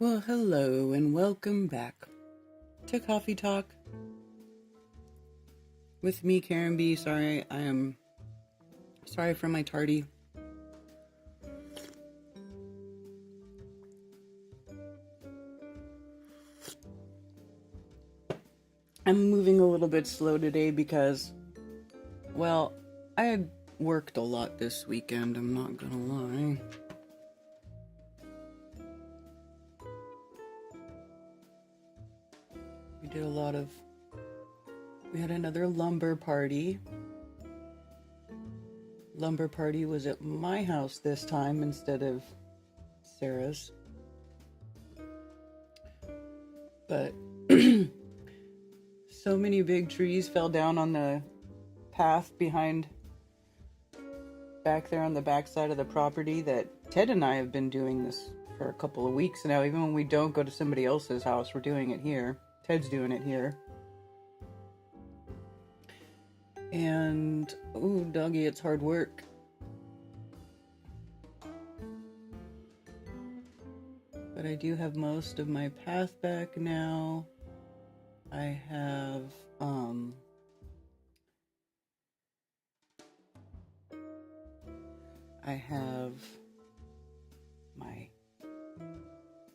Well, hello and welcome back to Coffee Talk with me, Karen B. Sorry, I am sorry for my tardy. I'm moving a little bit slow today because, well, I had worked a lot this weekend, I'm not gonna lie. We had another lumber party. Lumber party was at my house this time instead of Sarah's. But so many big trees fell down on the path back there on the back side of the property that Ted and I have been doing this for a couple of weeks now. Even when we don't go to somebody else's house, we're doing it here. Ted's doing it here. And, ooh, doggy, it's hard work. But I do have most of my path back now. I have,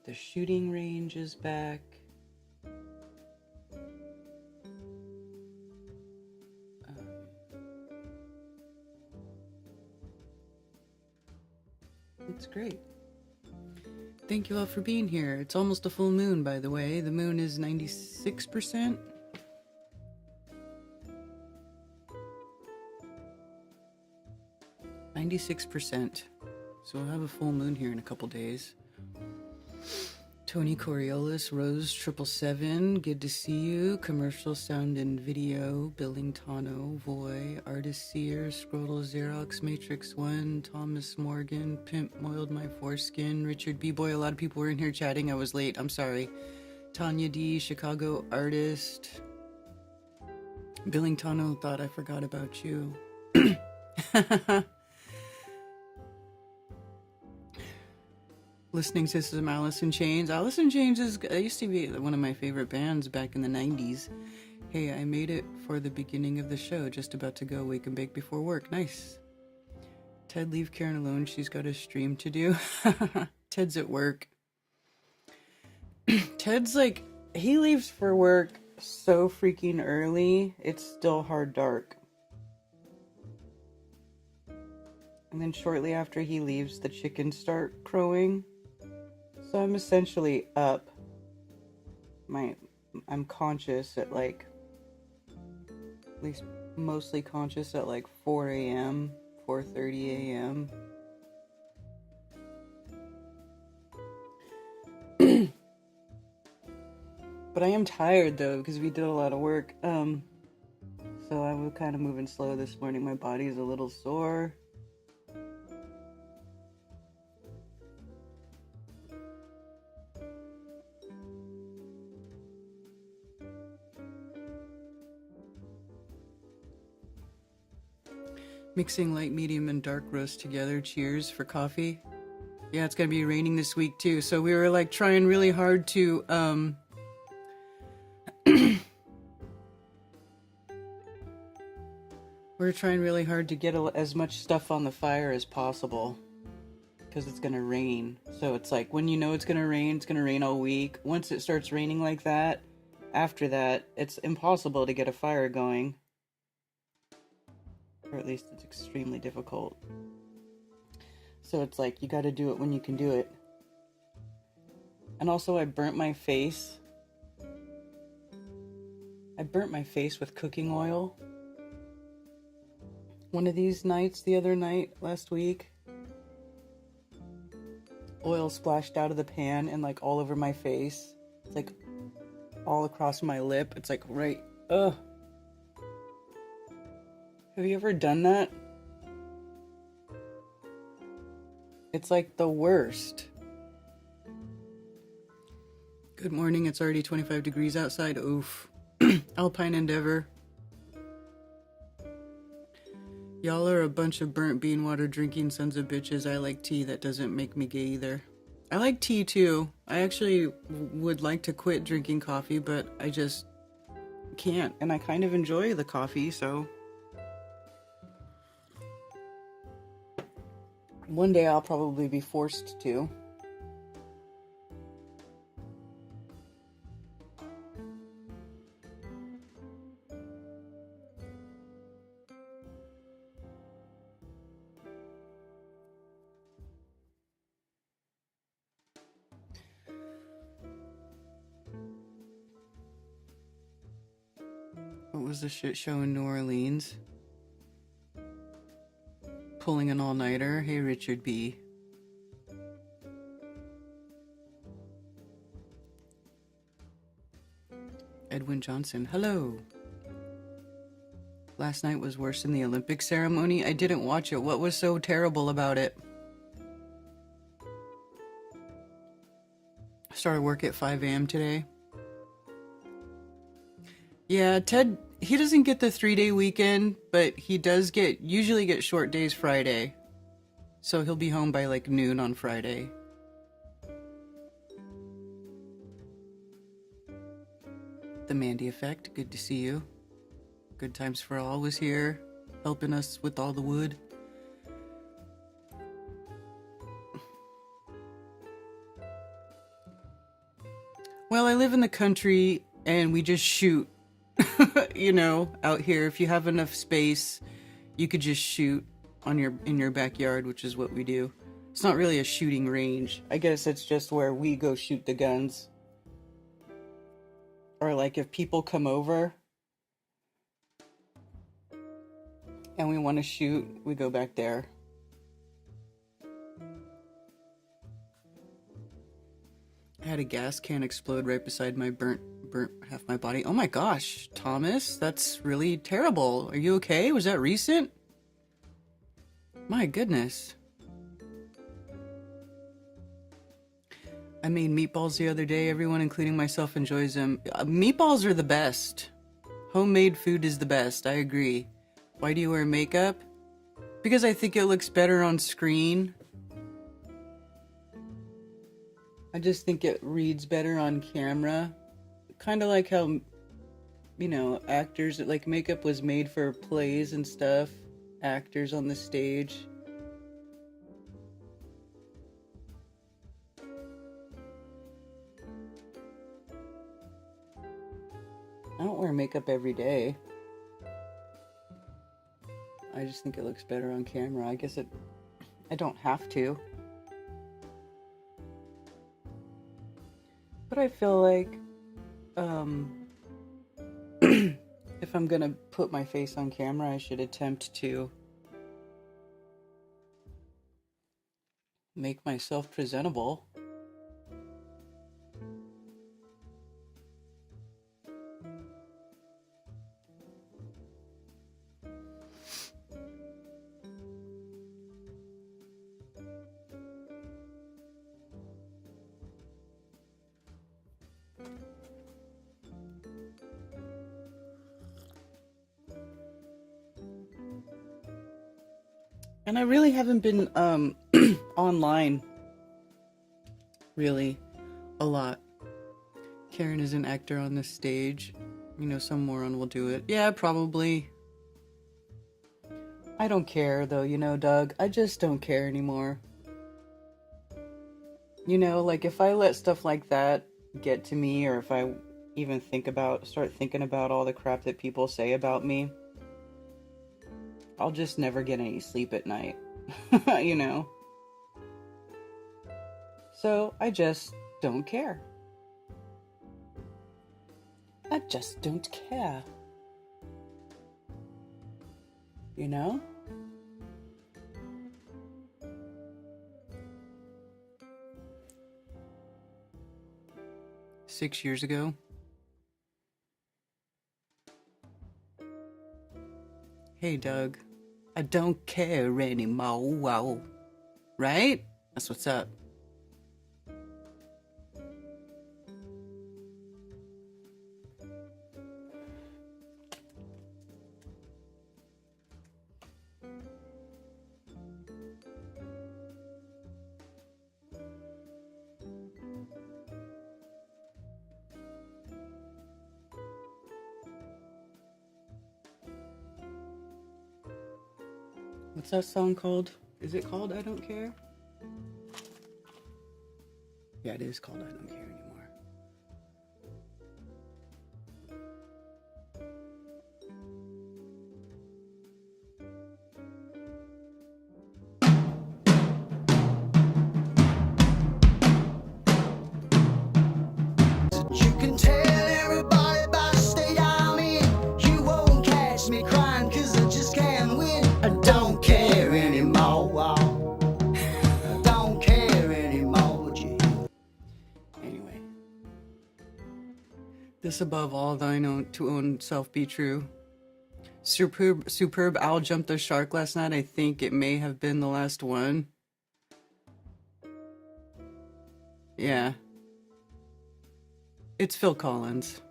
the shooting range is back. It's great. Thank you all for being here. It's almost a full moon, by the way. The moon is 96%. So we'll have a full moon here in a couple days. Tony Coriolis, Rose 777, good to see you. Commercial Sound and Video, Billingtano, Voy, Artist Seer, Scrotal Xerox, Matrix 1, Thomas Morgan, Pimp Moiled My Foreskin, Richard B-Boy. A lot of people were in here chatting. I was late. I'm sorry. Tanya D, Chicago Artist. Billingtano thought I forgot about you. Listening to some Alice in Chains. Alice in Chains used to be one of my favorite bands back in the 90s. Hey, I made it for the beginning of the show. Just about to go wake and bake before work. Nice. Ted, leave Karen alone. She's got a stream to do. Ted's at work. Ted's like, he leaves for work so freaking early. It's still hard dark. And then shortly after he leaves, the chickens start crowing. So I'm essentially up. I'm conscious at at least mostly conscious at 4 a.m., 4:30 a.m. But I am tired though, because we did a lot of work. So I was kind of moving slow this morning. My body's a little sore. Mixing light, medium, and dark roast together. Cheers for coffee. Yeah, it's gonna be raining this week too. So we were trying really hard to we're trying really hard to get as much stuff on the fire as possible because it's gonna rain. So it's when you know it's gonna rain all week. Once it starts raining like that, after that, it's impossible to get a fire going. Or at least it's extremely difficult. So it's you gotta do it when you can do it. And also I burnt my face. With cooking oil. One of these nights, the other night, last week. Oil splashed out of the pan and all over my face. It's all across my lip. It's right, ugh. Have you ever done that? It's the worst. Good morning, it's already 25 degrees outside. Oof. Alpine endeavor. Y'all are a bunch of burnt bean water drinking sons of bitches. I like tea. That doesn't make me gay either. I like tea too. I actually would like to quit drinking coffee, but I just can't. And I kind of enjoy the coffee, so one day I'll probably be forced to. What was the shit show in New Orleans? Pulling an all-nighter. Hey, Richard B. Edwin Johnson. Hello. Last night was worse than the Olympic ceremony. I didn't watch it. What was so terrible about it? Started work at 5 a.m. today. Yeah, Ted, he doesn't get the 3-day weekend, but he does usually get short days Friday. So he'll be home by like noon on Friday. The Mandy Effect, good to see you. Good Times for All was here, helping us with all the wood. Well, I live in the country and we just shoot. You know, out here, if you have enough space, you could just shoot in your backyard, which is what we do. It's not really a shooting range. I guess it's just where we go shoot the guns. Or like if people come over and we want to shoot, we go back there. I had a gas can explode right beside my burnt half my body. Oh my gosh, Thomas, that's really terrible. Are you okay? Was that recent? My goodness. I made meatballs the other day. Everyone, including myself, enjoys them. Meatballs are the best. Homemade food is the best. I agree. Why do you wear makeup? Because I think it looks better on screen. I just think it reads better on camera. Kind of like how, you know, actors, like makeup was made for plays and stuff. Actors on the stage. I don't wear makeup every day. I just think it looks better on camera. I guess I don't have to. But I feel like, if I'm gonna put my face on camera, I should attempt to make myself presentable. And I really haven't been online really a lot. Karen is an actor on the stage. You know, some moron will do it. Yeah, probably. I don't care though, you know, Doug. I just don't care anymore. You know, like if I let stuff like that get to me, or if I even start thinking about all the crap that people say about me, I'll just never get any sleep at night, you know? So I just don't care. I just don't care. You know? Six years ago. Hey, Doug. I don't care anymore. Wow. Right? That's what's up. What's that song called? Is it called I Don't Care? Yeah, it is called I Don't Care anymore. You can tell everybody by the state I'm in. You won't catch me crying cause I just can't win. I don't care anymore. I don't care anymore. Anyway. This above all thine own to own self be true. Superb owl jumped the shark last night. I think it may have been the last one. Yeah. It's Phil Collins.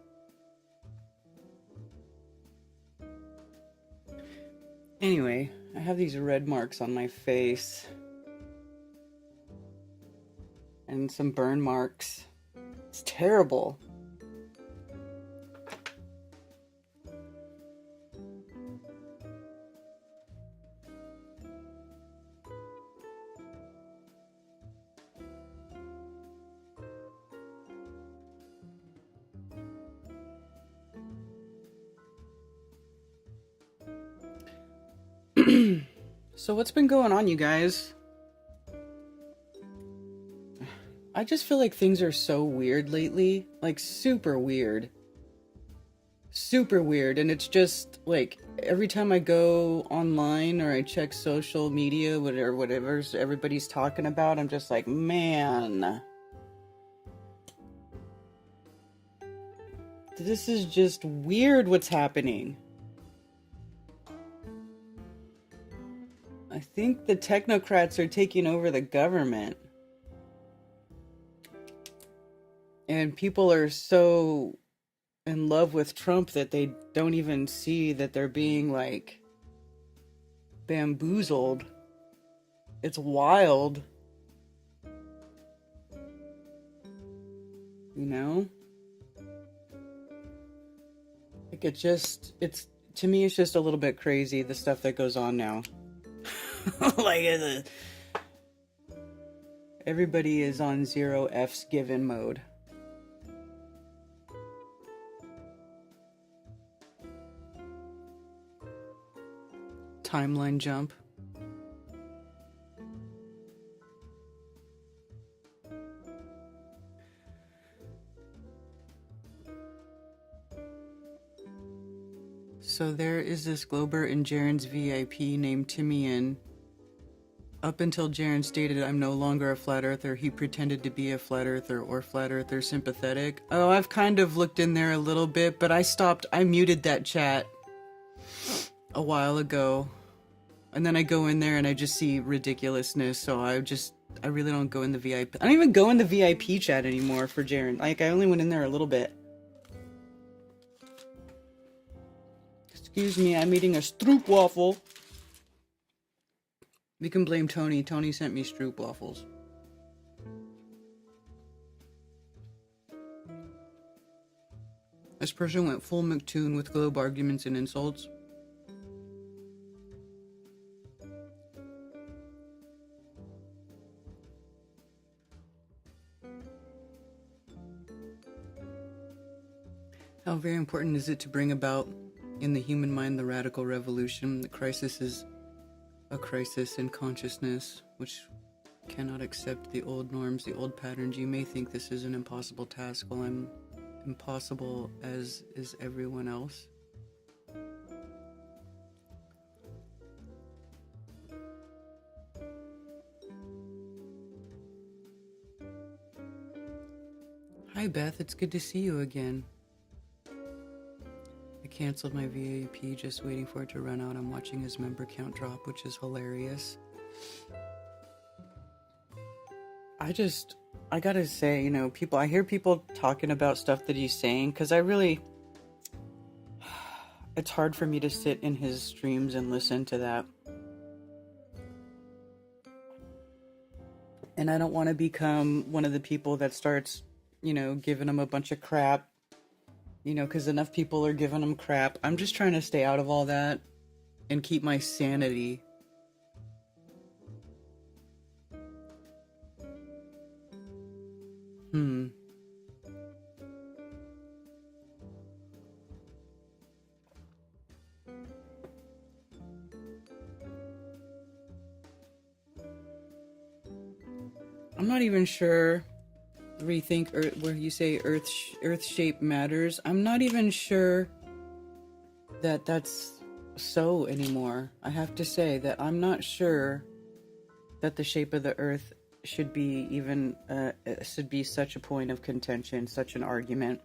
Anyway, I have these red marks on my face. And some burn marks. It's terrible. So what's been going on, you guys? I just feel like things are so weird lately. Like, super weird. Super weird. And it's just, like, every time I go online or I check social media, whatever everybody's talking about, I'm just like, man. This is just weird what's happening. I think the Technocrats are taking over the government. And people are so in love with Trump that they don't even see that they're being, like, bamboozled. It's wild. You know? Like, to me, it's just a little bit crazy, the stuff that goes on now. Like, everybody is on 0 F's given mode. Timeline jump. So there is this Glober and Jaren's VIP named Timian. Up until Jaren stated I'm no longer a flat earther, he pretended to be a flat earther or flat earther sympathetic. Oh, I've kind of looked in there a little bit, but I muted that chat a while ago. And then I go in there and I just see ridiculousness, so I really don't go in the VIP. I don't even go in the VIP chat anymore for Jaren. Like, I only went in there a little bit. Excuse me, I'm eating a stroop waffle. We can blame Tony. Tony sent me stroop waffles. This person went full McToon with globe arguments and insults. How very important is it to bring about in the human mind the radical revolution? The crisis is a crisis in consciousness, which cannot accept the old norms, the old patterns. You may think this is an impossible task. Well, I'm impossible, as is everyone else. Hi Beth, it's good to see you again. I canceled my VIP, just waiting for it to run out. I'm watching his member count drop, which is hilarious. I gotta say, you know, I hear people talking about stuff that he's saying, because it's hard for me to sit in his streams and listen to that. And I don't want to become one of the people that starts, you know, giving him a bunch of crap. You know, because enough people are giving him crap. I'm just trying to stay out of all that and keep my sanity. Hmm. I'm not even sure. Rethink Earth, where you say Earth shape matters. I'm not even sure that that's so anymore. I have to say that I'm not sure that the shape of the Earth should be even should be such a point of contention, such an argument.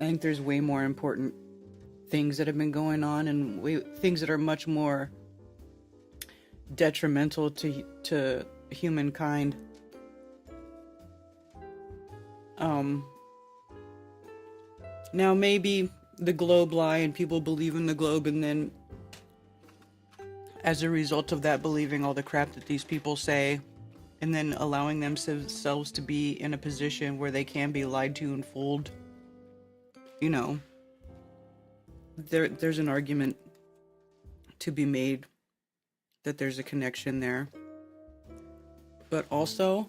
I think there's way more important things that have been going on, and things that are much more detrimental to humankind. Now maybe the globe lie and people believe in the globe, and then as a result of that, believing all the crap that these people say, and then allowing themselves to be in a position where they can be lied to and fooled, you know, there's an argument to be made that there's a connection there. But also,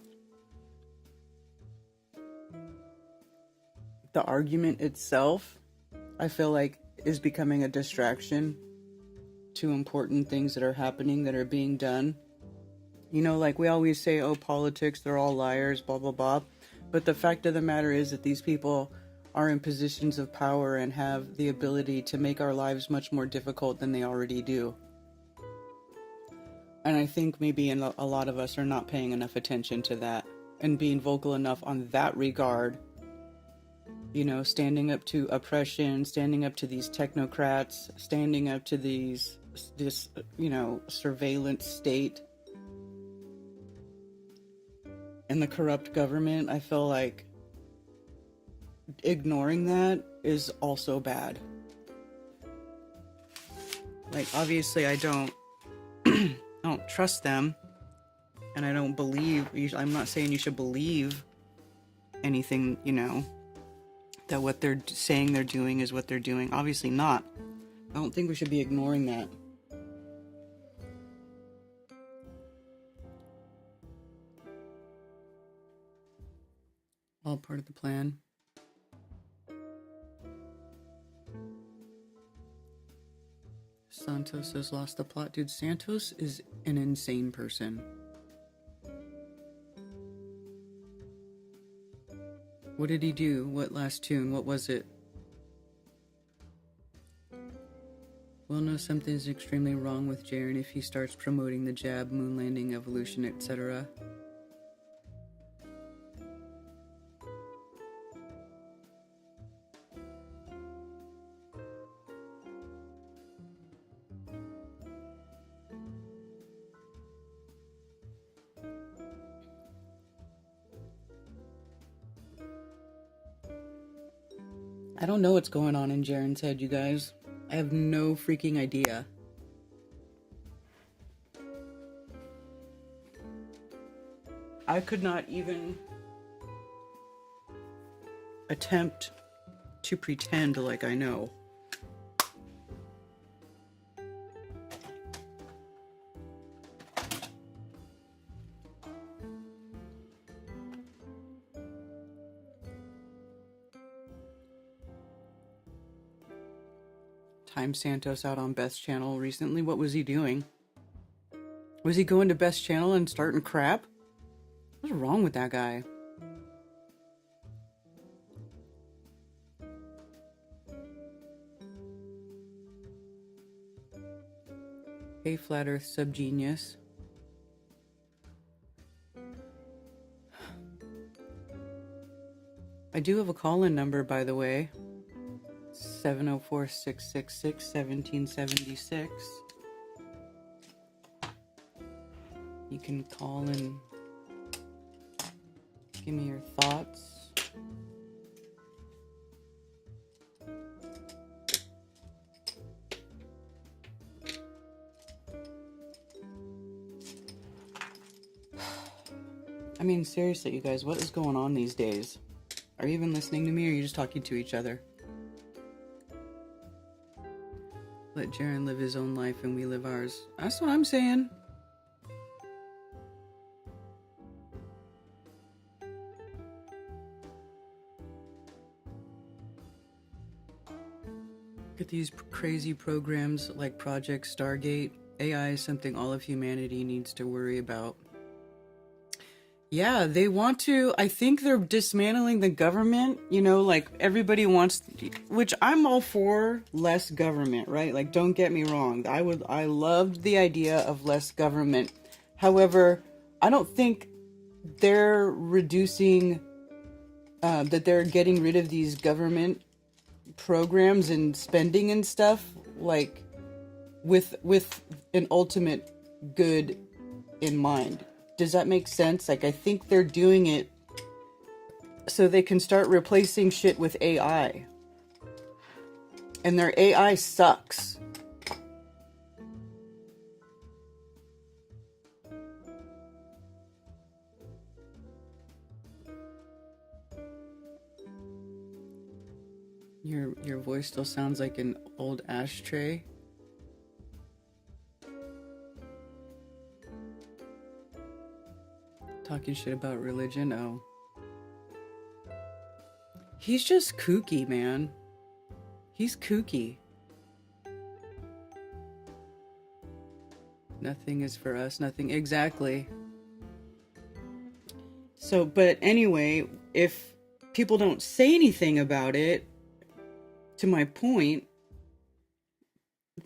the argument itself, I feel like, is becoming a distraction to important things that are happening, that are being done. You know, like we always say, oh, politics, they're all liars, blah, blah, blah. But the fact of the matter is that these people are in positions of power and have the ability to make our lives much more difficult than they already do. And I think maybe a lot of us are not paying enough attention to that and being vocal enough on that regard. You know, standing up to oppression, standing up to these technocrats, standing up to this, you know, surveillance state and the corrupt government. I feel like ignoring that is also bad. Like, obviously I don't I don't trust them, and I don't believe, I'm not saying you should believe anything, you know, that what they're saying they're doing is what they're doing. Obviously not. I don't think we should be ignoring that. All part of the plan. Santos has lost the plot. Dude, Santos is an insane person. What did he do? What last tune? What was it? We'll know something's extremely wrong with Jaren if he starts promoting the jab, moon landing, evolution, etc. I don't know what's going on in Jaren's head, you guys. I have no freaking idea. I could not even attempt to pretend like I know. Time Santos out on Beth's channel recently. What was he doing? Was he going to Beth's channel and starting crap? What's wrong with that guy? Hey, Flat Earth Subgenius. I do have a call-in number, by the way. 704-666-1776. You can call and give me your thoughts. I mean, seriously, you guys, what is going on these days? Are you even listening to me, or are you just talking to each other? Let Jaren live his own life and we live ours. That's what I'm saying. Look at these crazy programs like Project Stargate. AI is something all of humanity needs to worry about. Yeah, they want to, I think they're dismantling the government, you know, like everybody wants, which I'm all for less government, right? Like, don't get me wrong. I loved the idea of less government. However, I don't think they're reducing, that they're getting rid of these government programs and spending and stuff, like with an ultimate good in mind. Does that make sense? Like, I think they're doing it so they can start replacing shit with AI. And their AI sucks. Your voice still sounds like an old ashtray. Talking shit about religion, oh. He's just kooky, man. He's kooky. Nothing is for us, nothing, exactly. So, but anyway, if people don't say anything about it, to my point,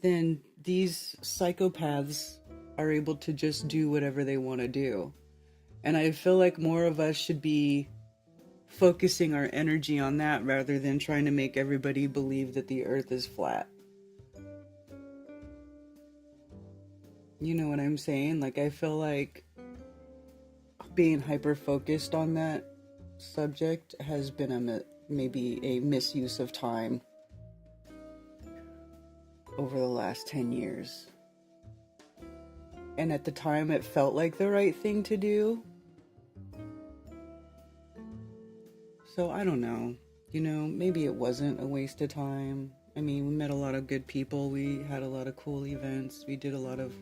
then these psychopaths are able to just do whatever they want to do. And I feel like more of us should be focusing our energy on that rather than trying to make everybody believe that the earth is flat. You know what I'm saying? Like, I feel like being hyper-focused on that subject has been maybe a misuse of time over the last 10 years. And at the time, it felt like the right thing to do. So I don't know, you know, maybe it wasn't a waste of time. I mean, we met a lot of good people. We had a lot of cool events. We did a lot of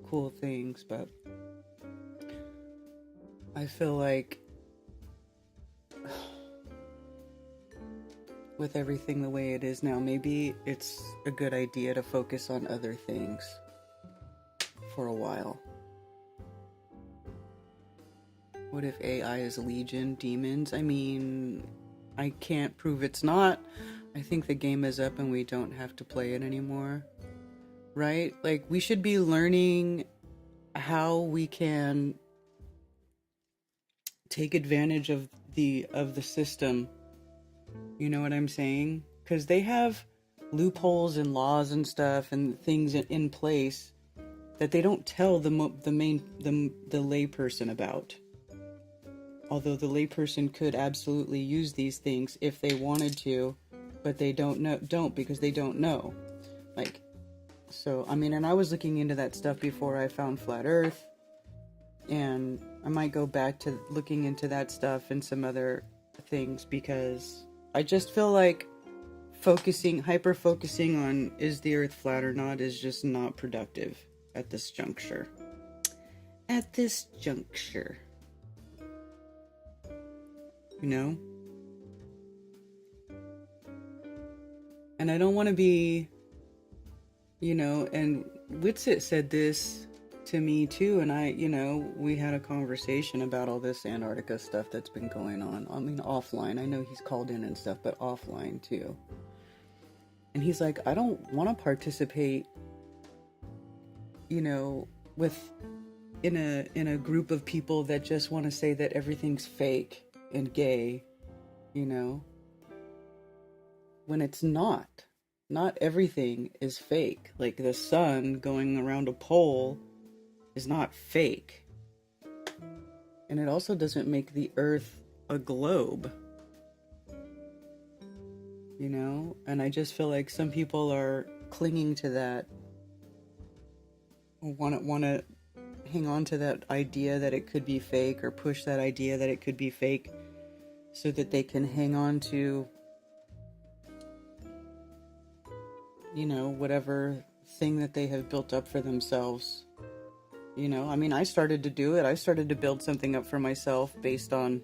cool things, but I feel like with everything the way it is now, maybe it's a good idea to focus on other things for a while. What if AI is legion demons? I mean, I can't prove it's not. I think the game is up and we don't have to play it anymore. Right? Like, we should be learning how we can take advantage of the system. You know what I'm saying? Because they have loopholes and laws and stuff and things in place that they don't tell the layperson about. Although the layperson could absolutely use these things if they wanted to, but they don't because they don't know. Like, so, I mean, and I was looking into that stuff before I found Flat Earth, and I might go back to looking into that stuff and some other things, because I just feel like hyper-focusing on is the earth flat or not is just not productive at this juncture. At this juncture. You know? And I don't want to be, you know, and Witsit said this to me too, and we had a conversation about all this Antarctica stuff that's been going on. I mean, offline. I know he's called in and stuff, but offline too. And he's like, I don't want to participate, you know, in a group of people that just want to say that everything's fake and gay, you know, when it's not. Not everything is fake. Like, the sun going around a pole is not fake. And it also doesn't make the earth a globe. You know? And I just feel like some people are clinging to that, want to hang on to that idea that it could be fake, or push that idea that it could be fake, so that they can hang on to, you know, whatever thing that they have built up for themselves. You know, I mean, I started to do it. I started to build something up for myself based on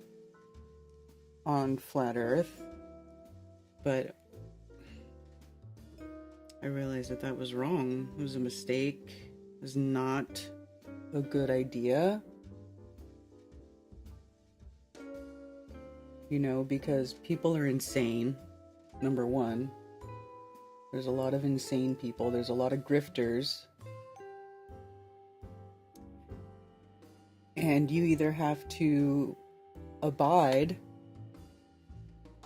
Flat Earth. But I realized that that was wrong. It was a mistake. It was not a good idea. You know, because people are insane, number one. There's a lot of insane people. There's a lot of grifters. And you either have to abide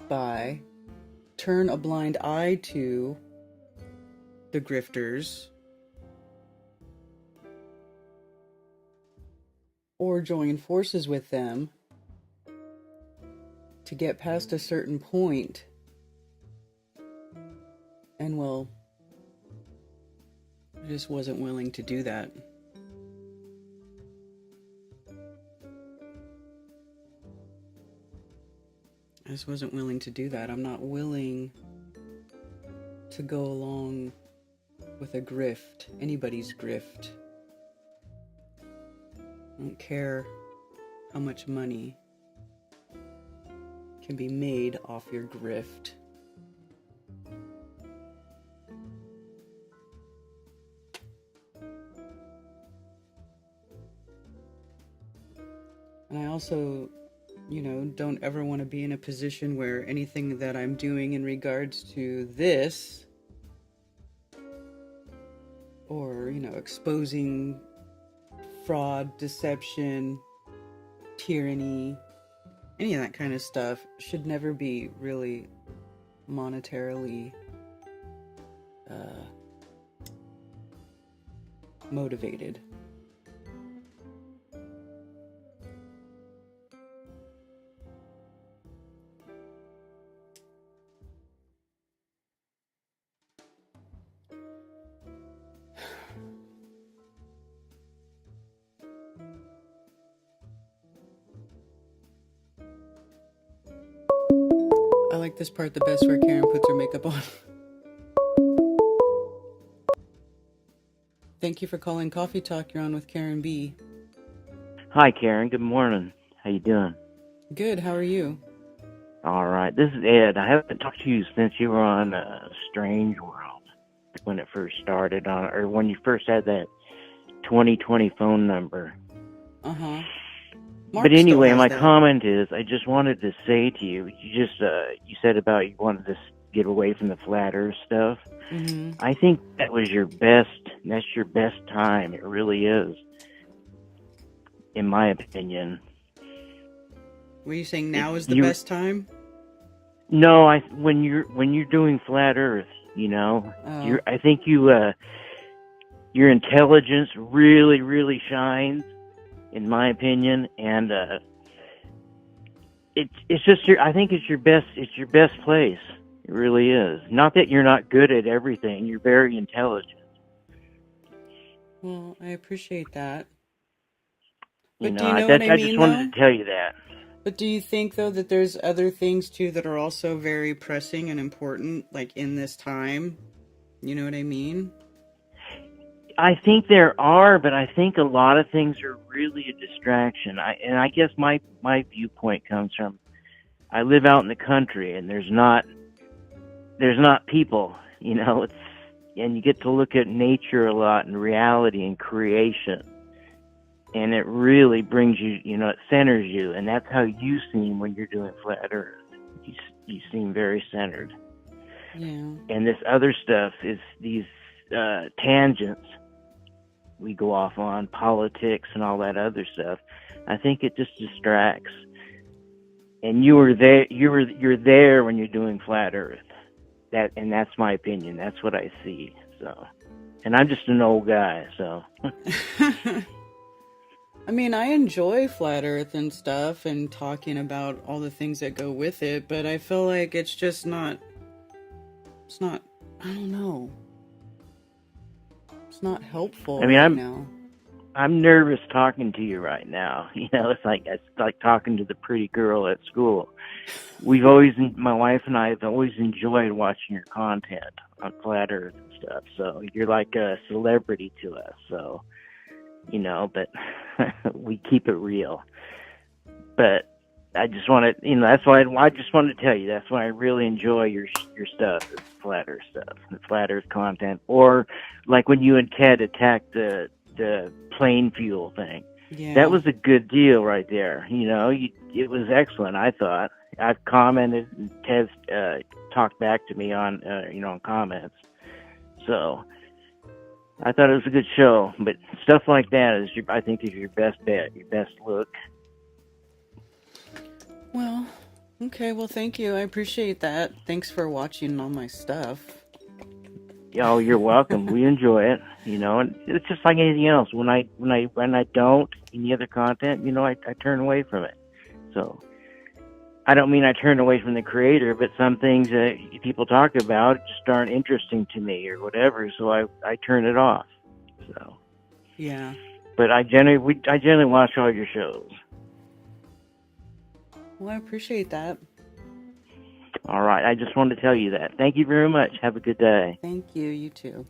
by, turn a blind eye to the grifters, or join forces with them to get past a certain point. And well, I just wasn't willing to do that. I just wasn't willing to do that. I'm not willing to go along with a grift, anybody's grift. I don't care how much money can be made off your grift. And I also, you know, don't ever want to be in a position where anything that I'm doing in regards to this, or, you know, exposing fraud, deception, tyranny, any of that kind of stuff should never be really monetarily motivated. I like this part the best where Karen puts her makeup on. Thank you for calling Coffee Talk. You're on with Karen B. Hi, Karen. Good morning. How you doing? Good. How are you? All right. This is Ed. I haven't talked to you since you were on Strange World when it first started on, or when you first had that 2020 phone number. Uh-huh. But anyway, my comment is, I just wanted to say to you, you said about you wanted to get away from the flat Earth stuff. Mm-hmm. I think that's your best time. It really is, in my opinion. Were you saying now is the best time? No, when you're doing flat Earth, you know, I think your intelligence really, really shines, in my opinion, and it's just I think it's your best place. It really is. Not that you're not good at everything. You're very intelligent. Well, I appreciate that. But do you know what I mean, I just wanted to tell you that. But do you think, though, that there's other things, too, that are also very pressing and important, like in this time? You know what I mean? I think there are, but I think a lot of things are really a distraction. I guess my viewpoint comes from, I live out in the country, and there's not people, you know, and you get to look at nature a lot and reality and creation. And it really brings you, you know, it centers you, and that's how you seem when you're doing flat Earth. You seem very centered. Yeah. And this other stuff is these tangents we go off on, politics and all that other stuff. I think it just distracts. And you're there when you're doing flat Earth. And that's my opinion. That's what I see. So, and I'm just an old guy, so. I mean, I enjoy flat Earth and stuff and talking about all the things that go with it, but I feel like it's just not, I don't know. It's not helpful now. I'm nervous talking to you right now. You know, it's like talking to the pretty girl at school. My wife and I have always enjoyed watching your content on flat Earth and stuff. So you're like a celebrity to us. So, you know, but we keep it real. But I just want to, that's why I just wanted to tell you. That's why I really enjoy your stuff, the flat Earth stuff, the flat Earth content, or like when you and Ted attacked the plane fuel thing. Yeah. That was a good deal right there. It was excellent. I thought. I've commented, and Ted's talked back to me on on comments. So I thought it was a good show. But stuff like that I think is your best bet, your best look. Well, okay. Well, thank you. I appreciate that. Thanks for watching all my stuff. Oh, you're welcome. We enjoy it, and it's just like anything else. When I don't any other content, I turn away from it. So I don't mean I turn away from the creator, but some things that people talk about just aren't interesting to me or whatever. So I turn it off. So yeah. But I generally watch all your shows. Well, I appreciate that. All right. I just wanted to tell you that. Thank you very much. Have a good day. Thank you. You too.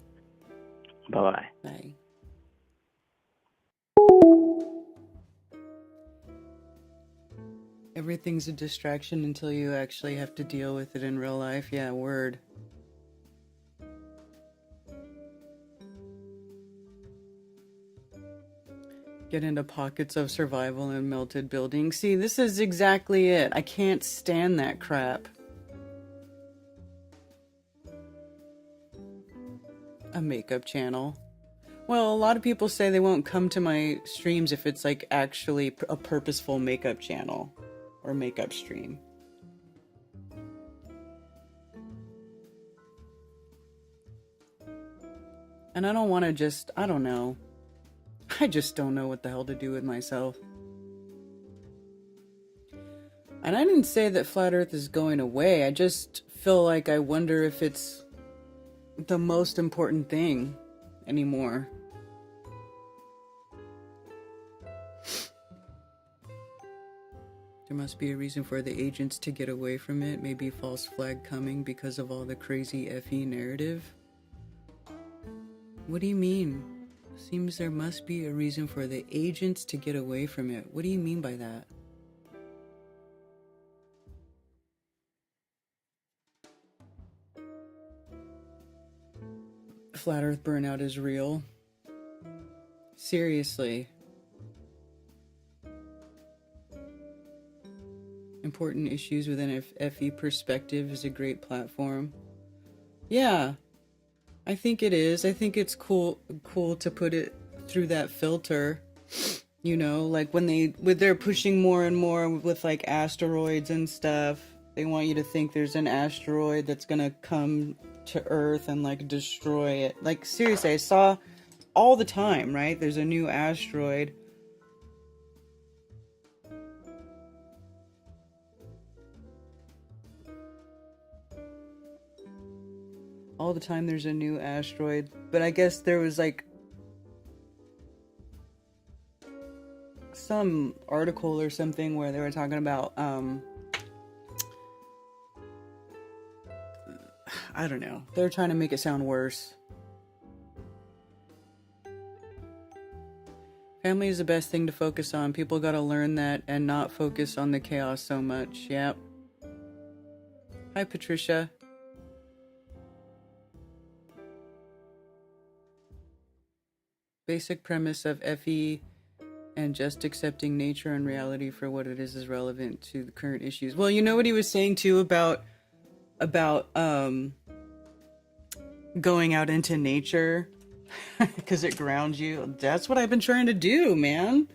Bye-bye. Bye. Everything's a distraction until you actually have to deal with it in real life. Yeah, word. Get into pockets of survival and melted buildings. See, this is exactly it. I can't stand that crap. A makeup channel. Well, a lot of people say they won't come to my streams if it's like actually a purposeful makeup channel or makeup stream. And I don't want to just, I don't know. I just don't know what the hell to do with myself. And I didn't say that Flat Earth is going away. I just feel like I wonder if it's the most important thing anymore. There must be a reason for the agents to get away from it. Maybe false flag coming because of all the crazy FE narrative. What do you mean? Seems there must be a reason for the agents to get away from it. What do you mean by that? Flat Earth burnout is real. Seriously. Important issues within FE perspective is a great platform. Yeah, I think it is. I think it's cool to put it through that filter. Like when they're pushing more and more with like asteroids and stuff. They want you to think there's an asteroid that's gonna come to Earth and like destroy it. Like seriously, I saw all the time, right? There's a new asteroid. All the time there's a new asteroid. But I guess there was like some article or something where they were talking about I don't know. They're trying to make it sound worse. Family is the best thing to focus on. People gotta learn that and not focus on the chaos so much. Yep. Hi, Patricia. Basic premise of FE and just accepting nature and reality for what it is relevant to the current issues. Well, you know what he was saying too about going out into nature because it grounds you. That's what I've been trying to do, man.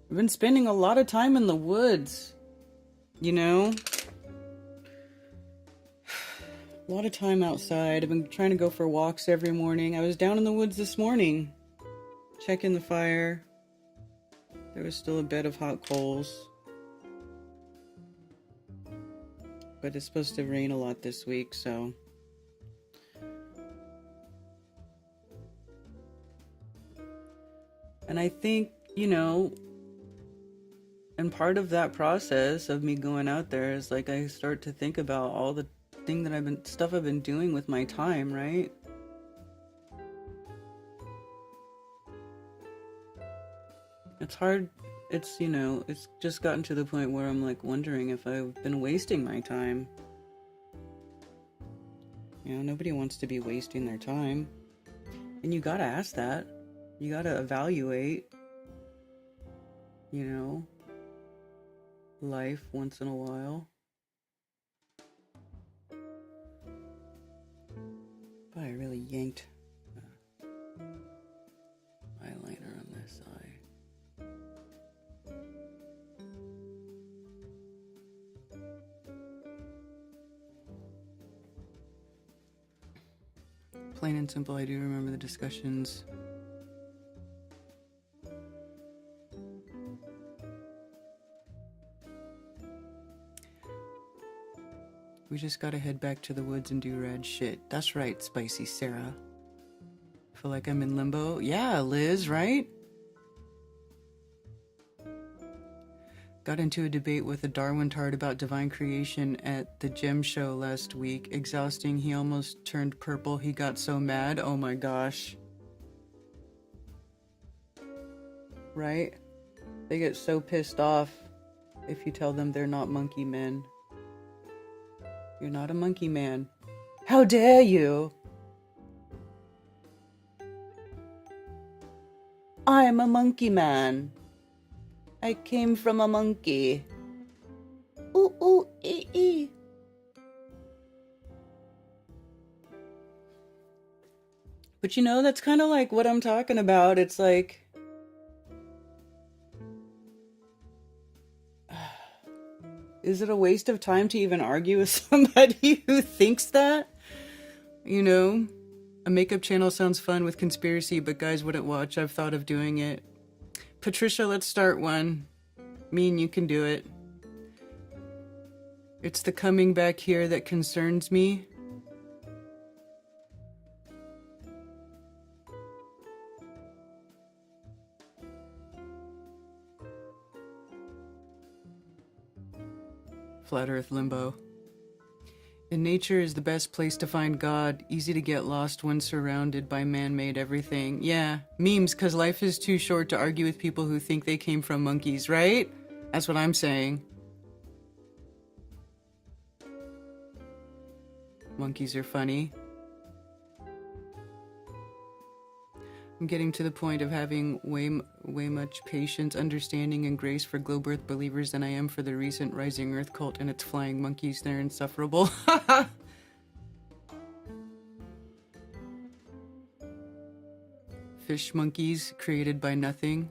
I've been spending a lot of time in the woods, a lot of time outside. I've been trying to go for walks every morning. I was down in the woods this morning, checking the fire. There was still a bed of hot coals. But it's supposed to rain a lot this week, so. And I think, and part of that process of me going out there is like I start to think about all the stuff I've been doing with my time, right? It's hard it's, you know, it's just gotten to the point where I'm like wondering if I've been wasting my time. You know, nobody wants to be wasting their time. And you gotta ask that. You gotta evaluate, you know, life once in a while. But I really yanked eyeliner on this eye. Plain and simple, I do remember the discussions. We just gotta head back to the woods and do rad shit. That's right, Spicy Sarah. Feel like I'm in limbo? Yeah, Liz, right? Got into a debate with a Darwin-tard about divine creation at the Gem Show last week. Exhausting. He almost turned purple. He got so mad. Oh my gosh. Right? They get so pissed off if you tell them they're not monkey men. You're not a monkey man. How dare you? I'm a monkey man. I came from a monkey. Ooh, ooh, ee, ee. But you know, that's kind of like what I'm talking about. It's like, is it a waste of time to even argue with somebody who thinks that? You know, a makeup channel sounds fun with conspiracy, but guys wouldn't watch. I've thought of doing it. Patricia, let's start one. Me and you can do it. It's the coming back here that concerns me. Flat Earth limbo. And nature is the best place to find God. Easy to get lost when surrounded by man-made everything. Yeah, memes, because life is too short to argue with people who think they came from monkeys, right? That's what I'm saying. Monkeys are funny. I'm getting to the point of having way much patience, understanding, and grace for globe Earth believers than I am for the recent Rising Earth cult and its flying monkeys. They're insufferable. Fish monkeys created by nothing.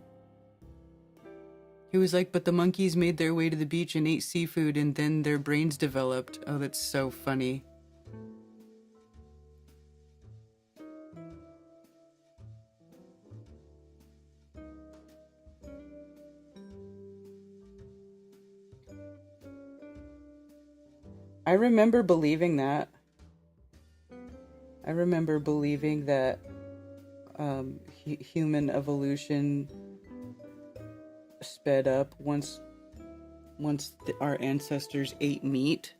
He was like, but the monkeys made their way to the beach and ate seafood and then their brains developed. Oh, that's so funny. I remember believing that. I remember believing that human evolution sped up once our ancestors ate meat.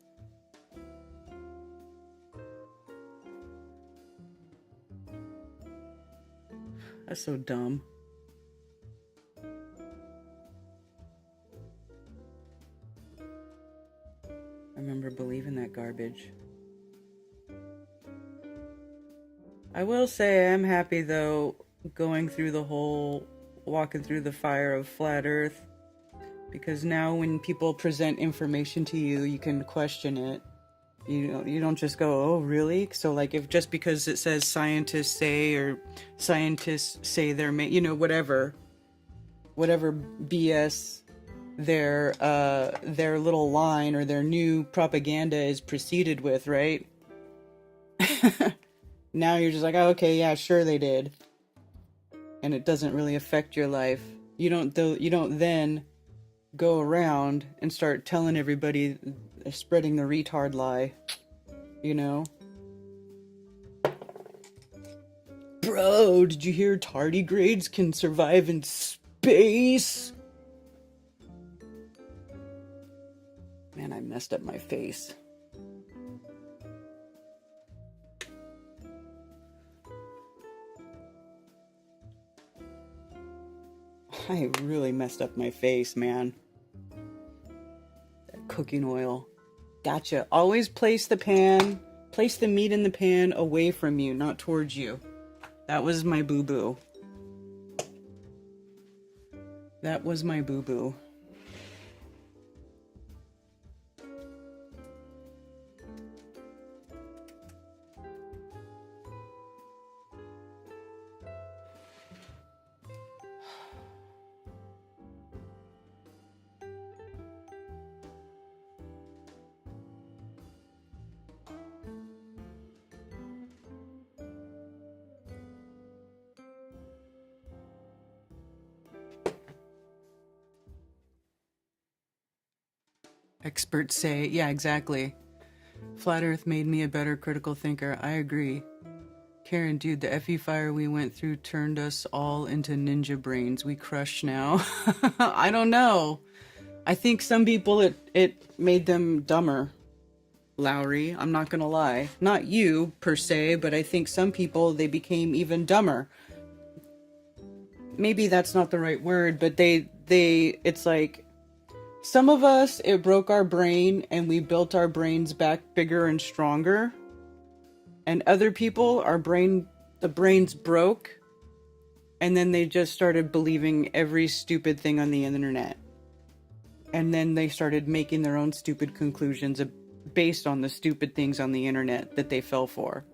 That's so dumb. I remember believing that garbage. I will say I'm happy though, walking through the fire of flat Earth, because now when people present information to you, you can question it. You don't just go, oh really? So like, if just because it says scientists say they're whatever BS their little line or their new propaganda is preceded with, right? Now you're just like, oh, okay, yeah, sure they did, and it doesn't really affect your life. You don't then go around and start telling everybody, spreading the retard lie, you know? Bro, did you hear tardigrades can survive in space? Man, I messed up my face. I really messed up my face, man. That cooking oil. Gotcha. Always place the meat in the pan away from you, not towards you. That was my boo-boo. That was my boo-boo. Experts say, yeah, exactly. Flat Earth made me a better critical thinker. I agree. Karen, dude, the FE fire we went through turned us all into ninja brains. We crush now. I don't know. I think some people, it made them dumber. Lowry, I'm not gonna lie. Not you, per se, but I think some people, they became even dumber. Maybe that's not the right word, but it's like, some of us, it broke our brain and we built our brains back bigger and stronger. And other people, the brains broke. And then they just started believing every stupid thing on the internet. And then they started making their own stupid conclusions based on the stupid things on the internet that they fell for.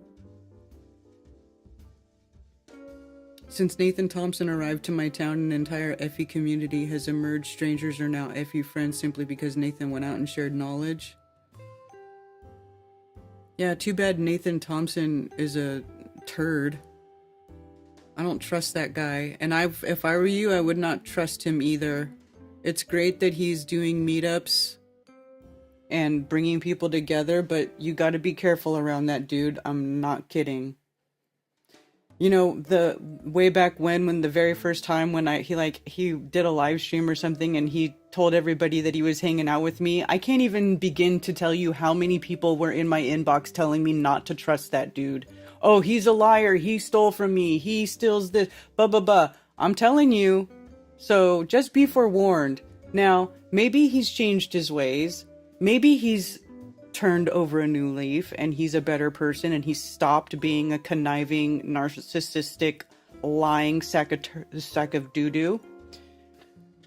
Since Nathan Thompson arrived to my town, an entire FE community has emerged. Strangers are now FE friends simply because Nathan went out and shared knowledge. Yeah, too bad Nathan Thompson is a turd. I don't trust that guy. And if I were you, I would not trust him either. It's great that he's doing meetups and bringing people together, but you got to be careful around that dude. I'm not kidding. You know, the way back when the very first time when he did a live stream or something and he told everybody that he was hanging out with me, I can't even begin to tell you how many people were in my inbox telling me not to trust that dude. Oh, he's a liar. He stole from me. He steals this. Blah, blah, blah. I'm telling you. So just be forewarned. Now, maybe he's changed his ways. Maybe he's turned over a new leaf and he's a better person and he's stopped being a conniving, narcissistic, lying sack of doo-doo.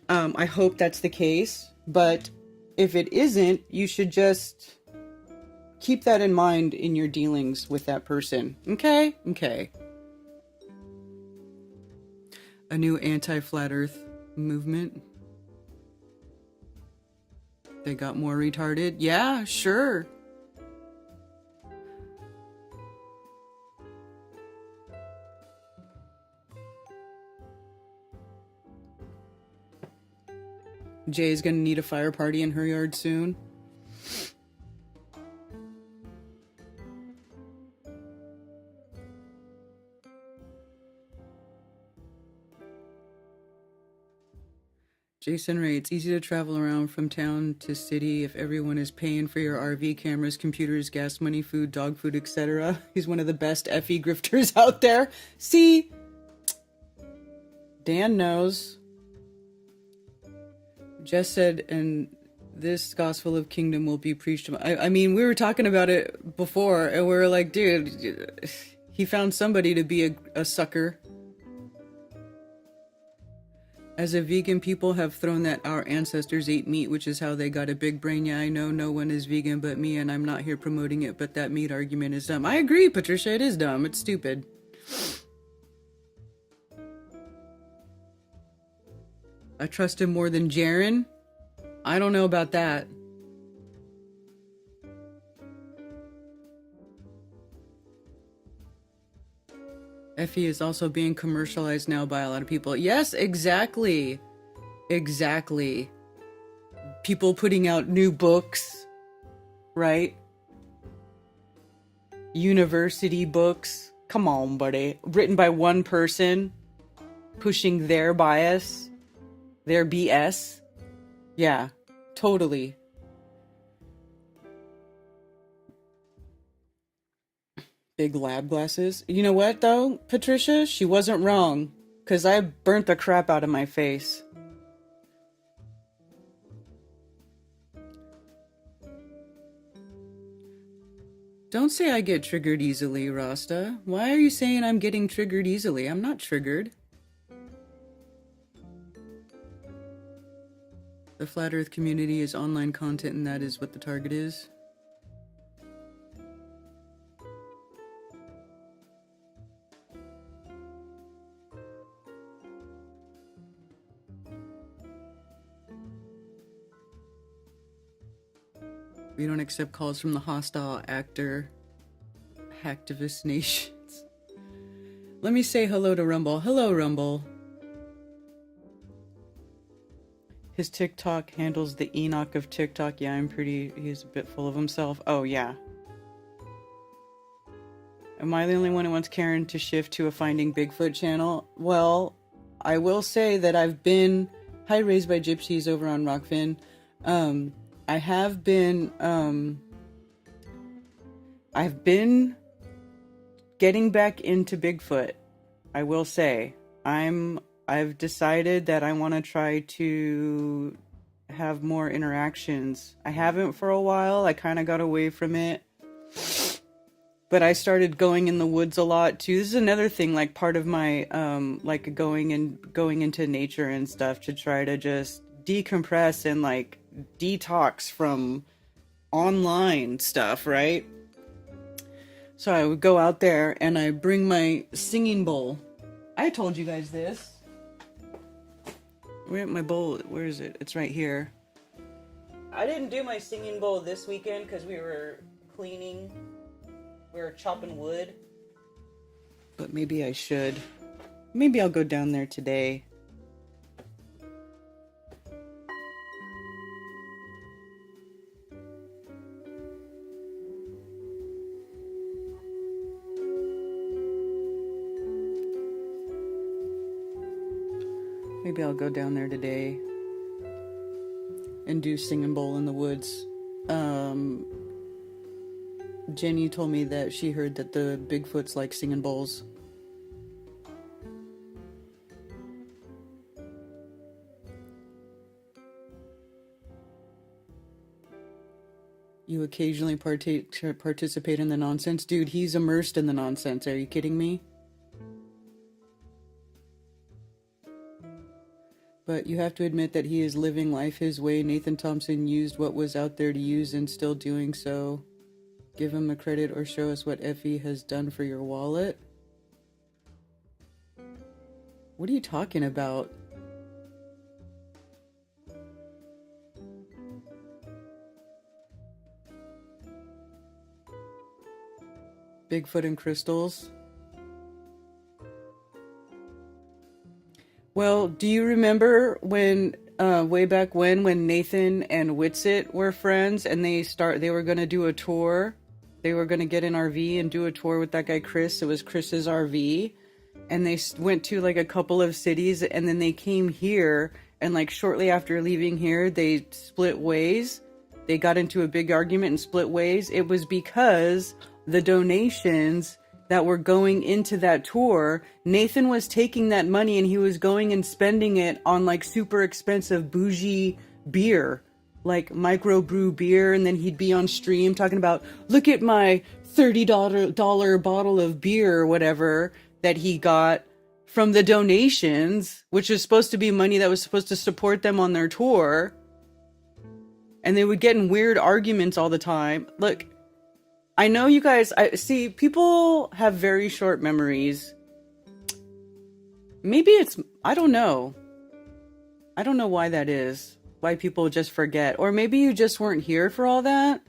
I hope that's the case, but if it isn't, you should just keep that in mind in your dealings with that person. Okay? Okay. A new anti-flat earth movement. They got more retarded? Yeah, sure. Jay's gonna need a fire party in her yard soon. Jason Ray, it's easy to travel around from town to city if everyone is paying for your RV, cameras, computers, gas money, food, dog food, etc. He's one of the best FE grifters out there. See? Dan knows. Jess said, and this gospel of kingdom will be preached. I mean, we were talking about it before, and we were like, dude, he found somebody to be a sucker. As a vegan, people have thrown that our ancestors ate meat, which is how they got a big brain. Yeah, I know no one is vegan but me, and I'm not here promoting it, but that meat argument is dumb. I agree, Patricia, it is dumb. It's stupid. I trust him more than Jaren? I don't know about that. FE is also being commercialized now by a lot of people. Yes, exactly. Exactly. People putting out new books, right? University books. Come on, buddy. Written by one person, pushing their bias, their BS. Yeah, totally. Big lab glasses. You know what, though, Patricia? She wasn't wrong. because I burnt the crap out of my face. Don't say I get triggered easily, Rasta. Why are you saying I'm getting triggered easily? I'm not triggered. The Flat Earth community is online content, and that is what the target is. We don't accept calls from the hostile actor, hacktivist nations. Let me say hello to Rumble. Hello, Rumble. His TikTok handles the Enoch of TikTok. Yeah, he's a bit full of himself. Oh, yeah. Am I the only one who wants Karen to shift to a Finding Bigfoot channel? Well, I will say that I've been... Hi, Raised by Gypsies over on Rockfin. I have been... I've been getting back into Bigfoot. I will say. I've decided that I want to try to have more interactions. I haven't for a while. I kind of got away from it. But I started going in the woods a lot too. This is another thing, like part of my like going into nature and stuff to try to just decompress and like detox from online stuff, right? So I would go out there and I bring my singing bowl. I told you guys this. Where my bowl? Where is it? It's right here. I didn't do my singing bowl this weekend because we were cleaning. We were chopping wood. But maybe I should. Maybe I'll go down there today. Maybe I'll go down there today and do singing bowl in the woods. Jenny told me that she heard that the Bigfoots like singing bowls. You occasionally participate in the nonsense? Dude, he's immersed in the nonsense. Are you kidding me? But you have to admit that he is living life his way. Nathan Thompson used what was out there to use and still doing so. Give him the credit or show us what Effie has done for your wallet. What are you talking about? Bigfoot and crystals. Well, do you remember when way back when Nathan and Whitsitt were friends and they were going to do a tour? They were going to get an RV and do a tour with that guy Chris. It was Chris's RV. And they went to like a couple of cities and then they came here and like shortly after leaving here, they split ways. They got into a big argument and split ways. It was because the donations that were going into that tour, Nathan was taking that money and he was going and spending it on like super expensive bougie beer, like microbrew beer, and then he'd be on stream talking about, look at my $30 bottle of beer or whatever that he got from the donations, which was supposed to be money that was supposed to support them on their tour. And they would get in weird arguments all the time. Look, I know you guys, see, people have very short memories. Maybe it's, I don't know. I don't know why that is. Why people just forget. Or maybe you just weren't here for all that.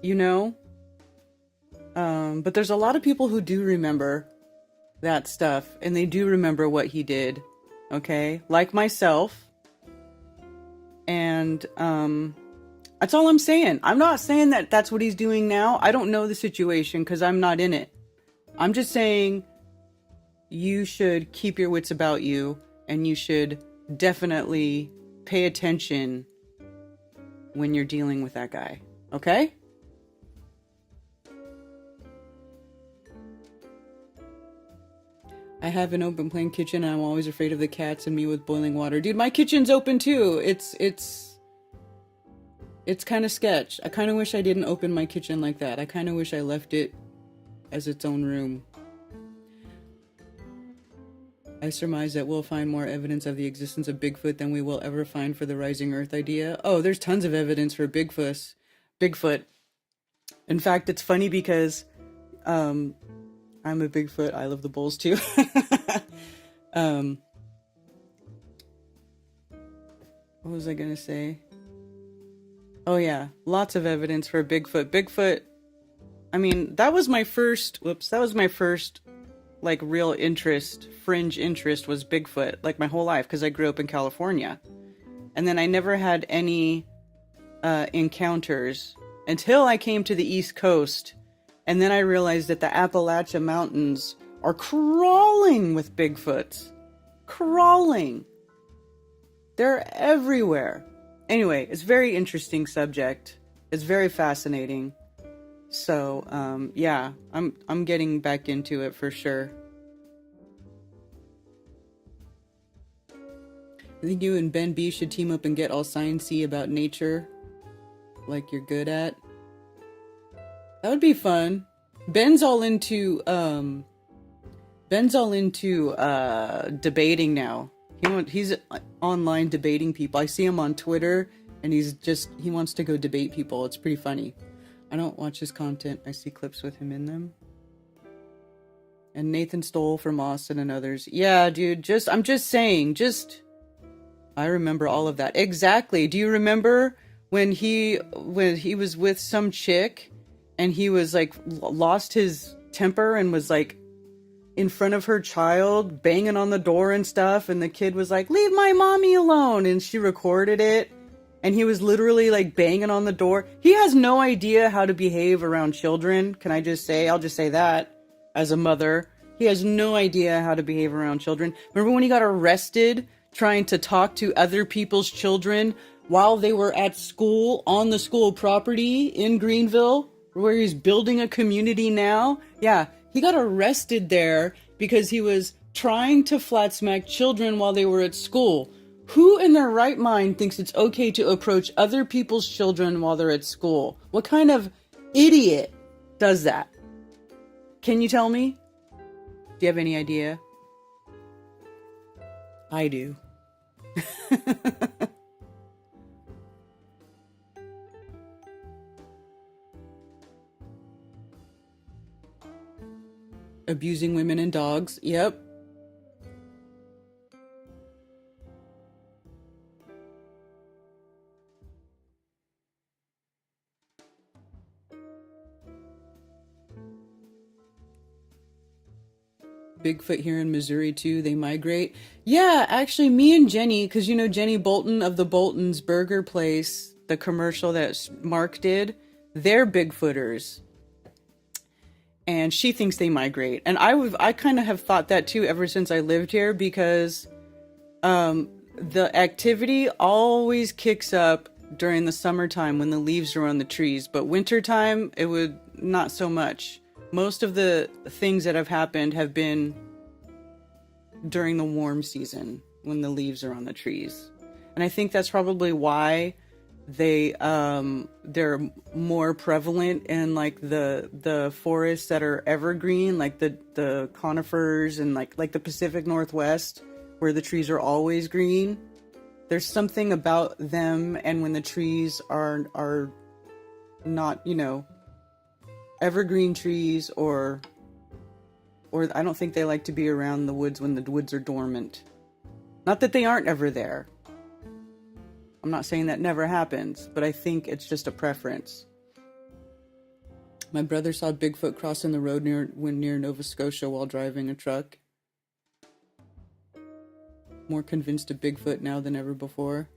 You know? But there's a lot of people who do remember that stuff. And they do remember what he did. Okay? Like myself. And, that's all I'm saying. I'm not saying that that's what he's doing now. I don't know the situation because I'm not in it. I'm just saying you should keep your wits about you and you should definitely pay attention when you're dealing with that guy. Okay? I have an open plan kitchen and I'm always afraid of the cats and me with boiling water. Dude, my kitchen's open too. It's kind of sketch. I kind of wish I didn't open my kitchen like that. I kind of wish I left it as its own room. I surmise that we'll find more evidence of the existence of Bigfoot than we will ever find for the rising Earth idea. Oh, there's tons of evidence for Bigfoot. In fact, it's funny because I'm a Bigfoot. I love the bulls too. What was I gonna say? Oh yeah, lots of evidence for Bigfoot, I mean, that was my first, like, real fringe interest was Bigfoot, like, my whole life, because I grew up in California. And then I never had any encounters until I came to the East Coast, and then I realized that the Appalachian Mountains are crawling with Bigfoots. Crawling! They're everywhere. Anyway, it's a very interesting subject. It's very fascinating. So, yeah, I'm getting back into it for sure. I think you and Ben B should team up and get all sciencey about nature, like you're good at. That would be fun. Ben's all into debating now. He's online debating people. I see him on Twitter, and he wants to go debate people. It's pretty funny. I don't watch his content. I see clips with him in them. And Nathan Stoll from Austin and others. Yeah, dude, I'm just saying, I remember all of that. Exactly. Do you remember when he was with some chick and he was like lost his temper and was like in front of her child banging on the door and stuff, and the kid was like, "Leave my mommy alone," and she recorded it. And he was literally like banging on the door. He has no idea how to behave around children. Can I just say, I'll just say that as a mother. He has no idea how to behave around children. Remember when he got arrested trying to talk to other people's children while they were at school on the school property in Greenville, where he's building a community now? Yeah, he got arrested there because he was trying to flat smack children while they were at school. Who in their right mind thinks it's okay to approach other people's children while they're at school? What kind of idiot does that? Can you tell me? Do you have any idea? I do. Abusing women and dogs. Yep. Bigfoot here in Missouri too. They migrate. Yeah, actually, me and Jenny, because you know Jenny Bolton of the Bolton's Burger Place, the commercial that Mark did, they're Bigfooters. And she thinks they migrate. And I kind of have thought that too ever since I lived here, because the activity always kicks up during the summertime when the leaves are on the trees. But wintertime, it would not so much. Most of the things that have happened have been during the warm season when the leaves are on the trees. And I think that's probably why they're more prevalent in like the forests that are evergreen, like the conifers and like the Pacific Northwest, where the trees are always green. There's something about them, and when the trees are not, you know, evergreen trees, or I don't think they like to be around the woods when the woods are dormant. Not that they aren't ever there. I'm not saying that never happens, but I think it's just a preference. My brother saw Bigfoot crossing the road near Nova Scotia while driving a truck. More convinced of Bigfoot now than ever before.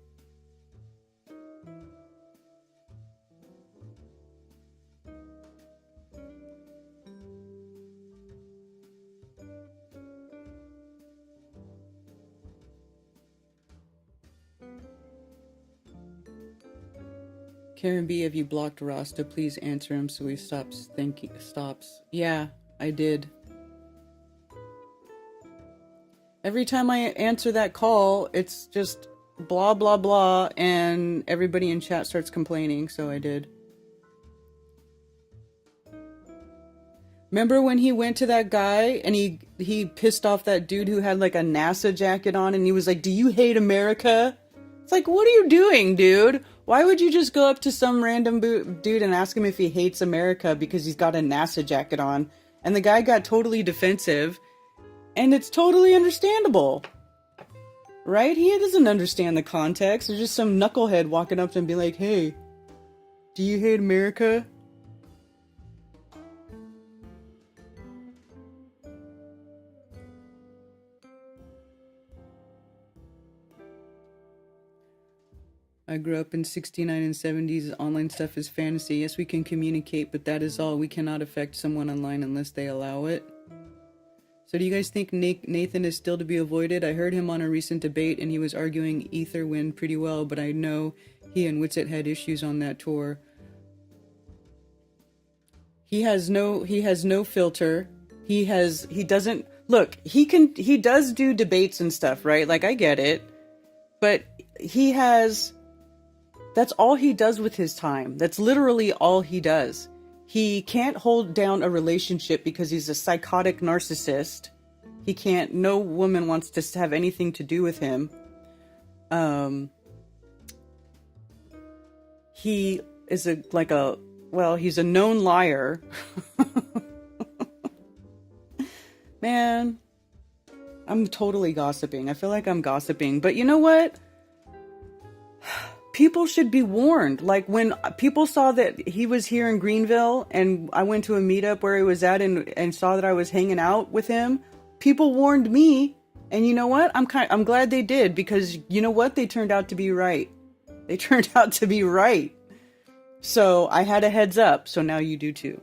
Karen B, have you blocked Rasta? Please answer him so he stops. Yeah, I did. Every time I answer that call, it's just blah, blah, blah, and everybody in chat starts complaining, so I did. Remember when he went to that guy and he pissed off that dude who had like a NASA jacket on and he was like, "Do you hate America?" It's like, what are you doing, dude? Why would you just go up to some random dude and ask him if he hates America because he's got a NASA jacket on? And the guy got totally defensive. And it's totally understandable. Right? He doesn't understand the context. There's just some knucklehead walking up to him and be like, "Hey, do you hate America?" I grew up in 69 and 70s. Online stuff is fantasy. Yes, we can communicate, but that is all. We cannot affect someone online unless they allow it. So do you guys think Nathan is still to be avoided? I heard him on a recent debate and he was arguing Ether win pretty well, but I know he and Witsit had issues on that tour. He has no filter. He doesn't look, he does do debates and stuff, right? Like, I get it. But that's all he does with his time. That's literally all he does. He can't hold down a relationship because he's a psychotic narcissist. No woman wants to have anything to do with him. He is he's a known liar. Man, I'm totally gossiping. I feel like I'm gossiping. But you know what? People should be warned. Like, when people saw that he was here in Greenville and I went to a meetup where he was at and saw that I was hanging out with him, people warned me. And you know what? I'm glad they did, because you know what? They turned out to be right. They turned out to be right. So I had a heads up. So now you do too.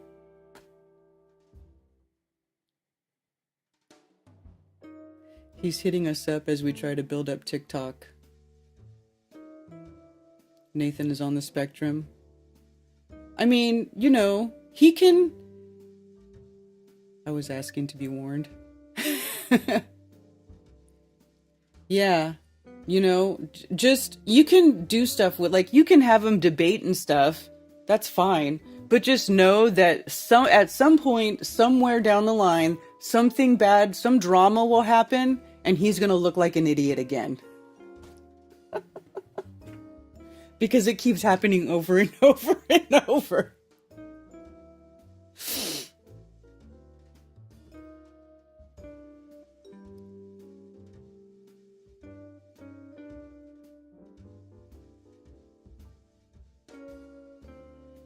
He's hitting us up as we try to build up TikTok. Nathan is on the spectrum. I mean, you know, he can... I was asking to be warned. Yeah. You know, just, you can do stuff with, like, you can have him debate and stuff. That's fine. But just know that at some point, somewhere down the line, something bad, some drama will happen, and he's gonna look like an idiot again. Because it keeps happening over and over and over.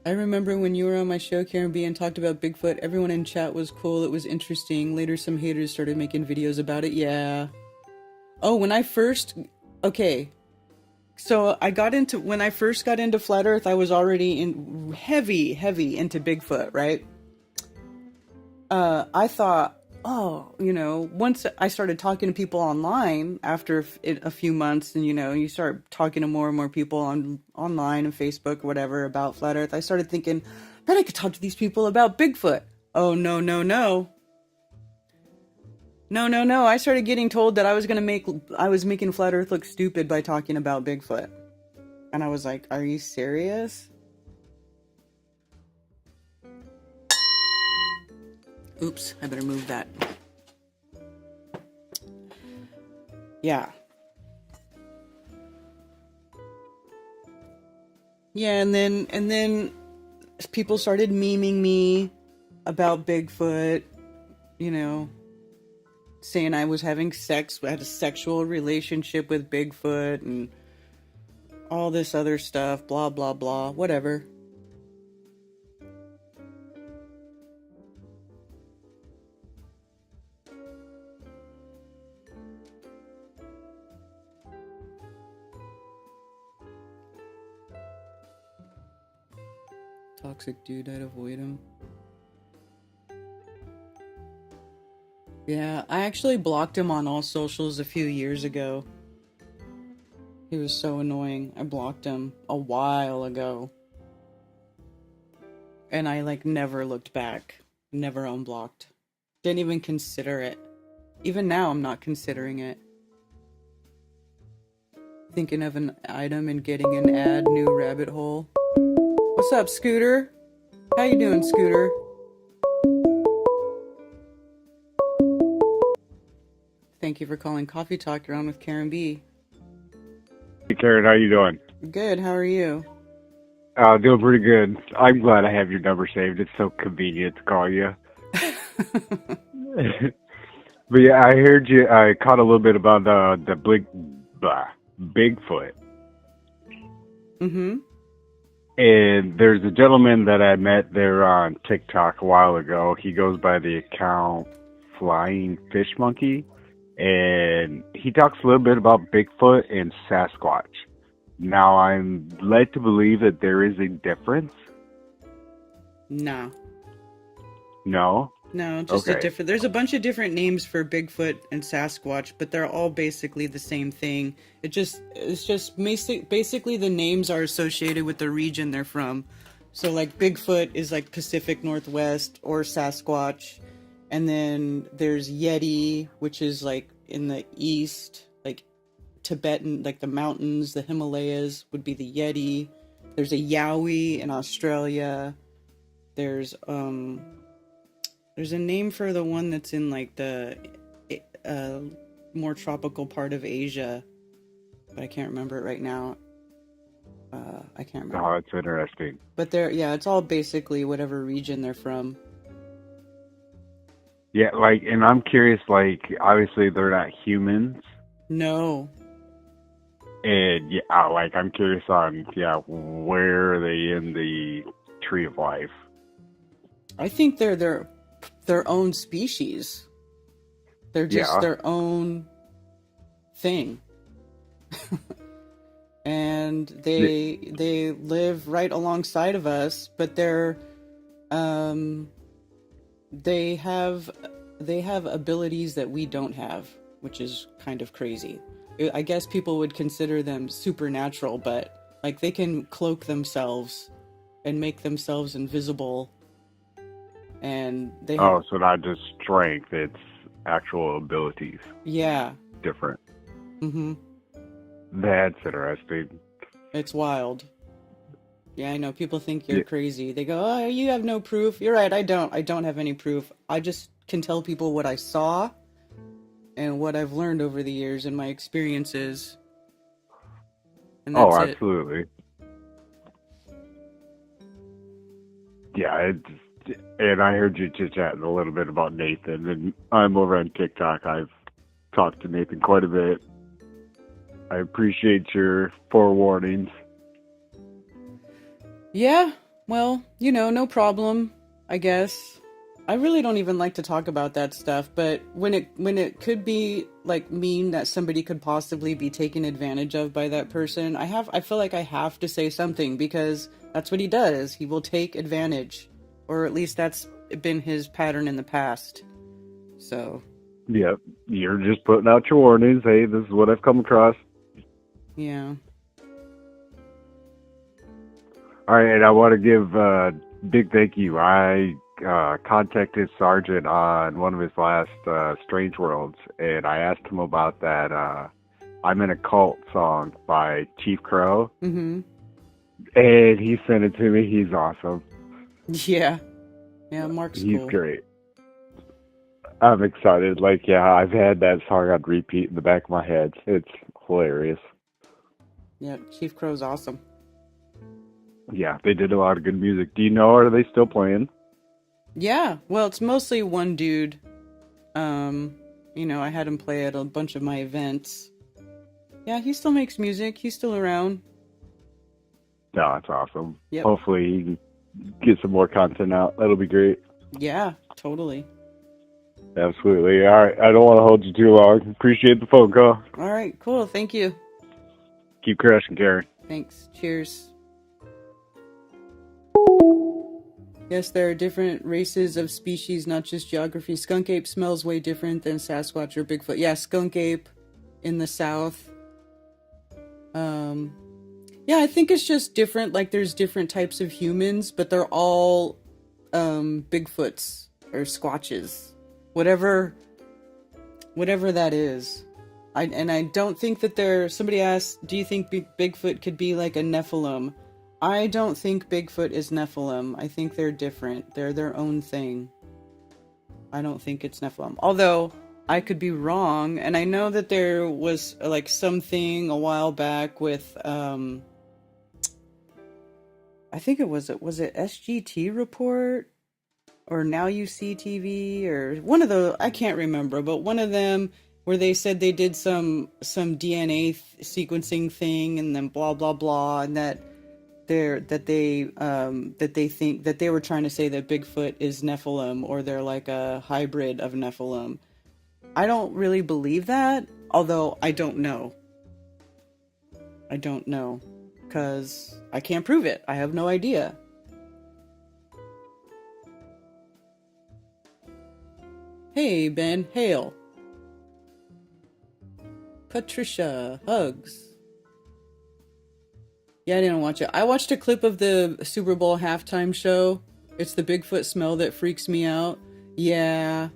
I remember when you were on my show, Karen B, and talked about Bigfoot. Everyone in chat was cool. It was interesting. Later, some haters started making videos about it. Yeah. Oh, okay. So when I first got into Flat Earth, I was already heavy into Bigfoot, right? I thought, once I started talking to people online after a few months, and, you start talking to more and more people online and Facebook or whatever about Flat Earth, I started thinking, man, I could talk to these people about Bigfoot. Oh, no. No. I started getting told that I was making Flat Earth look stupid by talking about Bigfoot. And I was like, are you serious? Oops, I better move that. Yeah. Yeah, and then people started memeing me about Bigfoot, saying I was having sex, I had a sexual relationship with Bigfoot and all this other stuff, blah, blah, blah, whatever. Toxic dude, I'd avoid him. Yeah, I actually blocked him on all socials a few years ago. He was so annoying. I blocked him a while ago. And I never looked back. Never unblocked. Didn't even consider it. Even now, I'm not considering it. Thinking of an item and getting an add new rabbit hole. What's up, Scooter? How you doing, Scooter? Thank you for calling Coffee Talk. You're on with Karen B. Hey Karen, how you doing? Good, how are you? Doing pretty good. I'm glad I have your number saved. It's so convenient to call you. But yeah, I heard you. I caught a little bit about the Bigfoot. Mm-hmm. And there's a gentleman that I met there on TikTok a while ago. He goes by the account Flying Fish Monkey, and he talks a little bit about Bigfoot and Sasquatch. Now, I'm led to believe that there is a difference. No. No? No, just a different... There's a bunch of different names for Bigfoot and Sasquatch, but they're all basically the same thing. It's just basically the names are associated with the region they're from. So, like, Bigfoot is, like, Pacific Northwest or Sasquatch. And then there's Yeti, which is, like, in the east, like, Tibetan, like, the mountains, the Himalayas would be the Yeti. There's a Yowie in Australia. There's a name for the one that's in, like, the more tropical part of Asia, but I can't remember it right now. I can't remember. Oh, that's interesting. But it's all basically whatever region they're from. Yeah, like, and I'm curious, like, obviously they're not humans. No. And, yeah, like, I'm curious on, where are they in the tree of life? I think they're their own species. They're just their own thing. And they live right alongside of us, but they have abilities that we don't have, which is kind of crazy. I guess people would consider them supernatural, but, like, they can cloak themselves and make themselves invisible. And they have... so not just strength, it's actual abilities. Yeah. Different. Mm-hmm. That's interesting. It's wild. Yeah, I know. People think you're crazy. They go, oh, you have no proof. You're right, I don't have any proof. I just can tell people what I saw and what I've learned over the years and my experiences. And that's absolutely. Yeah, and I heard you chit-chatting a little bit about Nathan, and I'm over on TikTok. I've talked to Nathan quite a bit. I appreciate your forewarnings. Yeah, well, no problem, I guess. I really don't even like to talk about that stuff, but when it could be, like, mean that somebody could possibly be taken advantage of by that person, I feel like I have to say something, because that's what he does. He will take advantage, or at least that's been his pattern in the past. So. Yep, you're just putting out your warnings. Hey, this is what I've come across. Yeah. All right, and I want to give a big thank you. I contacted Sergeant on one of his last Strange Worlds, and I asked him about that I'm in a Cult song by Chief Crow. Mm-hmm. And he sent it to me. He's awesome. Yeah. Yeah, Mark's cool. He's great. I'm excited. Like, I've had that song on repeat in the back of my head. It's hilarious. Yeah, Chief Crow's awesome. Yeah, they did a lot of good music. Do you know, are they still playing? Yeah, well, it's mostly one dude. I had him play at a bunch of my events. Yeah, he still makes music. He's still around. No, that's awesome. Yep. Hopefully he can get some more content out. That'll be great. Yeah, totally. Absolutely. All right, I don't want to hold you too long. Appreciate the phone call. All right, cool. Thank you. Keep crushing, Karen. Thanks. Cheers. Yes, there are different races of species, not just geography. Skunk ape smells way different than Sasquatch or Bigfoot. Yeah, skunk ape in the south. Yeah, I think it's just different. Like, there's different types of humans, but they're all Bigfoots or Squatches. Whatever whatever that is. I don't think that somebody asked, do you think Bigfoot could be like a Nephilim? I don't think Bigfoot is Nephilim. I think they're different. They're their own thing. I don't think it's Nephilim. Although, I could be wrong, and I know that there was like something a while back with, I think it was SGT report? Or Now You See TV? Or one of those, I can't remember, but one of them where they said they did some DNA sequencing thing and then blah, blah, blah, and that they think that they were trying to say that Bigfoot is Nephilim, or they're like a hybrid of Nephilim. I don't really believe that, although I don't know. I don't know, because I can't prove it. I have no idea. Hey, Ben, hail. Patricia, hugs. Yeah, I didn't watch it. I watched a clip of the Super Bowl halftime show. It's the Bigfoot smell that freaks me out. Yeah.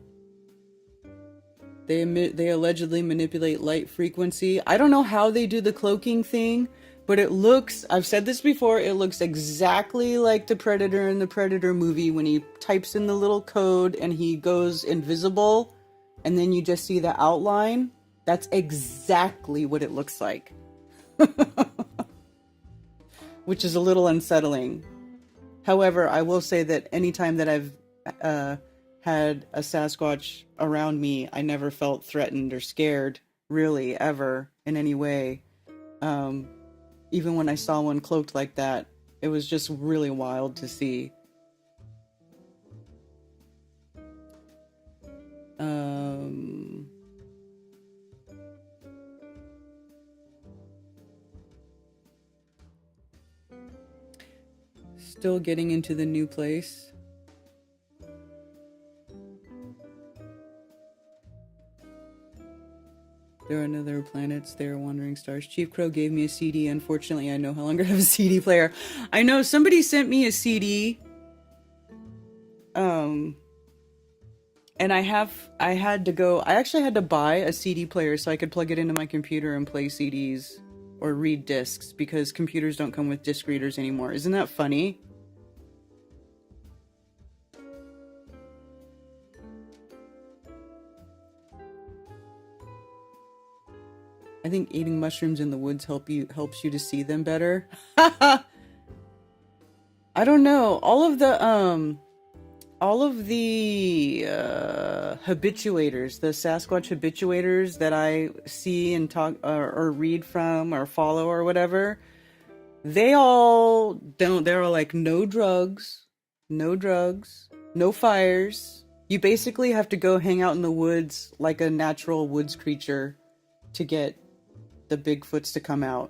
They allegedly manipulate light frequency. I don't know how they do the cloaking thing, but it looks, I've said this before, it looks exactly like the Predator in the Predator movie when he types in the little code and he goes invisible and then you just see the outline. That's exactly what it looks like. Which is a little unsettling. However, I will say that anytime that I've had a Sasquatch around me, I never felt threatened or scared, really, ever, in any way. Even when I saw one cloaked like that, it was just really wild to see. Still getting into the new place. There are no other planets. There are wandering stars. Chief Crow gave me a CD. Unfortunately, I no longer have a CD player. I know somebody sent me a CD. And I actually had to buy a CD player so I could plug it into my computer and play CDs or read discs, because computers don't come with disc readers anymore. Isn't that funny? I think eating mushrooms in the woods helps you to see them better. I don't know. All of the habituators, the Sasquatch habituators that I see and talk or read from or follow or whatever, they're all like no drugs, no fires. You basically have to go hang out in the woods like a natural woods creature to get the Bigfoots to come out.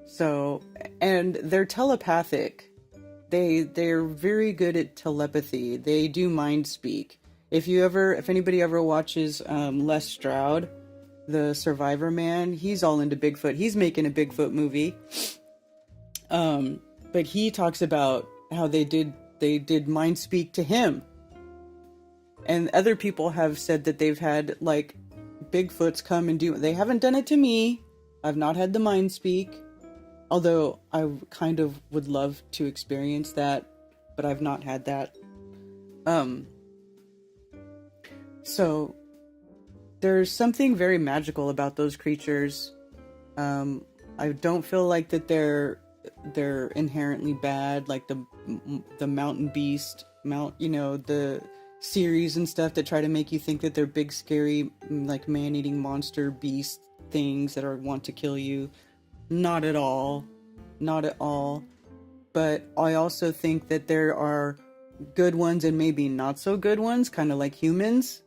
So, and they're telepathic. They're very good at telepathy. They do mind speak. If anybody ever watches Les Stroud, the Survivor Man, he's all into Bigfoot. He's making a Bigfoot movie. But he talks about how they did mind speak to him. And other people have said that they've had like Bigfoots come and do. They haven't done it to me. I've not had the mind speak. Although I kind of would love to experience that, but I've not had that. So there's something very magical about those creatures. I don't feel like that they're inherently bad, like the mountain beast, the series and stuff that try to make you think that they're big, scary, like man-eating monster beast things that want to kill you. Not at all. Not at all. But I also think that there are good ones and maybe not so good ones, kind of like humans.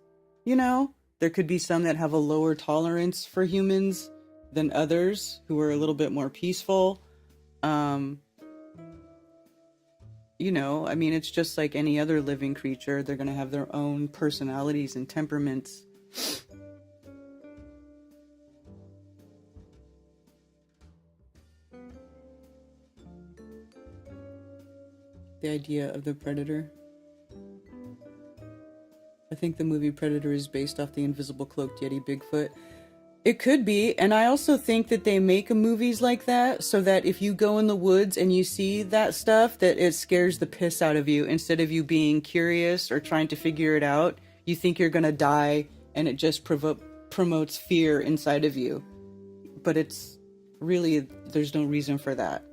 There could be some that have a lower tolerance for humans than others who are a little bit more peaceful. It's just like any other living creature. They're going to have their own personalities and temperaments. The idea of the predator. I think the movie Predator is based off the invisible cloaked Yeti Bigfoot. It could be, and I also think that they make movies like that so that if you go in the woods and you see that stuff, that it scares the piss out of you. Instead of you being curious or trying to figure it out, you think you're gonna die, and it just promotes fear inside of you. But it's really, there's no reason for that.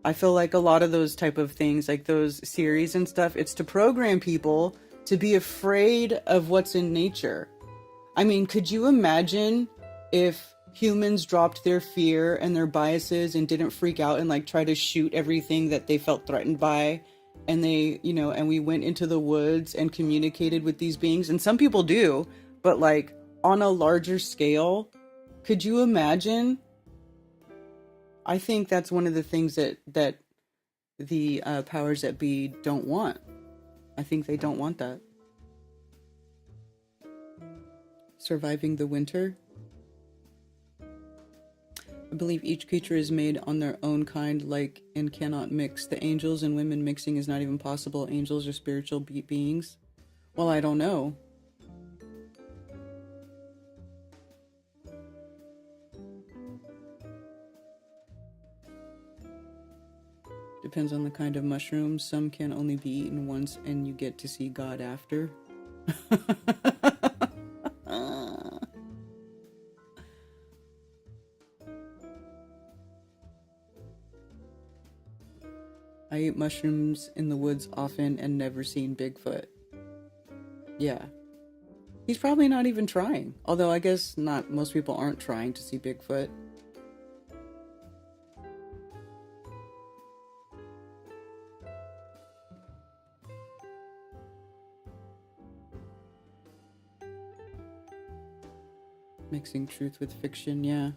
I feel like a lot of those type of things, like those series and stuff, it's to program people to be afraid of what's in nature. I mean, could you imagine if humans dropped their fear and their biases and didn't freak out and like try to shoot everything that they felt threatened by, and they, you know, and we went into the woods and communicated with these beings? And some people do, but like on a larger scale, could you imagine? I think that's one of the things that the powers that be don't want. I think they don't want that. Surviving the winter. I believe each creature is made on their own kind, like, and cannot mix. The angels and women mixing is not even possible. Angels are spiritual beings. Well, I don't know. Depends on the kind of mushrooms. Some can only be eaten once and you get to see God after. I eat mushrooms in the woods often and never seen Bigfoot. Yeah. He's probably not even trying. Although I guess not, most people aren't trying to see Bigfoot. Mixing truth with fiction, yeah.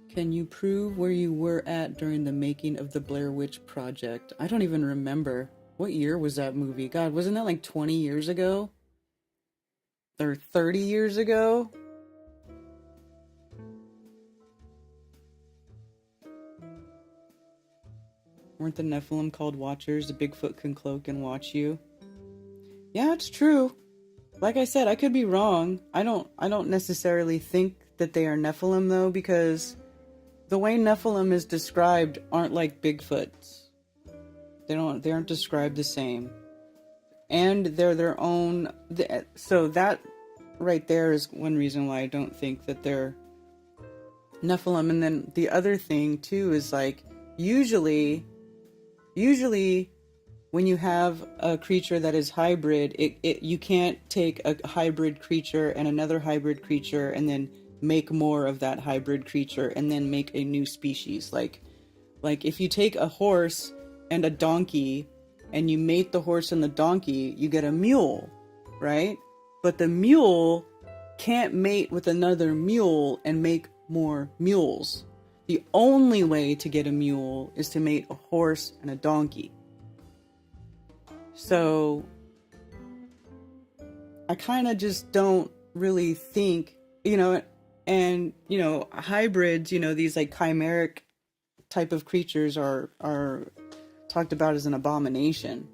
Can you prove where you were at during the making of the Blair Witch Project? I don't even remember. What year was that movie? God, wasn't that like 20 years ago? Or 30 years ago? Weren't the Nephilim called Watchers? The Bigfoot can cloak and watch you. Yeah, it's true. Like I said, I could be wrong. I don't necessarily think that they are Nephilim though, because the way Nephilim is described aren't like Bigfoots. They aren't described the same. And they're their own, so that right there is one reason why I don't think that they're Nephilim. And then the other thing too is like, usually when you have a creature that is hybrid, you can't take a hybrid creature and another hybrid creature and then make more of that hybrid creature and then make a new species. Like if you take a horse and a donkey and you mate the horse and the donkey, you get a mule, right? But the mule can't mate with another mule and make more mules. The only way to get a mule is to mate a horse and a donkey. So I kind of just don't really think, and, hybrids, these like chimeric type of creatures are talked about as an abomination.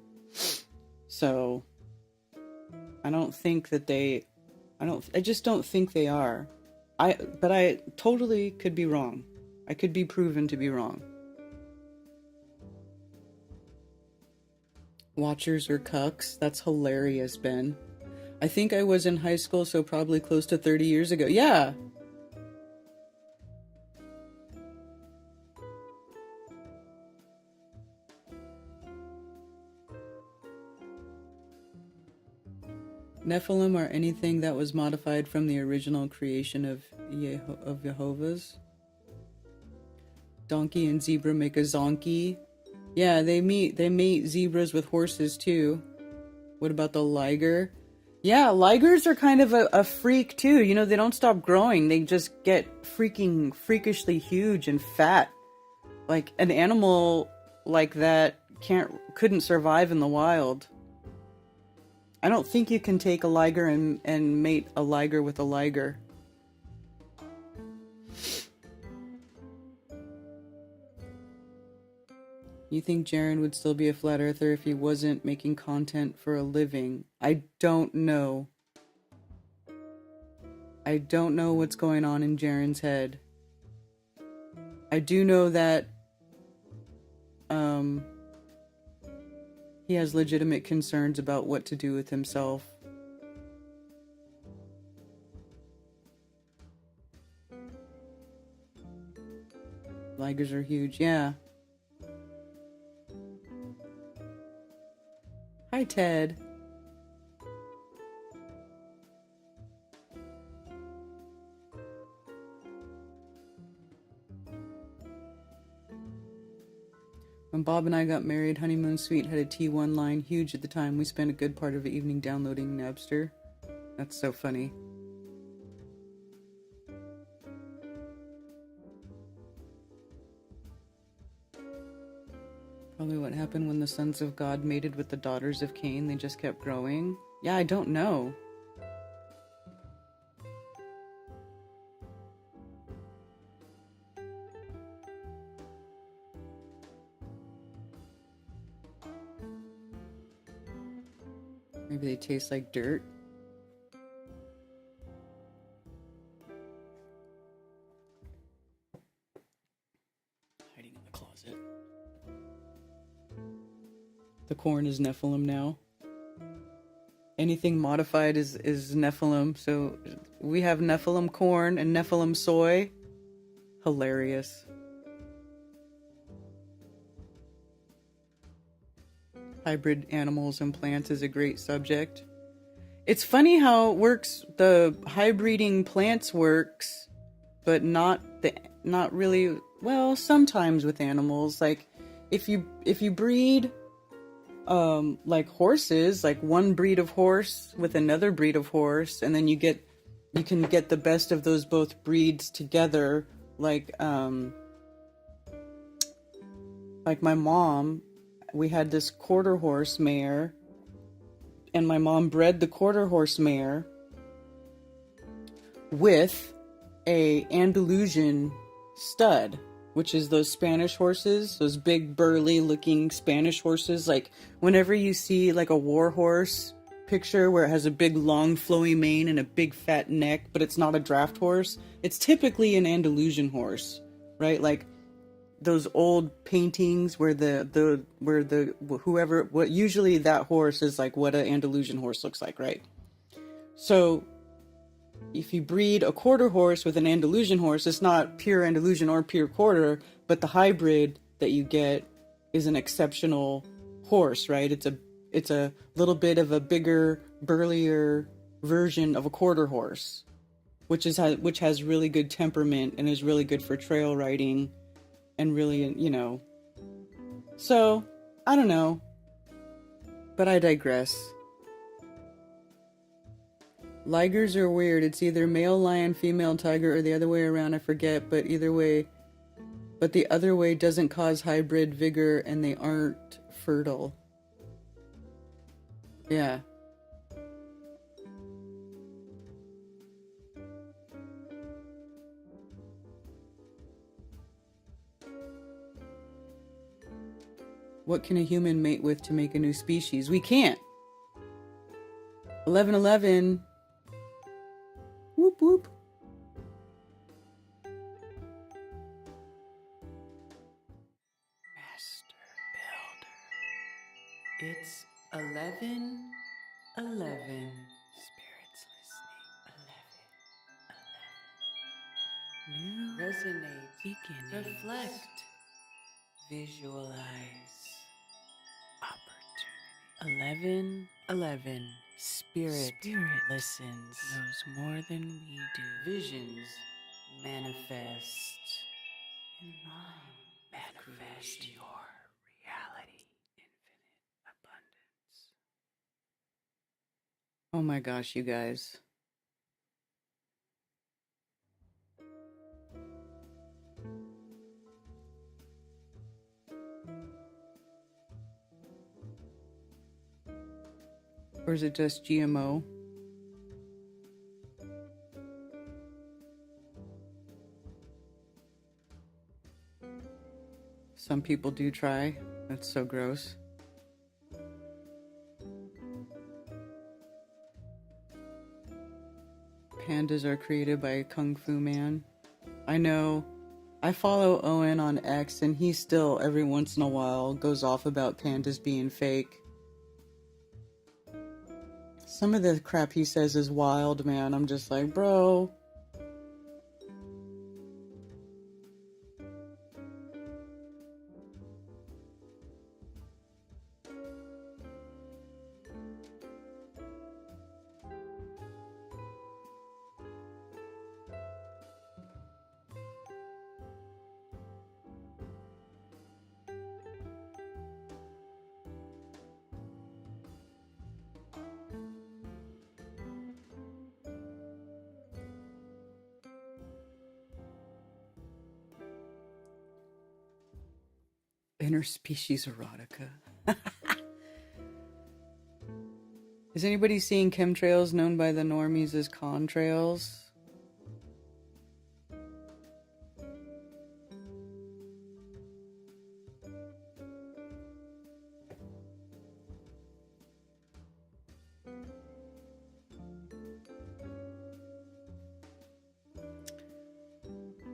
So I don't think that I just don't think they are. But I totally could be wrong. I could be proven to be wrong. Watchers or cucks? That's hilarious, Ben. I think I was in high school, so probably close to 30 years ago. Yeah. Nephilim are anything that was modified from the original creation of Jehovah's. Donkey and zebra make a zonkey. Yeah, they mate zebras with horses too. What about the liger? Yeah, ligers are kind of a freak too. They don't stop growing. They just get freakishly huge and fat. Like an animal like that couldn't survive in the wild. I don't think you can take a liger and mate a liger with a liger. You think Jaren would still be a flat earther if he wasn't making content for a living? I don't know. I don't know what's going on in Jaren's head. I do know that he has legitimate concerns about what to do with himself. Ligers are huge, yeah. Hi, Ted. When Bob and I got married, Honeymoon Suite had a T1 line, huge at the time. We spent a good part of the evening downloading Napster. That's so funny. Probably what happened when the sons of God mated with the daughters of Cain. They just kept growing. Yeah, I don't know. Maybe they taste like dirt. Hiding in the closet. The corn is Nephilim now. Anything modified is Nephilim. So we have Nephilim corn and Nephilim soy. Hilarious. Hybrid animals and plants is a great subject. It's funny how it works. The hybriding plants works, but not really. Well, sometimes with animals, like if you breed, like horses, like one breed of horse with another breed of horse, and then you can get the best of those both breeds together. Like my mom. We had this quarter horse mare, and my mom bred the quarter horse mare with a Andalusian stud, which is those Spanish horses, those big burly looking Spanish horses. Like whenever you see like a war horse picture where it has a big long flowy mane and a big fat neck, but it's not a draft horse, it's typically an Andalusian horse, right? Like those old paintings where usually that horse is like what an Andalusian horse looks like, right? So if you breed a quarter horse with an Andalusian horse, it's not pure Andalusian or pure quarter, but the hybrid that you get is an exceptional horse, right? It's a little bit of a bigger, burlier version of a quarter horse, which has really good temperament and is really good for trail riding. And really, so, I don't know. But I digress. Ligers are weird. It's either male lion, female tiger, or the other way around, I forget. But either way, the other way doesn't cause hybrid vigor and they aren't fertile. Yeah. What can a human mate with to make a new species? We can't. 1111. Whoop whoop. Master Builder. It's 1111. Spirits listening. 11. New. Resonate. Beginning. Reflect. Visualize. Opportunity. 1111. Spirit listens. Knows more than we do. Visions manifest. In mind. Manifest your reality. Infinite abundance. Oh my gosh, you guys. Or is it just GMO? Some people do try. That's so gross. Pandas are created by a Kung Fu Man. I know. I follow Owen on X, and he still, every once in a while, goes off about pandas being fake. Some of the crap he says is wild, man. I'm just like, bro. Interspecies erotica. Is anybody seeing chemtrails known by the normies as contrails?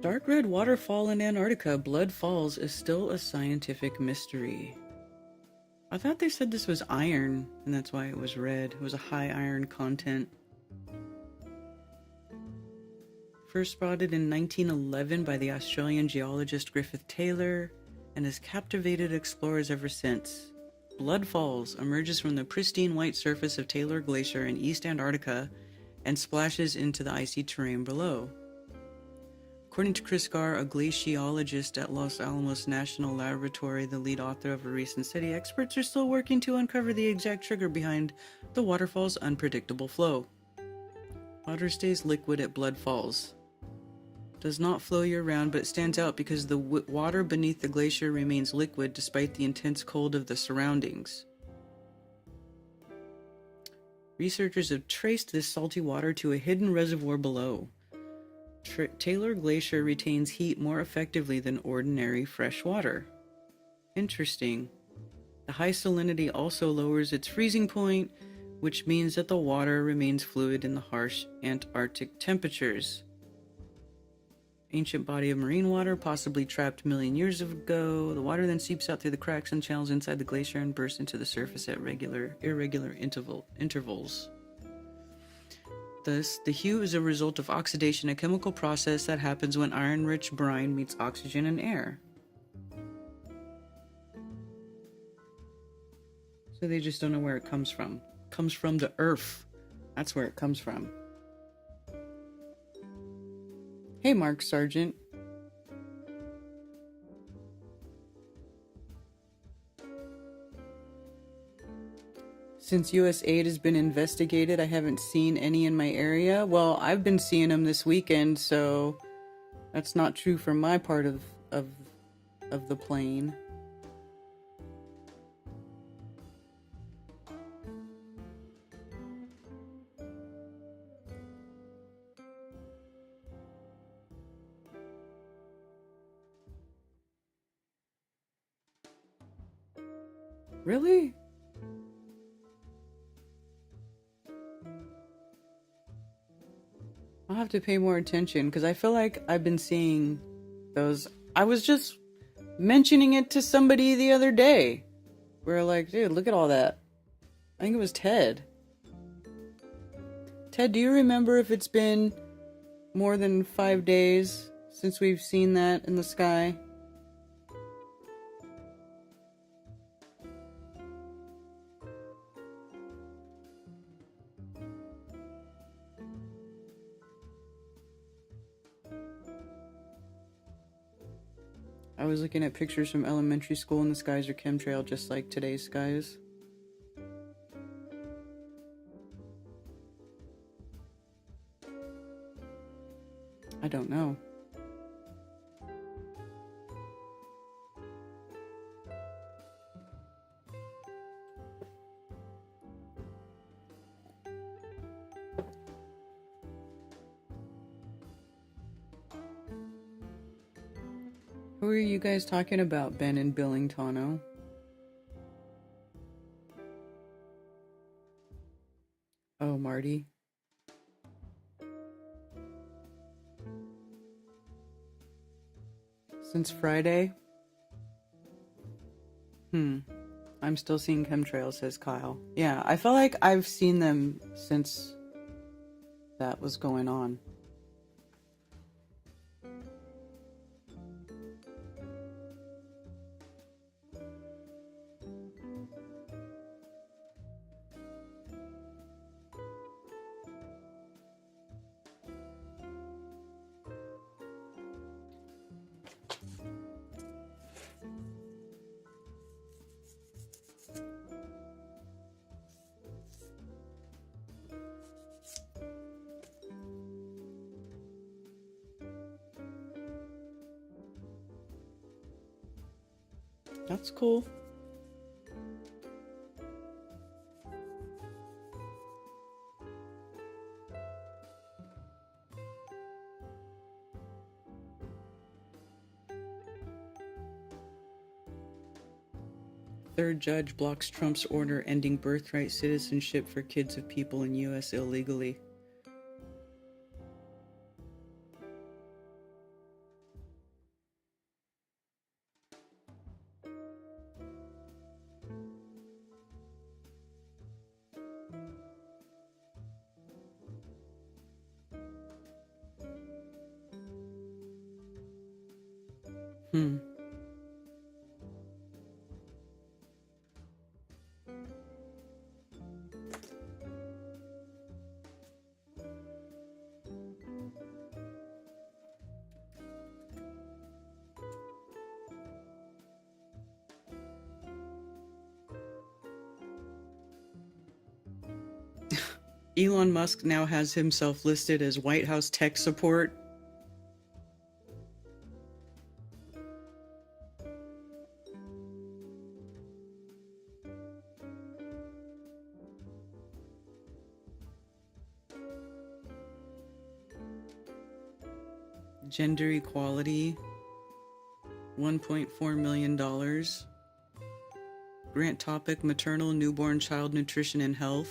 Dark red waterfall in Antarctica, Blood Falls, is still a scientific mystery. I thought they said this was iron, and that's why it was red. It was a high iron content. First spotted in 1911 by the Australian geologist Griffith Taylor, and has captivated explorers ever since. Blood Falls emerges from the pristine white surface of Taylor Glacier in East Antarctica and splashes into the icy terrain below. According to Chris Garr, a glaciologist at Los Alamos National Laboratory, the lead author of a recent study, experts are still working to uncover the exact trigger behind the waterfall's unpredictable flow. Water stays liquid at Blood Falls. Does not flow year-round, but stands out because the water beneath the glacier remains liquid despite the intense cold of the surroundings. Researchers have traced this salty water to a hidden reservoir below. Taylor Glacier retains heat more effectively than ordinary fresh water. Interesting. The high salinity also lowers its freezing point, which means that the water remains fluid in the harsh Antarctic temperatures. Ancient body of marine water, possibly trapped a million years ago. The water then seeps out through the cracks and channels inside the glacier and bursts into the surface at irregular intervals. Thus, the hue is a result of oxidation, a chemical process that happens when iron-rich brine meets oxygen and air. So they just don't know where it comes from. It comes from the earth. That's where it comes from. Hey, Mark Sargent. Since USAID has been investigated, I haven't seen any in my area. Well, I've been seeing them this weekend, so that's not true for my part of the plane. Really? I'll have to pay more attention because I feel like I've been seeing those. I was just mentioning it to somebody the other day. We're like, dude, look at all that. I think it was Ted. Ted, do you remember if it's been more than 5 days since we've seen that in the sky? I was looking at pictures from elementary school and the skies are chemtrail just like today's skies. I don't know. Who are you guys talking about, Ben and Billingtano? Oh, Marty. Since Friday? I'm still seeing chemtrails, says Kyle. Yeah, I feel like I've seen them since that was going on. That's cool. Third judge blocks Trump's order ending birthright citizenship for kids of people in U.S. illegally. Elon Musk now has himself listed as White House tech support. Gender equality, $1.4 million. Grant topic, maternal, newborn, child nutrition and health.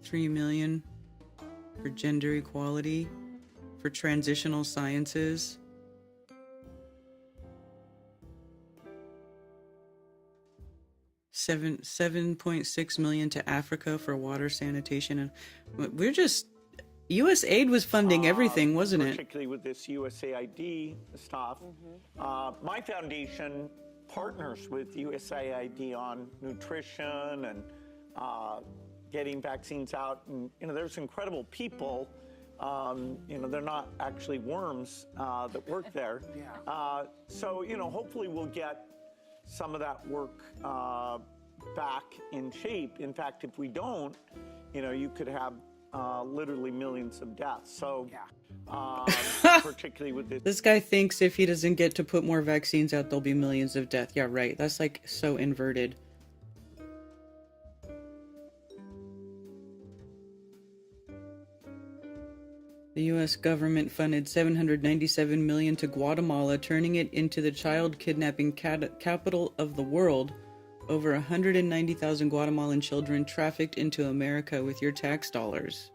$3 million for gender equality, for transitional sciences. $7.6 million to Africa for water sanitation. And we're just, USAID was funding everything, wasn't it? Particularly with this USAID stuff. My foundation partners with USAID on nutrition and getting vaccines out. And, there's incredible people. They're not actually worms that work there. So, hopefully we'll get some of that work back in shape. In fact, if we don't, you could have literally millions of deaths. So, particularly with this. This guy thinks if he doesn't get to put more vaccines out, there'll be millions of deaths. Yeah, right. That's like so inverted. The U.S. government funded $797 million to Guatemala, turning it into the child kidnapping capital of the world. Over 190,000 Guatemalan children trafficked into America with your tax dollars.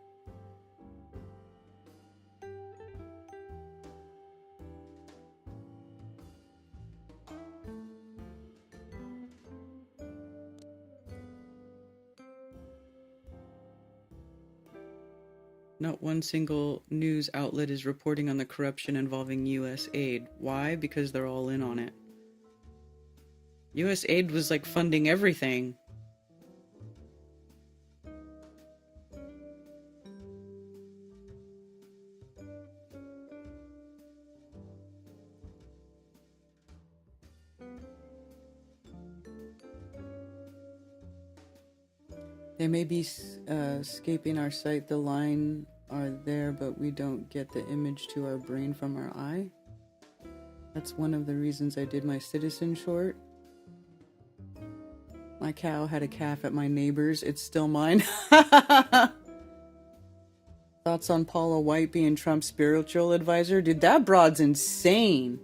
Not one single news outlet is reporting on the corruption involving USAID. Why? Because they're all in on it. USAID was like funding everything. They may be escaping our sight. The line are there, but we don't get the image to our brain from our eye. That's one of the reasons I did my citizen short. My cow had a calf at my neighbor's. It's still mine. Thoughts on Paula White being Trump's spiritual advisor? Dude, that broad's insane.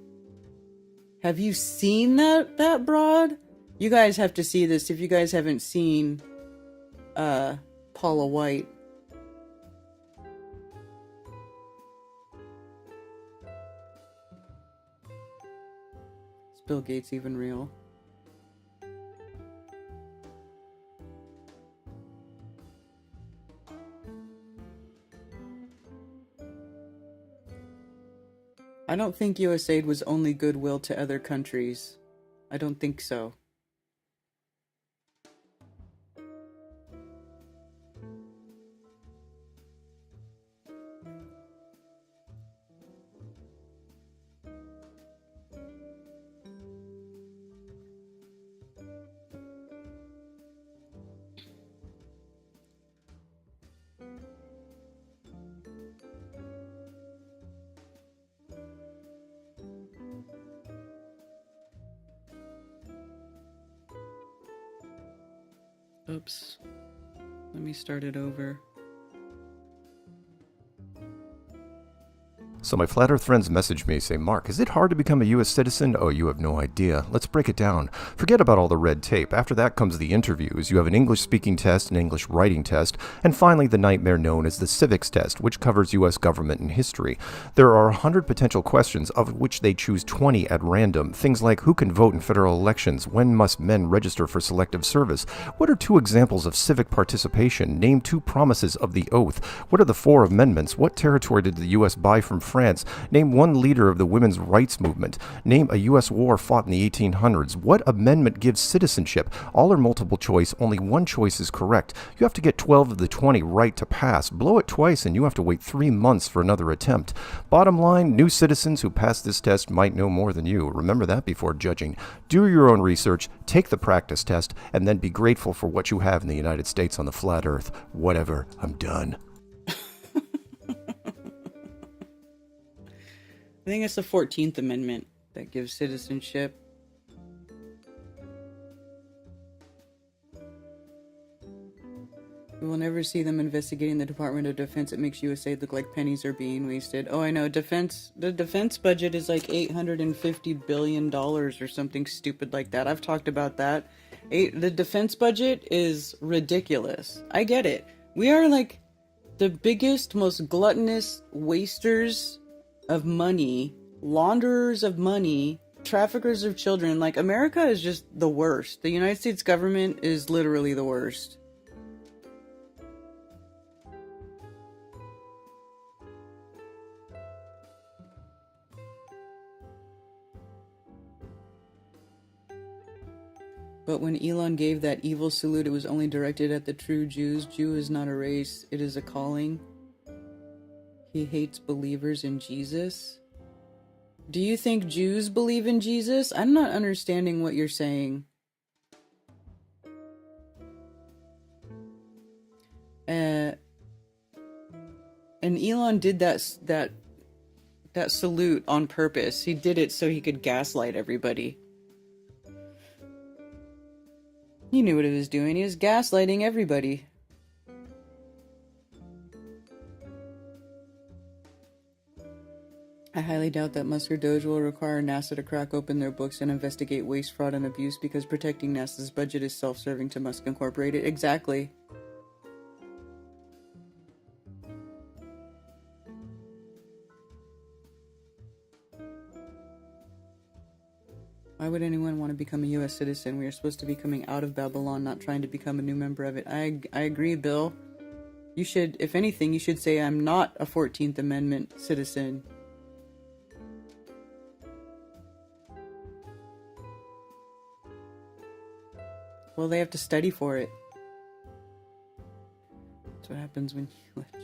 Have you seen that broad? You guys have to see this if you guys haven't seen Paula White. Is Bill Gates even real? I don't think USAID was only goodwill to other countries. I don't think so. Oops. Let me start it over. So my flat earth friends message me, say, Mark, is it hard to become a U.S. citizen? Oh, you have no idea. Let's break it down. Forget about all the red tape. After that comes the interviews. You have an English speaking test, an English writing test, and finally the nightmare known as the civics test, which covers U.S. government and history. There are 100 potential questions, of which they choose 20 at random. Things like, who can vote in federal elections? When must men register for selective service? What are 2 examples of civic participation? Name 2 promises of the oath. What are the 4 amendments? What territory did the U.S. buy from France? Name 1 leader of the women's rights movement. Name a U.S. war fought in the 1800s. What amendment gives citizenship? All are multiple choice. Only 1 choice is correct. You have to get 12 of the 20 right to pass. Blow it twice and you have to wait 3 months for another attempt. Bottom line, new citizens who pass this test might know more than you. Remember that before judging. Do your own research, take the practice test, and then be grateful for what you have in the United States on the flat earth. Whatever. I'm done. I think it's the 14th Amendment that gives citizenship. We will never see them investigating the Department of Defense. It makes USAID look like pennies are being wasted. Oh, I know. The defense budget is like $850 billion or something stupid like that. I've talked about that. The defense budget is ridiculous. I get it. We are like the biggest, most gluttonous wasters of money, launderers of money, traffickers of children. Like, America is just the worst. The United States government is literally the worst. But when Elon gave that evil salute, it was only directed at the true Jews. Jew is not a race, it is a calling. He hates believers in Jesus. Do you think Jews believe in Jesus? I'm not understanding what you're saying. And Elon did that salute on purpose. He did it so he could gaslight everybody. He knew what he was doing. He was gaslighting everybody. I highly doubt that Musk or Doge will require NASA to crack open their books and investigate waste, fraud, and abuse because protecting NASA's budget is self-serving to Musk Incorporated. Exactly. Why would anyone want to become a U.S. citizen? We are supposed to be coming out of Babylon, not trying to become a new member of it. I agree, Bill. You should, if anything, you should say I'm not a 14th Amendment citizen. Well, they have to study for it. That's what happens when you let choose.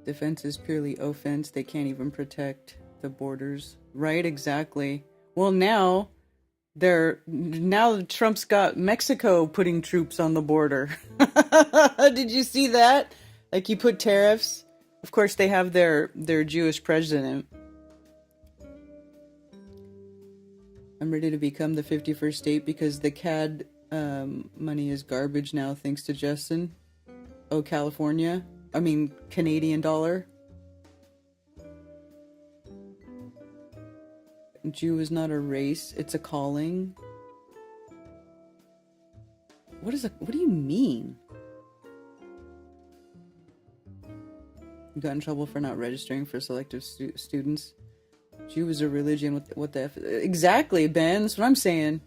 Defense is purely offense. They can't even protect the borders. Right, exactly. Well, now Trump's got Mexico putting troops on the border. Did you see that? Like, he put tariffs. Of course, they have their Jewish president. I'm ready to become the 51st state because the CAD money is garbage now, thanks to Justin. Oh, California. I mean, Canadian dollar. Jew is not a race, it's a calling. What do you mean? You got in trouble for not registering for selective students. Jew is a religion. What the F? Exactly, Ben. That's what I'm saying.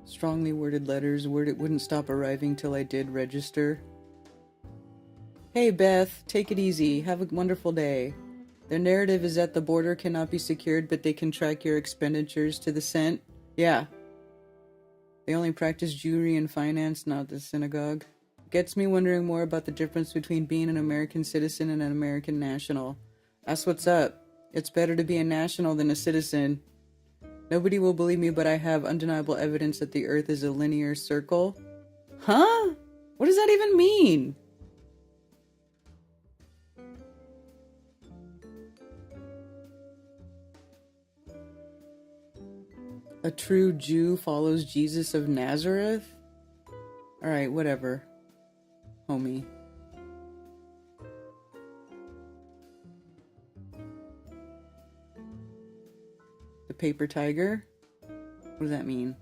Strongly worded letters. It wouldn't stop arriving till I did register. Hey Beth, take it easy. Have a wonderful day. Their narrative is that the border cannot be secured, but they can track your expenditures to the cent. Yeah. They only practice Jewry and finance, not the synagogue. Gets me wondering more about the difference between being an American citizen and an American national. That's what's up. It's better to be a national than a citizen. Nobody will believe me, but I have undeniable evidence that the Earth is a linear circle. Huh? What does that even mean? A true Jew follows Jesus of Nazareth? Alright, whatever. Homie. The paper tiger? What does that mean?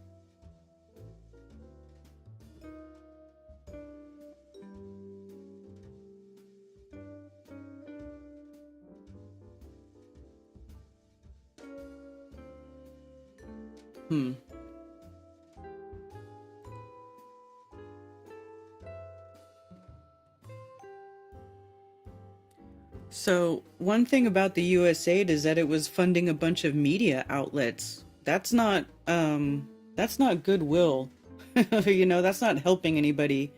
So, one thing about the USAID is that it was funding a bunch of media outlets. That's not goodwill. You know, that's not helping anybody.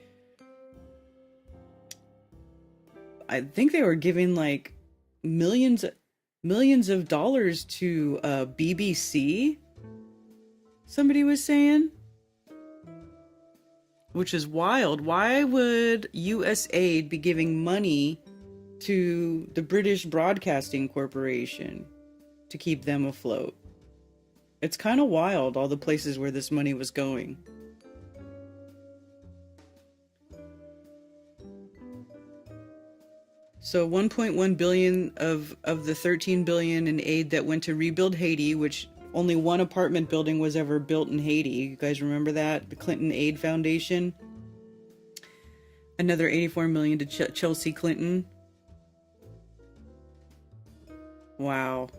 I think they were giving like millions of dollars to BBC. Somebody was saying, which is wild. Why would USAID be giving money to the British Broadcasting Corporation to keep them afloat? It's kind of wild, all the places where this money was going. So 1.1 billion of the 13 billion in aid that went to rebuild Haiti, which only one apartment building was ever built in Haiti. You guys remember that? The Clinton Aid Foundation. Another 84 million to Chelsea Clinton. Wow.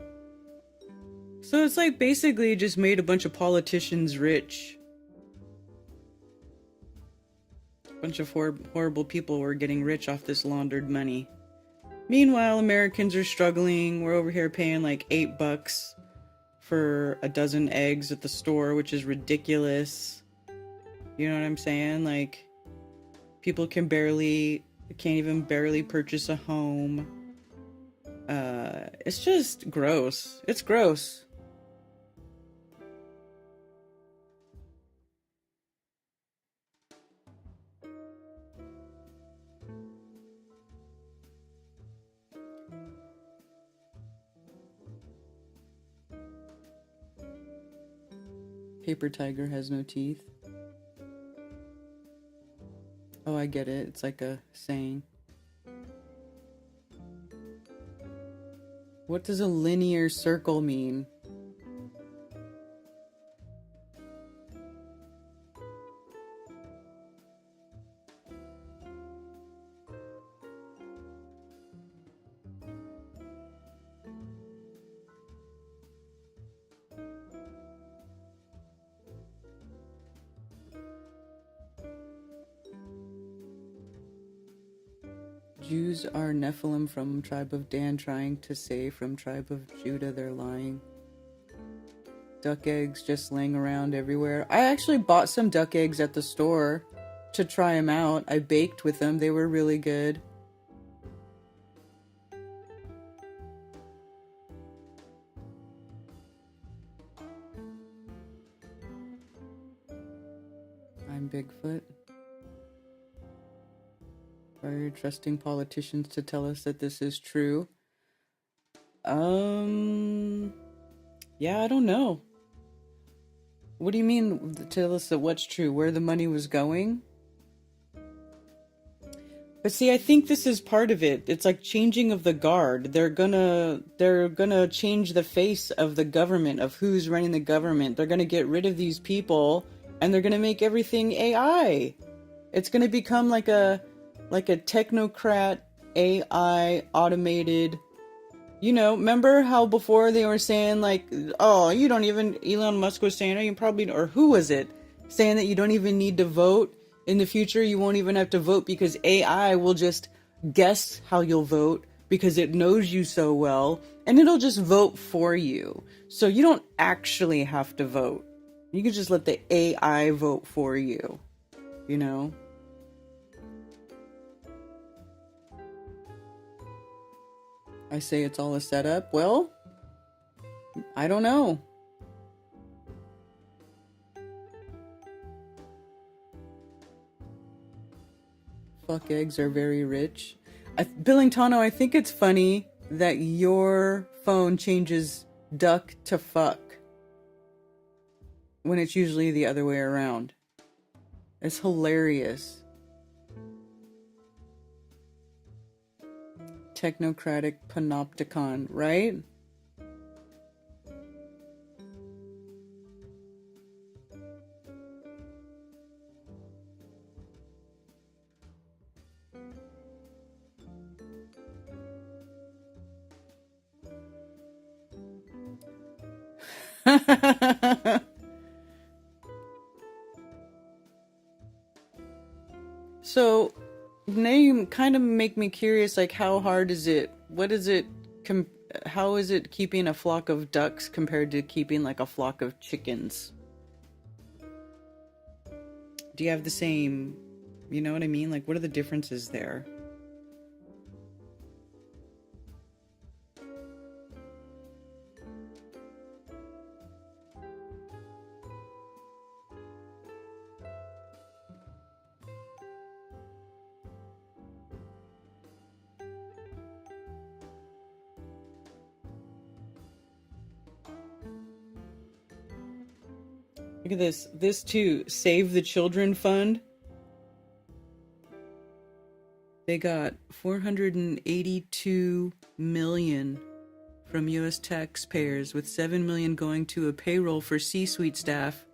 So it's like basically just made a bunch of politicians rich. A bunch of horrible people were getting rich off this laundered money. Meanwhile, Americans are struggling. We're over here paying like $8 for a dozen eggs at the store, which is ridiculous. You know what I'm saying? Like, people can't even barely purchase a home. It's just gross. It's gross. Paper tiger has no teeth. Oh, I get it. It's like a saying. What does a linear circle mean? Jews are Nephilim from tribe of Dan, trying to say from tribe of Judah they're lying. Duck eggs just laying around everywhere. I actually bought some duck eggs at the store to try them out. I baked with them. They were really good. I'm Bigfoot. Why are you trusting politicians to tell us that this is true? Yeah, I don't know. What do you mean tell us that what's true? Where the money was going? But see, I think this is part of it. It's like changing of the guard. They're gonna change the face of the government, of who's running the government. They're gonna get rid of these people and they're gonna make everything AI. It's gonna become like a technocrat AI automated. You know, remember how before they were saying like, oh, you don't even, Elon Musk was saying, oh, you probably, or who was it? Saying that you don't even need to vote. In the future, you won't even have to vote because AI will just guess how you'll vote because it knows you so well and it'll just vote for you. So you don't actually have to vote. You can just let the AI vote for you, you know? I say it's all a setup. Well, I don't know. Fuck eggs are very rich. Billingtano, I think it's funny that your phone changes duck to fuck when it's usually the other way around. It's hilarious. Technocratic panopticon, right? So now you kind of make me curious, like how hard is it? What is it? How is it keeping a flock of ducks compared to keeping like a flock of chickens? Do you have the same, you know what I mean? Like what are the differences there? Look at this. This too, Save the Children Fund. They got $482 million from U.S. taxpayers, with $7 million going to a payroll for C-suite staff.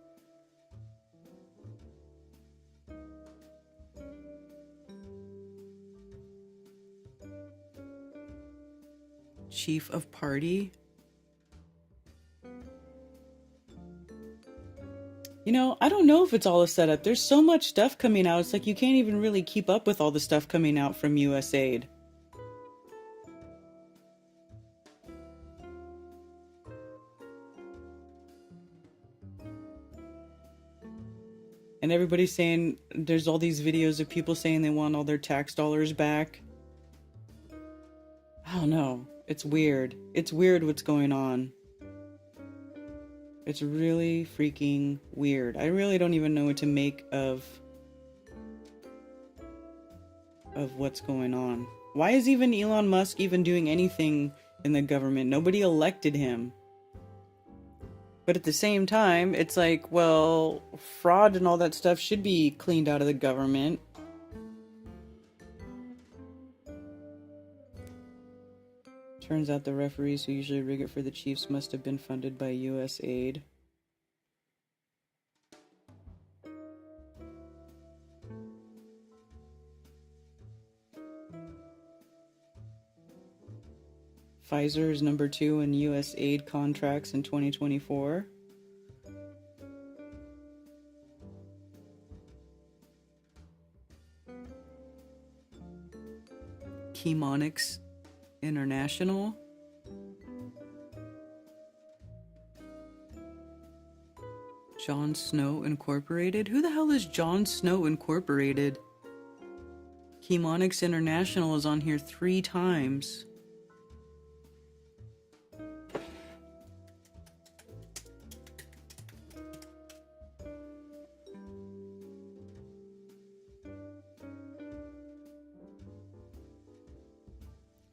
Chief of party. You know, I don't know if it's all a setup. There's so much stuff coming out. It's like you can't even really keep up with all the stuff coming out from USAID. And everybody's saying, there's all these videos of people saying they want all their tax dollars back. I don't know. It's weird. It's weird what's going on. It's really freaking weird. I really don't even know what to make of what's going on. Why is even Elon Musk even doing anything in the government? Nobody elected him. But at the same time, it's like, well, fraud and all that stuff should be cleaned out of the government. Turns out the referees who usually rig it for the Chiefs must have been funded by USAID. Pfizer is number 2 in USAID contracts in 2024. Chemonics International. Jon Snow Incorporated? Who the hell is Jon Snow Incorporated? Chemonics International is on here 3 times.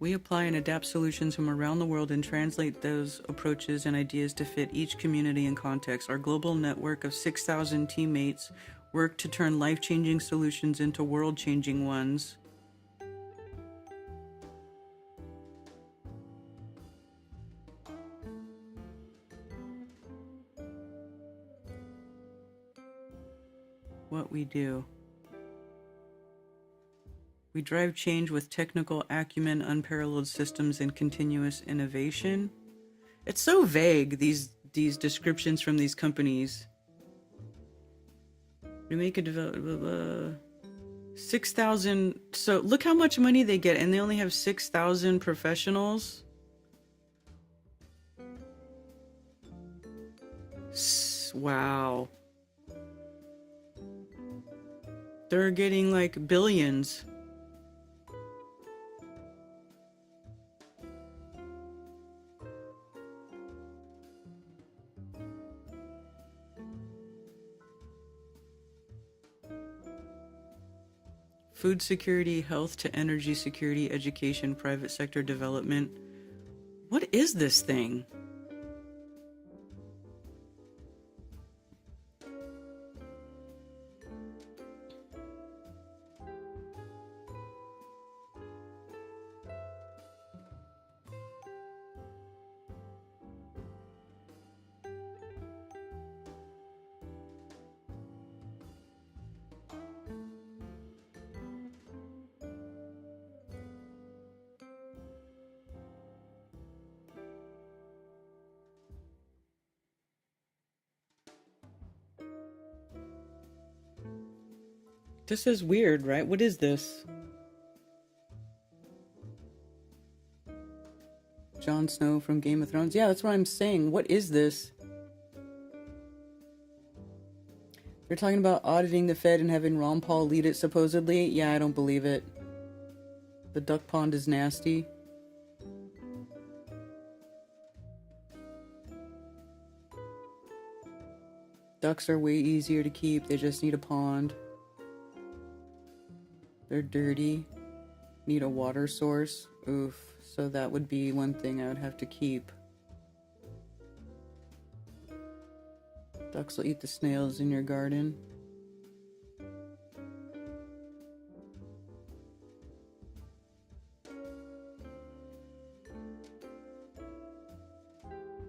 We apply and adapt solutions from around the world and translate those approaches and ideas to fit each community and context. Our global network of 6,000 teammates work to turn life-changing solutions into world-changing ones. What we do. We drive change with technical acumen, unparalleled systems, and continuous innovation. It's so vague, these descriptions from these companies. We make a develop 6,000. So look how much money they get, and they only have 6,000 professionals. Wow. They're getting like billions. Food security, health to energy security, education, private sector development. What is this thing? This is weird, right? What is this? Jon Snow from Game of Thrones. Yeah, that's what I'm saying. What is this? They're talking about auditing the Fed and having Ron Paul lead it, supposedly. Yeah, I don't believe it. The duck pond is nasty. Ducks are way easier to keep. They just need a pond. They're dirty. Need a water source. Oof. So that would be one thing I would have to keep. Ducks will eat the snails in your garden.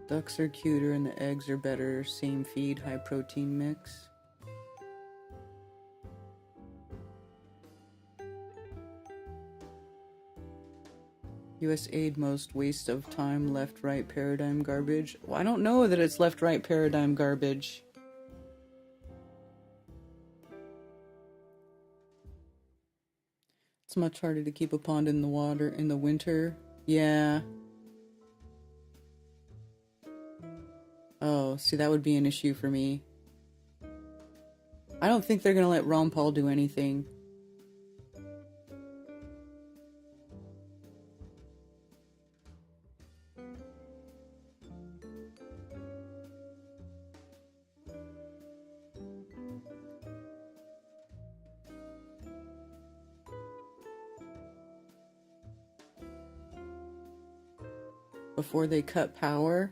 Ducks are cuter and the eggs are better. Same feed, high protein mix. USAID most waste of time, left-right paradigm garbage. Well, I don't know that it's left-right paradigm garbage. It's much harder to keep a pond in the water in the winter. Yeah. Oh, see, that would be an issue for me. I don't think they're gonna let Ron Paul do anything. Before they cut power?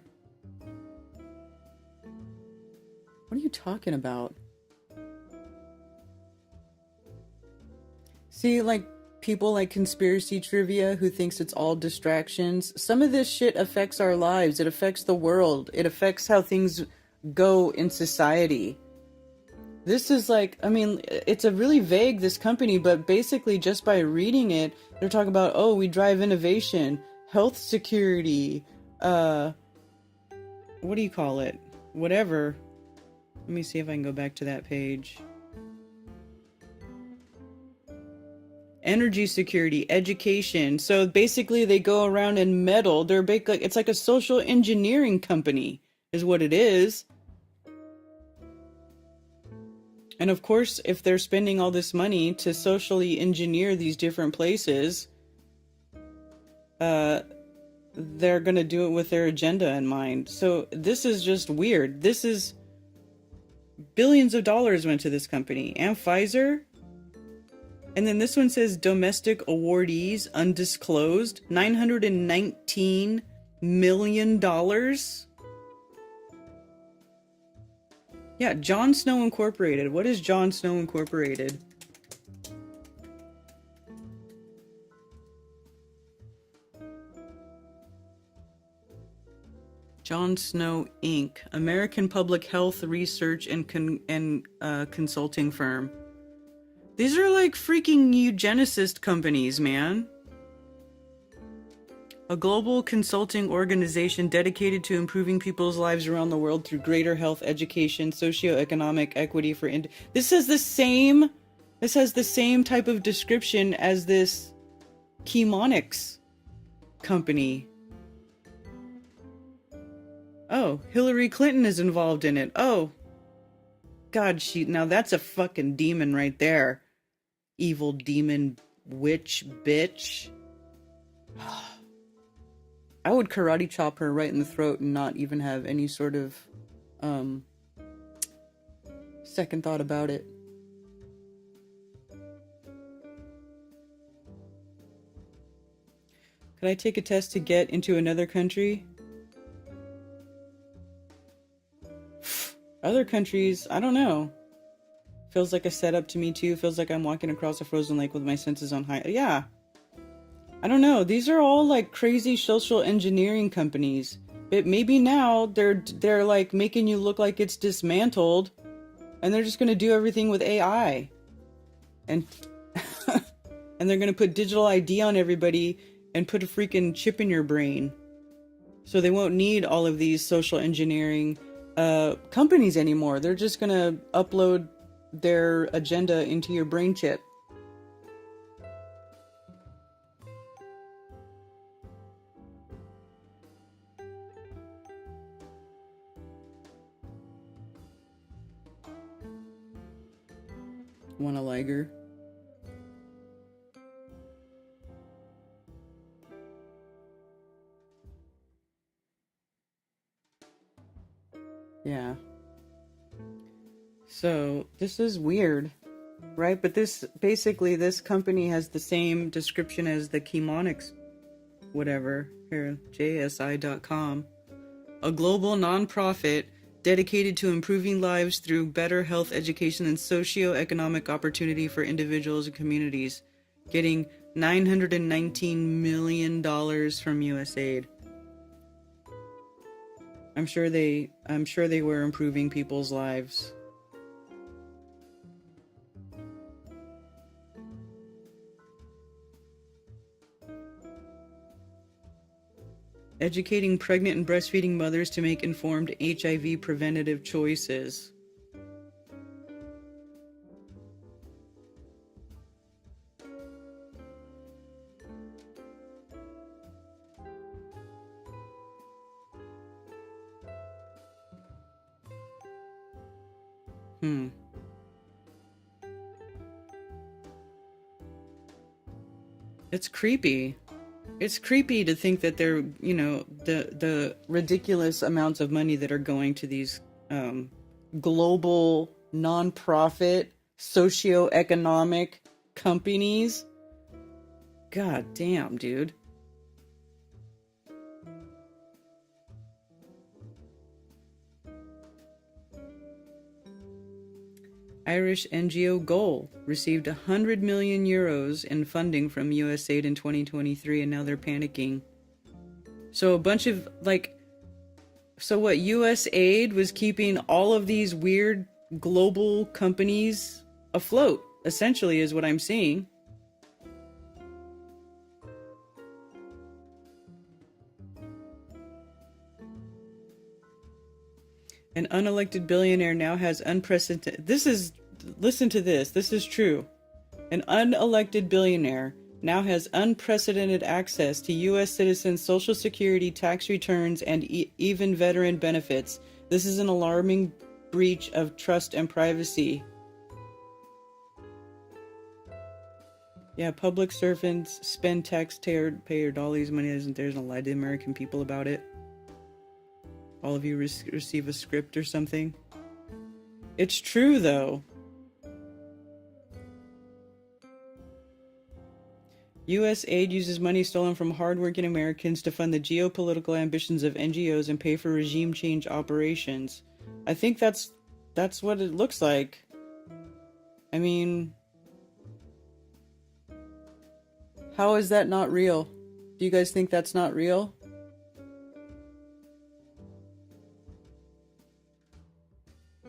What are you talking about? See, like, people like conspiracy trivia who thinks it's all distractions. Some of this shit affects our lives. It affects the world. It affects how things go in society. This is like, I mean, it's a really vague, this company, but basically just by reading it, they're talking about, oh, we drive innovation, health security, what do you call it? Whatever. Let me see if I can go back to that page. Energy security, education. So basically they go around and meddle. They're basically, it's like a social engineering company is what it is. And of course, if they're spending all this money to socially engineer these different places, they're going to do it with their agenda in mind. So this is just weird. This is billions of dollars went to this company. And Pfizer? And then this one says domestic awardees undisclosed, $919 million. Yeah, Jon Snow Incorporated. What is Jon Snow Incorporated? Jon Snow Inc., American Public Health Research and Consulting Firm. These are like freaking eugenicist companies, man. A global consulting organization dedicated to improving people's lives around the world through greater health, education, socioeconomic equity for this has the same type of description as this chemonics company. Oh, Hillary Clinton is involved in it. Oh. God, now that's a fucking demon right there. Evil demon witch bitch. I would karate chop her right in the throat and not even have any sort of second thought about it. Could I take a test to get into another country? Other countries, I don't know. Feels like a setup to me too. Feels like I'm walking across a frozen lake with my senses on high. Yeah. I don't know. These are all like crazy social engineering companies. But maybe now they're like making you look like it's dismantled and they're just going to do everything with AI. And and they're going to put digital ID on everybody and put a freaking chip in your brain. So they won't need all of these social engineering companies anymore. They're just going to upload their agenda into your brain chip. Want a liger? Yeah. So this is weird, right? But this company has the same description as the chemonics, whatever, here, jsi.com. A global nonprofit dedicated to improving lives through better health, education, and socio-economic opportunity for individuals and communities, getting $919 million from USAID. I'm sure they were improving people's lives. Educating pregnant and breastfeeding mothers to make informed HIV preventative choices. It's creepy. It's creepy to think that they're, the ridiculous amounts of money that are going to these global nonprofit socioeconomic companies. God damn, dude. Irish NGO Goal received 100 million euros in funding from USAID in 2023, and now they're panicking. So a bunch of, USAID was keeping all of these weird global companies afloat, essentially, is what I'm seeing. An unelected billionaire now has unprecedented... Listen to this. This is true. An unelected billionaire now has unprecedented access to U.S. citizens' Social Security tax returns and even veteran benefits. This is an alarming breach of trust and privacy. Yeah, public servants spend taxpayer dollars money isn't theirs and lie to the American people about it. All of you receive a script or something. It's true, though. USAID uses money stolen from hardworking Americans to fund the geopolitical ambitions of NGOs and pay for regime change operations. I think that's what it looks like. I mean, how is that not real? Do you guys think that's not real?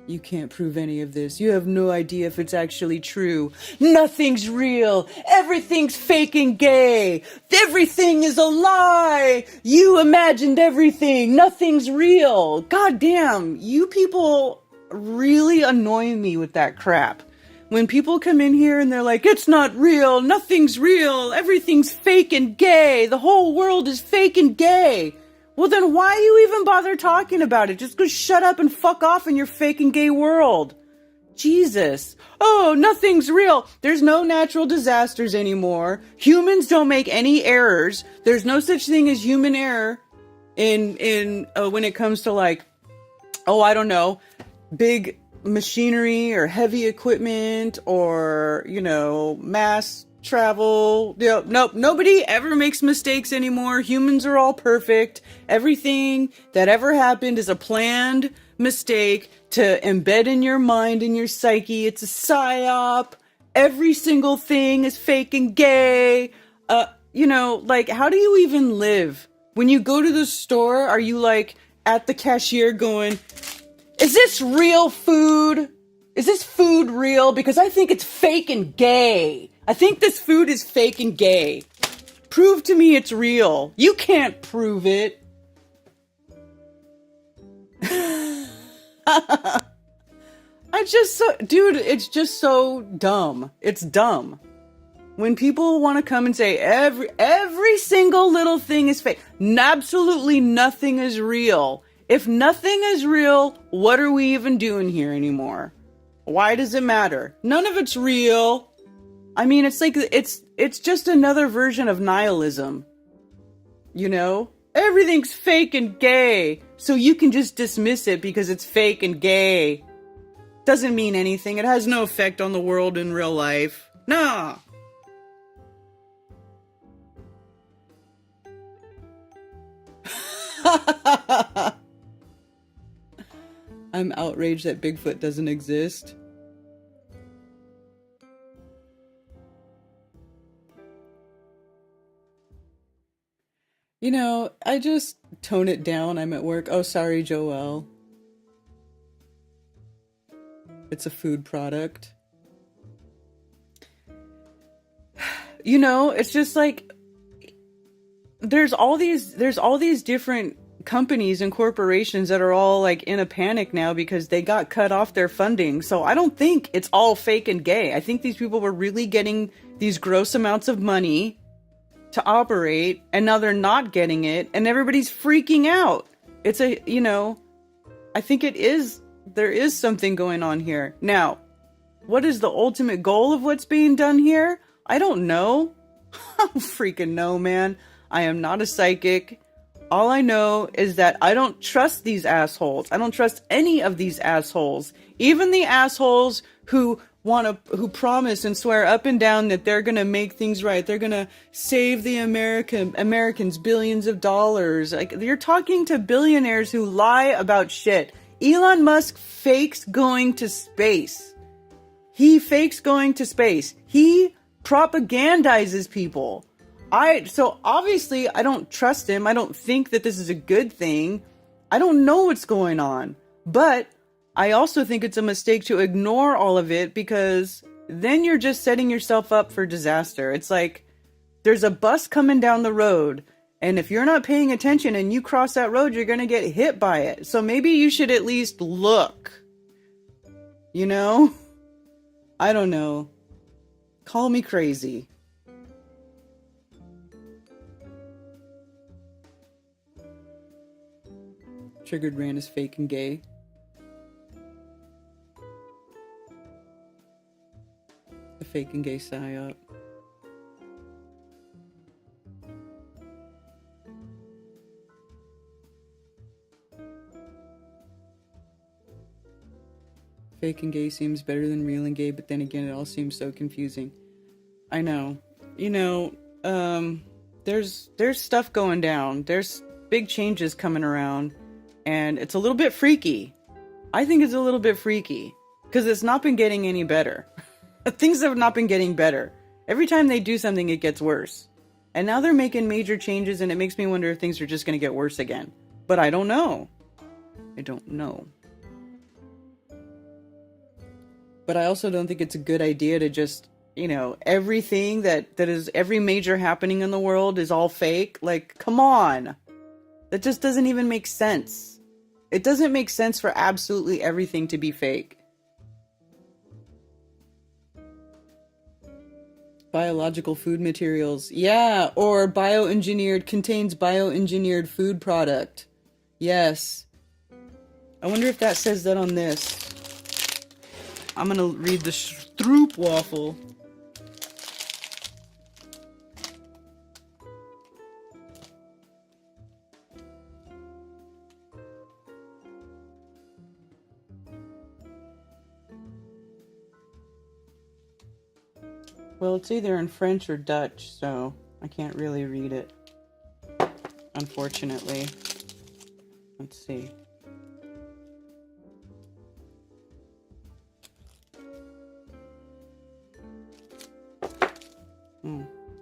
You can't prove any of this. You have no idea if it's actually true. Nothing's real. Everything's fake and gay. Everything is a lie. You imagined everything. Nothing's real. God damn, you people really annoy me with that crap. When people come in here and they're like, it's not real. Nothing's real. Everything's fake and gay. The whole world is fake and gay. Well, then why you even bother talking about it? Just go shut up and fuck off in your fake and gay world. Jesus. Oh, nothing's real. There's no natural disasters anymore. Humans don't make any errors. There's no such thing as human error in when it comes to like, oh, I don't know, big machinery or heavy equipment or, you know, mass travel. Nope, nobody ever makes mistakes anymore. Humans are all perfect. Everything that ever happened is a planned mistake to embed in your mind and your psyche. It's a psyop. Every single thing is fake and gay. You know, like, how do you even live? When you go to the store, are you like at the cashier going, is this real food? Is this food real? Because I think it's fake and gay. I think this food is fake and gay. Prove to me it's real. You can't prove it. Dude, it's just so dumb. It's dumb. When people want to come and say every single little thing is fake. Absolutely nothing is real. If nothing is real, what are we even doing here anymore? Why does it matter? None of it's real. I mean, it's like, it's just another version of nihilism. You know? Everything's fake and gay. So you can just dismiss it because it's fake and gay. Doesn't mean anything. It has no effect on the world in real life. Nah. I'm outraged that Bigfoot doesn't exist. You know, I just tone it down. I'm at work. Oh, sorry, Joelle. It's a food product. You know, it's just like there's all these different companies and corporations that are all like in a panic now because they got cut off their funding. So I don't think it's all fake and gay. I think these people were really getting these gross amounts of money to operate, and now they're not getting it, and everybody's freaking out. It's a, you know, I think there is something going on here. Now, what is the ultimate goal of what's being done here? I don't know. I don't freaking know, man. I am not a psychic. All I know is that I don't trust these assholes. I don't trust any of these assholes. Even the assholes who promise and swear up and down that they're gonna make things right. They're gonna save the Americans billions of dollars. Like, you're talking to billionaires who lie about shit. Elon Musk fakes going to space. He fakes going to space. He propagandizes people. So obviously I don't trust him. I don't think that this is a good thing. I don't know what's going on, but I also think it's a mistake to ignore all of it, because then you're just setting yourself up for disaster. It's like there's a bus coming down the road, and if you're not paying attention and you cross that road, you're going to get hit by it. So maybe you should at least look. You know? I don't know. Call me crazy. Triggered Rand is fake and gay. The fake and gay psyop. Fake and gay seems better than real and gay, but then again, it all seems so confusing. I know. You know, there's stuff going down. There's big changes coming around, and it's a little bit freaky. I think it's a little bit freaky because it's not been getting any better. Things have not been getting better. Every time they do something, it gets worse. And now they're making major changes, and it makes me wonder if things are just going to get worse again. But I don't know. I don't know. But I also don't think it's a good idea to just, everything that is every major happening in the world is all fake. Like, come on. That just doesn't even make sense. It doesn't make sense for absolutely everything to be fake. Biological food materials. Yeah, or contains bioengineered food product. Yes. I wonder if that says that on this. I'm gonna read the Stroop waffle. Well, it's either in French or Dutch, so I can't really read it, unfortunately. Let's see.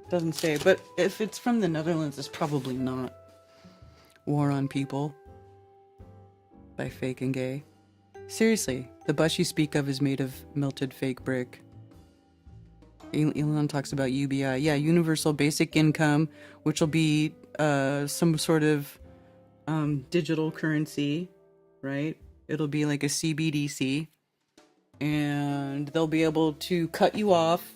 Doesn't say, but if it's from the Netherlands, it's probably not. War on People by Fake and Gay. Seriously, the bus you speak of is made of melted fake brick. Elon talks about UBI. Yeah, Universal Basic Income, which will be some sort of digital currency, right? It'll be like a CBDC. And they'll be able to cut you off.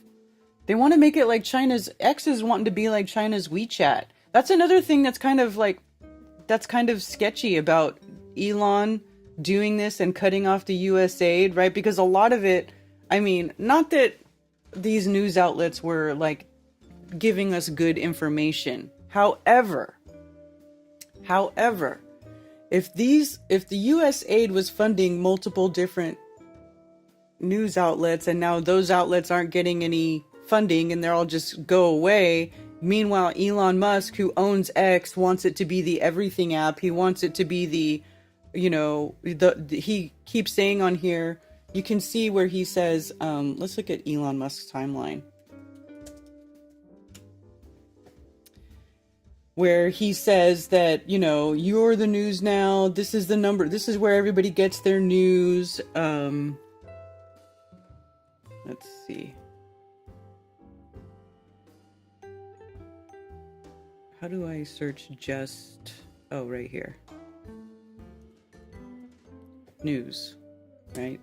They want to make it like China's... X is wanting to be like China's WeChat. That's another thing that's kind of sketchy about Elon doing this and cutting off the USAID, right? Because a lot of it... not that these news outlets were like giving us good information. However, if the USAID was funding multiple different news outlets and now those outlets aren't getting any funding and they're all just go away, meanwhile Elon Musk, who owns X, wants it to be the everything app. He wants it to be the he keeps saying on here, you can see where he says, let's look at Elon Musk's timeline. Where he says that, you're the news now. This is the number. This is where everybody gets their news. Let's see. How do I search just... Oh, right here. News. Right?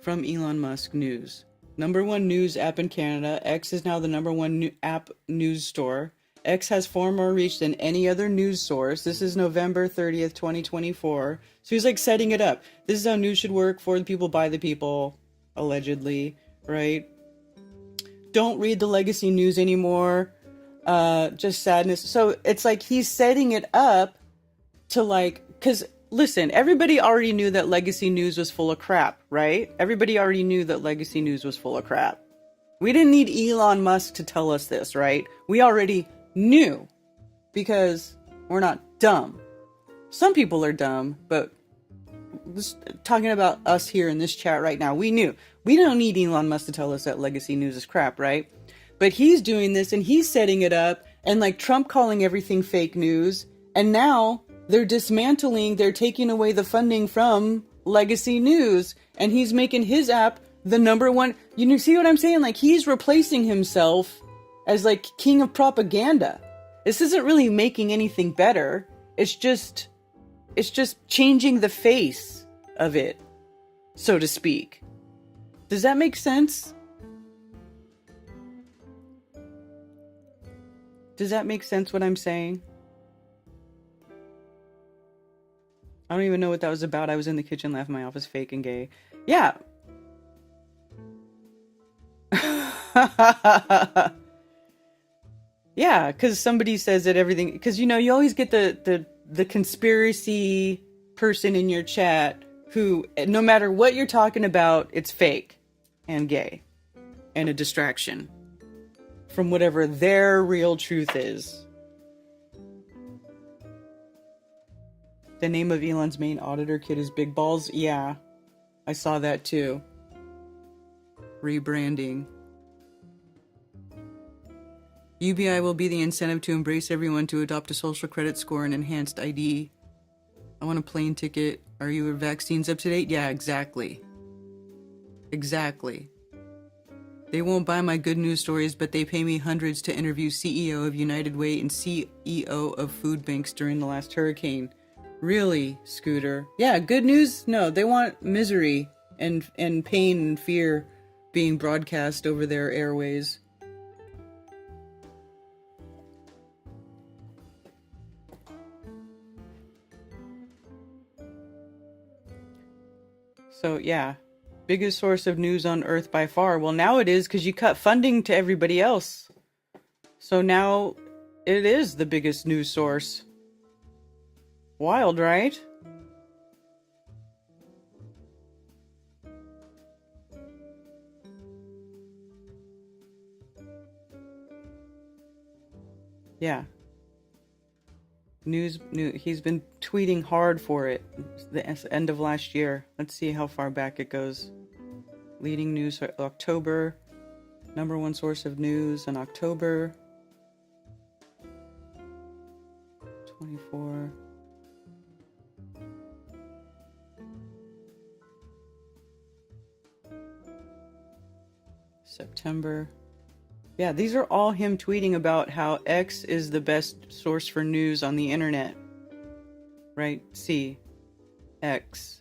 From Elon Musk, news. Number one news app in Canada. X is now the number one app news store. X has far more reach than any other news source. This is November 30th, 2024. So he's like setting it up. This is how news should work, for the people, by the people, allegedly, right? Don't read the legacy news anymore. Just sadness. So it's like he's setting it up to like, because listen, everybody already knew that legacy news was full of crap, right? Everybody already knew that legacy news was full of crap. We didn't need Elon Musk to tell us this, right? We already knew, because we're not dumb. Some people are dumb, but talking about us here in this chat right now, we knew. We don't need Elon Musk to tell us that legacy news is crap, right? But he's doing this and he's setting it up, and like Trump calling everything fake news, and now they're dismantling, they're taking away the funding from legacy news, and he's making his app the number one. You see what I'm saying? Like, he's replacing himself as like king of propaganda. This isn't really making anything better. It's just changing the face of it, so to speak. Does that make sense? Does that make sense what I'm saying? I don't even know what that was about. I was in the kitchen laughing my off as fake and gay. Yeah. Yeah, because somebody says that everything... Because, you always get the conspiracy person in your chat who, no matter what you're talking about, it's fake and gay and a distraction from whatever their real truth is. The name of Elon's main auditor kit is Big Balls. Yeah, I saw that too. Rebranding. UBI will be the incentive to embrace everyone to adopt a social credit score and enhanced ID. I want a plane ticket. Are your vaccines up to date? Yeah, exactly. Exactly. They won't buy my good news stories, but they pay me hundreds to interview CEO of United Way and CEO of food banks during the last hurricane. Really, Scooter? Yeah, good news? No, they want misery and pain and fear being broadcast over their airways. So, yeah. Biggest source of news on Earth by far. Well, now it is because you cut funding to everybody else. So now it is the biggest news source. Wild, right? Yeah. He's been tweeting hard for it the end of last year. Let's see how far back it goes. Leading news for October. Number one source of news in October. 24. September. Yeah, these are all him tweeting about how X is the best source for news on the internet. Right? C. X.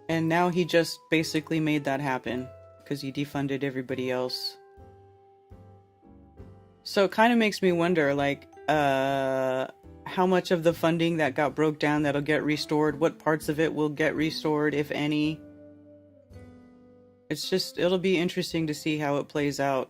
And now he just basically made that happen because he defunded everybody else. So it kind of makes me wonder, like, how much of the funding that got broke down that'll get restored, what parts of it will get restored, if any. It's just, it'll be interesting to see how it plays out.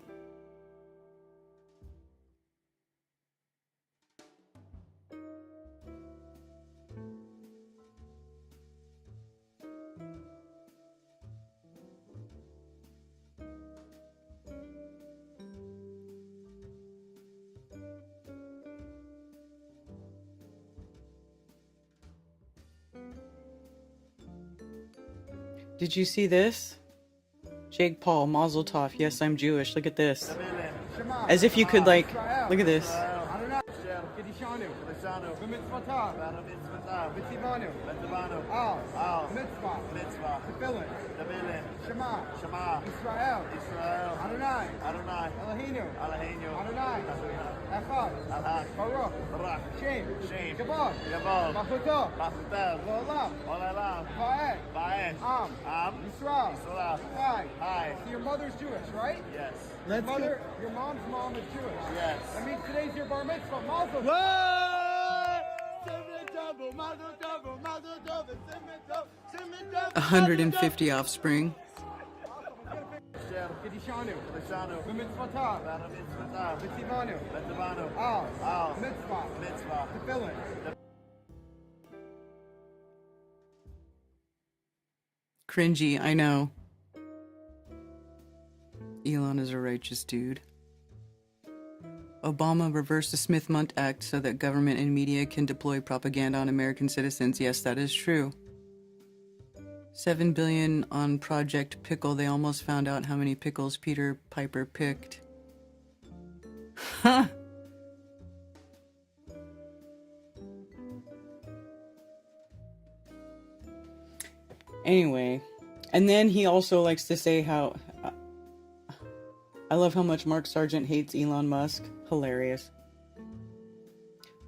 Did you see this? Jake Paul, Mazel Tov. Yes, I'm Jewish. Look at this. As if you could, like, look at this. Your mother's Jewish, right? Yes. Your mom's mom is Jewish. Yes. That means today's your bar mitzvah. Mazel tov. 150 offspring. Cringy, I know. Elon is a righteous dude. Obama reversed the Smith-Mundt Act so that government and media can deploy propaganda on American citizens. Yes, that is true. $7 billion on Project Pickle. They almost found out how many pickles Peter Piper picked. Huh. Anyway, and then he also likes to say how... I love how much Mark Sargent hates Elon Musk. Hilarious.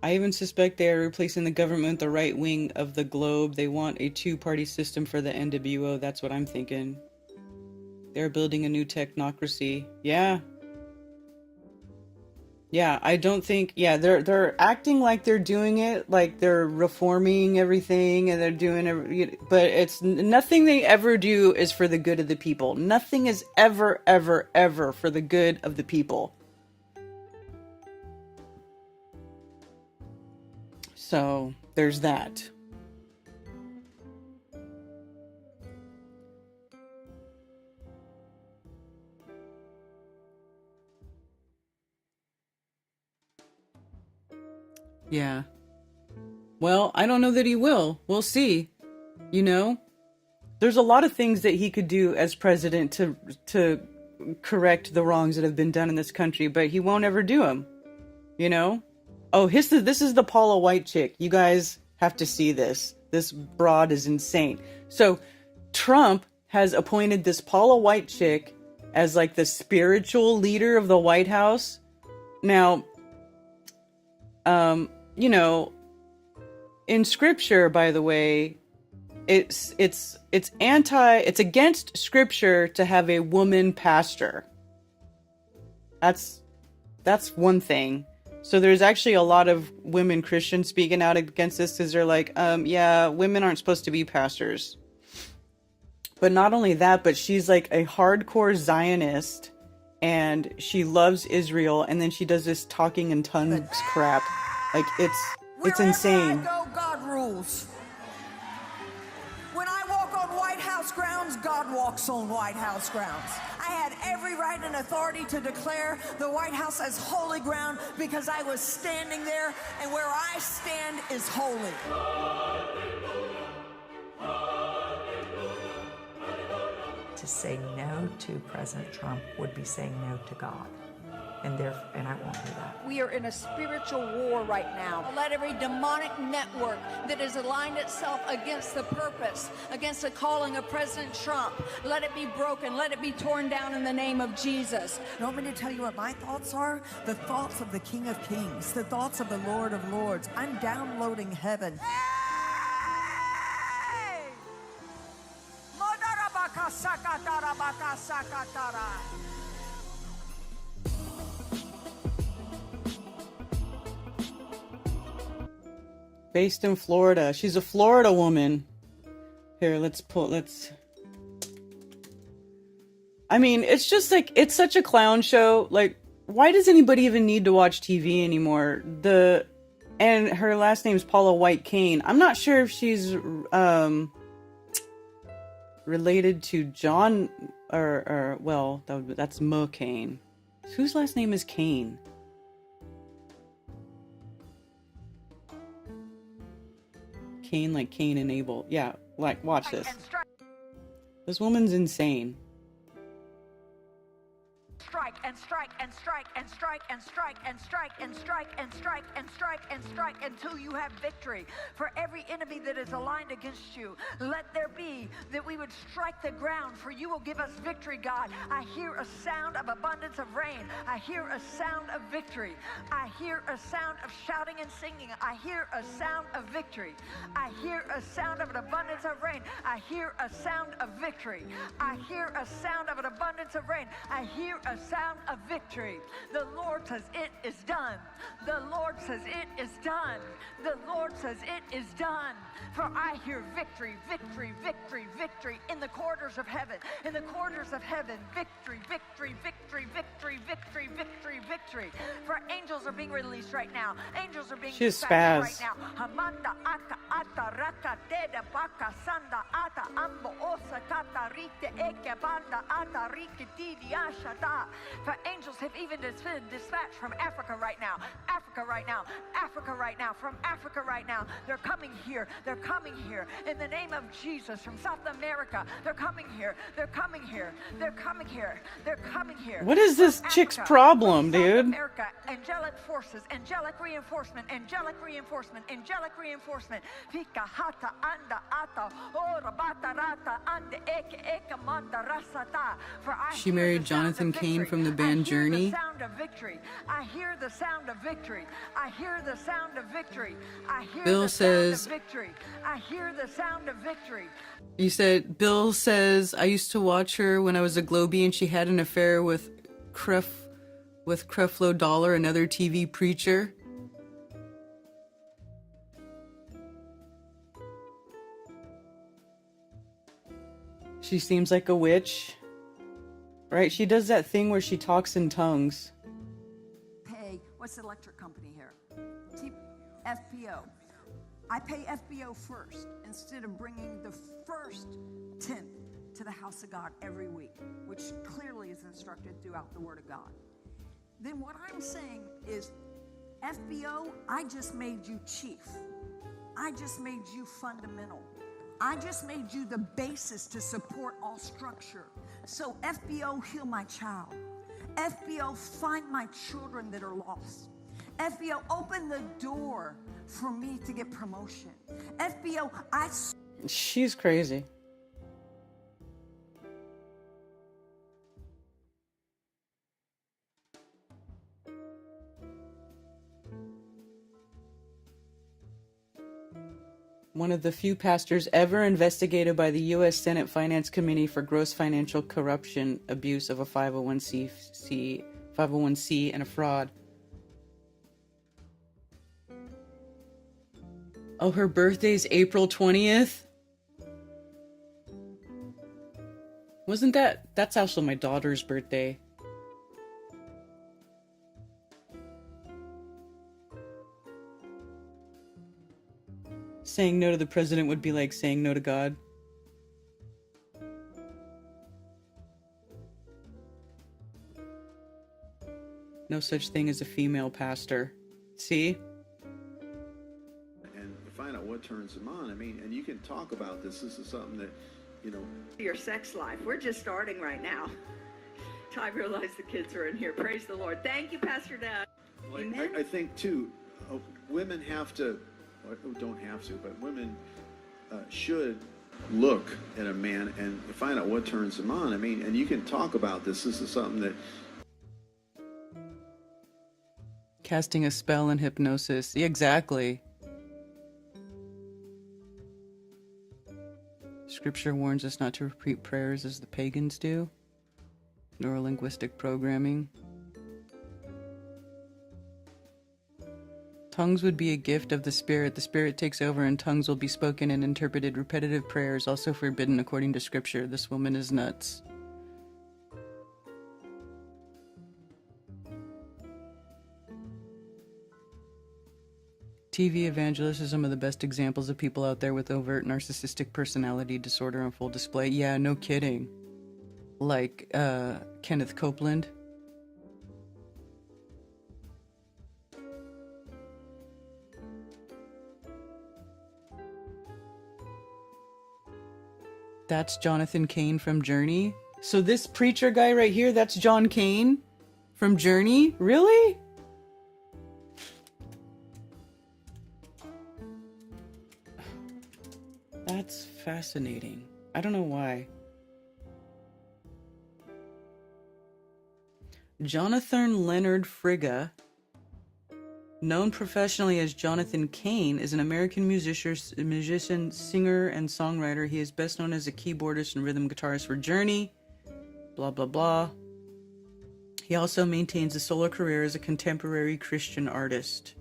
I even suspect they are replacing the government with the right wing of the globe. They want a two-party system for the NWO. That's what I'm thinking. They're building a new technocracy. Yeah. Yeah, I don't think... Yeah, they're acting like they're doing it, like they're reforming everything, and they're doing... But it's... Nothing they ever do is for the good of the people. Nothing is ever, ever, ever for the good of the people. So, there's that. Yeah. Well, I don't know that he will. We'll see. You know, there's a lot of things that he could do as president to correct the wrongs that have been done in this country, but he won't ever do them. You know? Oh, this is the Paula White chick. You guys have to see this. This broad is insane. So Trump has appointed this Paula White chick as like the spiritual leader of the White House. Now, you know, in scripture, by the way, it's against scripture to have a woman pastor. That's one thing. So there's actually a lot of women Christians speaking out against this because they're like, yeah, women aren't supposed to be pastors. But not only that, but she's like a hardcore Zionist and she loves Israel, and then she does this talking in tongues crap. Like it's insane. Wherever I go, God rules. When I walk on White House grounds, God walks on White House grounds. I had every right and authority to declare the White House as holy ground because I was standing there, and where I stand is holy. To say no to President Trump would be saying no to God. And I won't do that. We are in a spiritual war right now. Let every demonic network that has aligned itself against the purpose, against the calling of President Trump, let it be broken, let it be torn down in the name of Jesus. You want me to tell you what my thoughts are? The thoughts of the King of Kings, the thoughts of the Lord of Lords. I'm downloading heaven. Hey! Based in Florida. She's a Florida woman. Here, I mean, it's just like, it's such a clown show. Like, why does anybody even need to watch TV anymore? And her last name's Paula White Kane. I'm not sure if she's related to John or well, that's McCain. Whose last name is Kane? Cain, like Cain and Abel. Yeah, like, watch this. This woman's insane. Strike and strike and strike and strike and strike and strike and strike and strike and strike and strike until you have victory. For every enemy that is aligned against you, let there be that we would strike the ground, for you will give us victory, God. I hear a sound of abundance of rain. I hear a sound of victory. I hear a sound of shouting and singing. I hear a sound of victory. I hear a sound of an abundance of rain. I hear a sound of victory. I hear a sound of an abundance of rain. I hear a sound of victory. The Lord says it is done. The Lord says it is done. The Lord says it is done. For I hear victory, victory, victory, victory in the corridors of heaven. In the corridors of heaven, victory, victory, victory, victory, victory, victory, victory. For angels are being released right now. Angels are being She's dispatched spaz. right now. Hamanda aka ata raka teda baka sanda ata ambo osa kata rite eke banda ata rike tidi ashata. For angels have even been dispatched from Africa right now. Africa right now. Africa right now. From Africa right now. They're coming here. They're coming here. In the name of Jesus. From South America. They're coming here. They're coming here. They're coming here. They're coming here. What is this From chick's Africa, problem, from South dude? America, angelic forces, angelic reinforcement, angelic reinforcement, angelic reinforcement. Fika hata anda ata ora bata rata ande eke eke manda rasata. For I She hear married the sound Jonathan of Cain victory. from the I band hear Journey. the sound of victory. I hear the sound of victory. I hear the sound of victory. I hear Bill the says- sound of victory. I hear the sound of victory. You said, Bill says, I used to watch her when I was a Globie and she had an affair with Creflo Dollar, another TV preacher. She seems like a witch. Right? She does that thing where she talks in tongues. Pay, what's the electric company here? FBO. I pay FBO first instead of bringing the first tenth to the house of God every week, which clearly is instructed throughout the Word of God. Then what I'm saying is FBO, I just made you chief. I just made you fundamental. I just made you the basis to support all structure. So FBO, heal my child. FBO, find my children that are lost. FBO, open the door for me to get promotion. FBO, She's crazy. One of the few pastors ever investigated by the U.S. Senate Finance Committee for gross financial corruption, abuse of a 501c, and a fraud. Oh, her birthday's April 20th? That's also my daughter's birthday. Saying no to the president would be like saying no to God. No such thing as a female pastor. See? And find out what turns them on. I mean, and you can talk about this. This is something that, you know. Your sex life. We're just starting right now. I realize the kids are in here. Praise the Lord. Thank you, Pastor Dad. Well, I think, too, women have to, don't have to, but women should look at a man and find out what turns him on. I mean, and you can talk about this. This is something that. Casting a spell and hypnosis. Exactly. Scripture warns us not to repeat prayers as the pagans do. Neurolinguistic programming. Tongues would be a gift of the Spirit. The Spirit takes over and tongues will be spoken and interpreted. Repetitive prayers also forbidden according to Scripture. This woman is nuts. TV evangelists are some of the best examples of people out there with overt narcissistic personality disorder on full display. Yeah, no kidding. Like Kenneth Copeland. That's Jonathan Cain from Journey. So this preacher guy right here, that's John Cain from Journey? Really? That's fascinating. I don't know why. Jonathan Leonard Frigga, known professionally as Jonathan Cain, is an American musician, singer, and songwriter. He is best known as a keyboardist and rhythm guitarist for Journey. Blah, blah, blah. He also maintains a solo career as a contemporary Christian artist.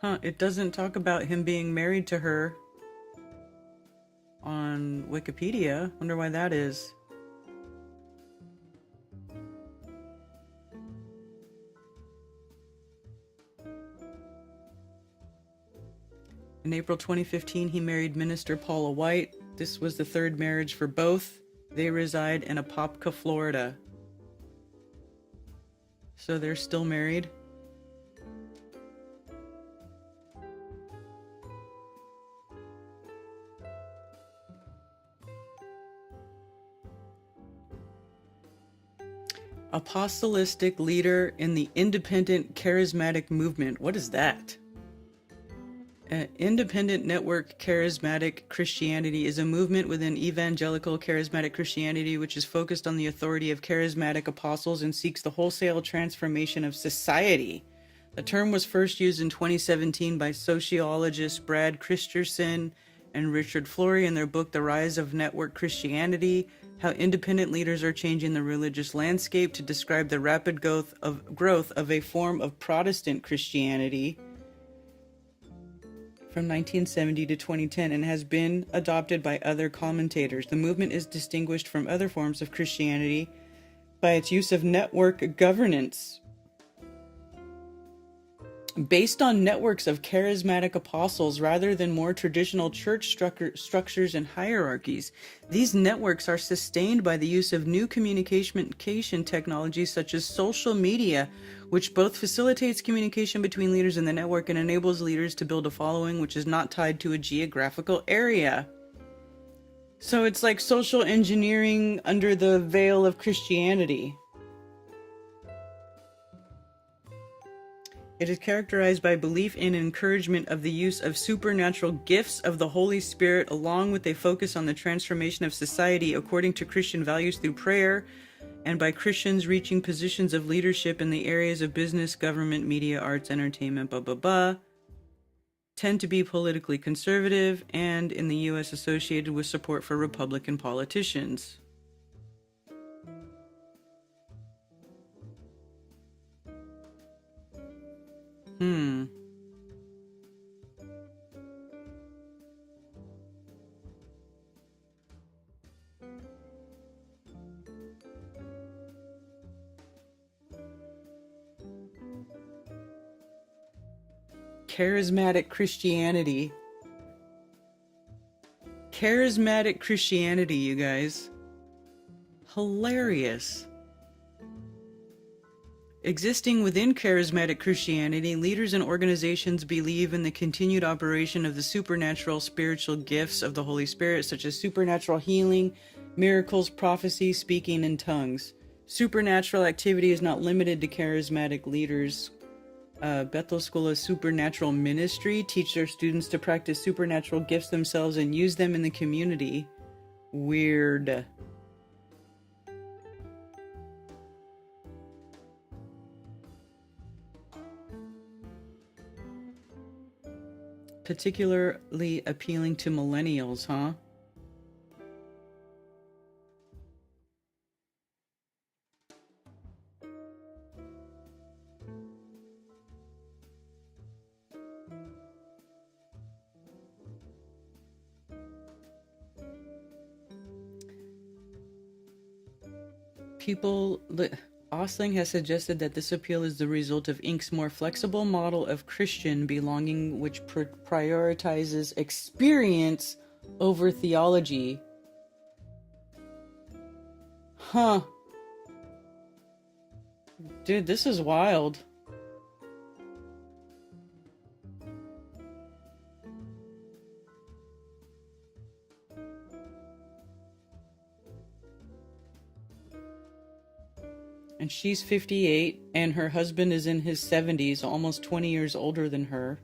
Huh, it doesn't talk about him being married to her on Wikipedia. Wonder why that is. In April 2015, he married minister Paula White. This was the third marriage for both. They reside in Apopka, Florida. So they're still married. Apostolistic leader in the independent charismatic movement. What is that? Independent network charismatic Christianity is a movement within evangelical charismatic Christianity which is focused on the authority of charismatic apostles and seeks the wholesale transformation of society. The term was first used in 2017 by sociologists Brad Christensen and Richard Flory in their book The Rise of Network Christianity, How Independent Leaders Are Changing the Religious Landscape, to describe the rapid growth of a form of Protestant Christianity from 1970 to 2010 and has been adopted by other commentators. The movement is distinguished from other forms of Christianity by its use of network governance. based on networks of charismatic apostles rather than more traditional church structures and hierarchies. These networks are sustained by the use of new communication technologies such as social media, which both facilitates communication between leaders in the network and enables leaders to build a following which is not tied to a geographical area. So it's like social engineering under the veil of Christianity. It is characterized by belief in and encouragement of the use of supernatural gifts of the Holy Spirit, along with a focus on the transformation of society according to Christian values through prayer, and by Christians reaching positions of leadership in the areas of business, government, media, arts, entertainment, tend to be politically conservative, and in the U.S. associated with support for Republican politicians. Charismatic Christianity. Charismatic Christianity, you guys. Hilarious. Existing within charismatic Christianity, leaders and organizations believe in the continued operation of the supernatural spiritual gifts of the Holy Spirit, such as supernatural healing, miracles, prophecy, speaking in tongues. Supernatural activity is not limited to charismatic leaders. Bethel School of Supernatural Ministry teach their students to practice supernatural gifts themselves and use them in the community. Weird. Particularly appealing to millennials, huh? Osling has suggested that this appeal is the result of Inc.'s more flexible model of Christian belonging, which prioritizes experience over theology. Huh. Dude, this is wild. And she's 58, and her husband is in his 70s, almost 20 years older than her.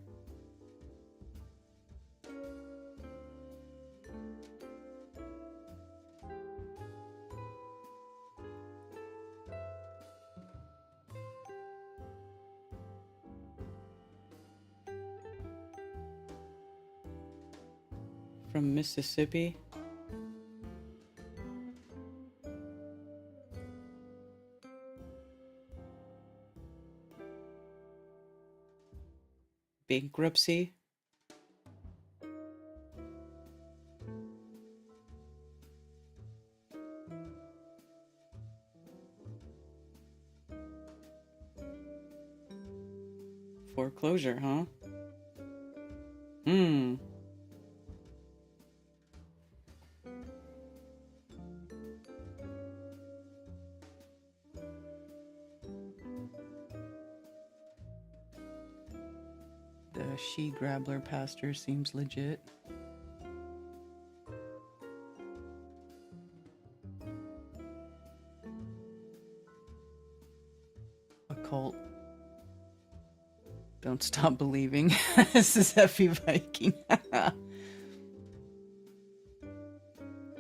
From Mississippi. Bankruptcy. Foreclosure, huh? The she-grabbler pastor seems legit. Occult. Don't stop believing. This is Effie Viking.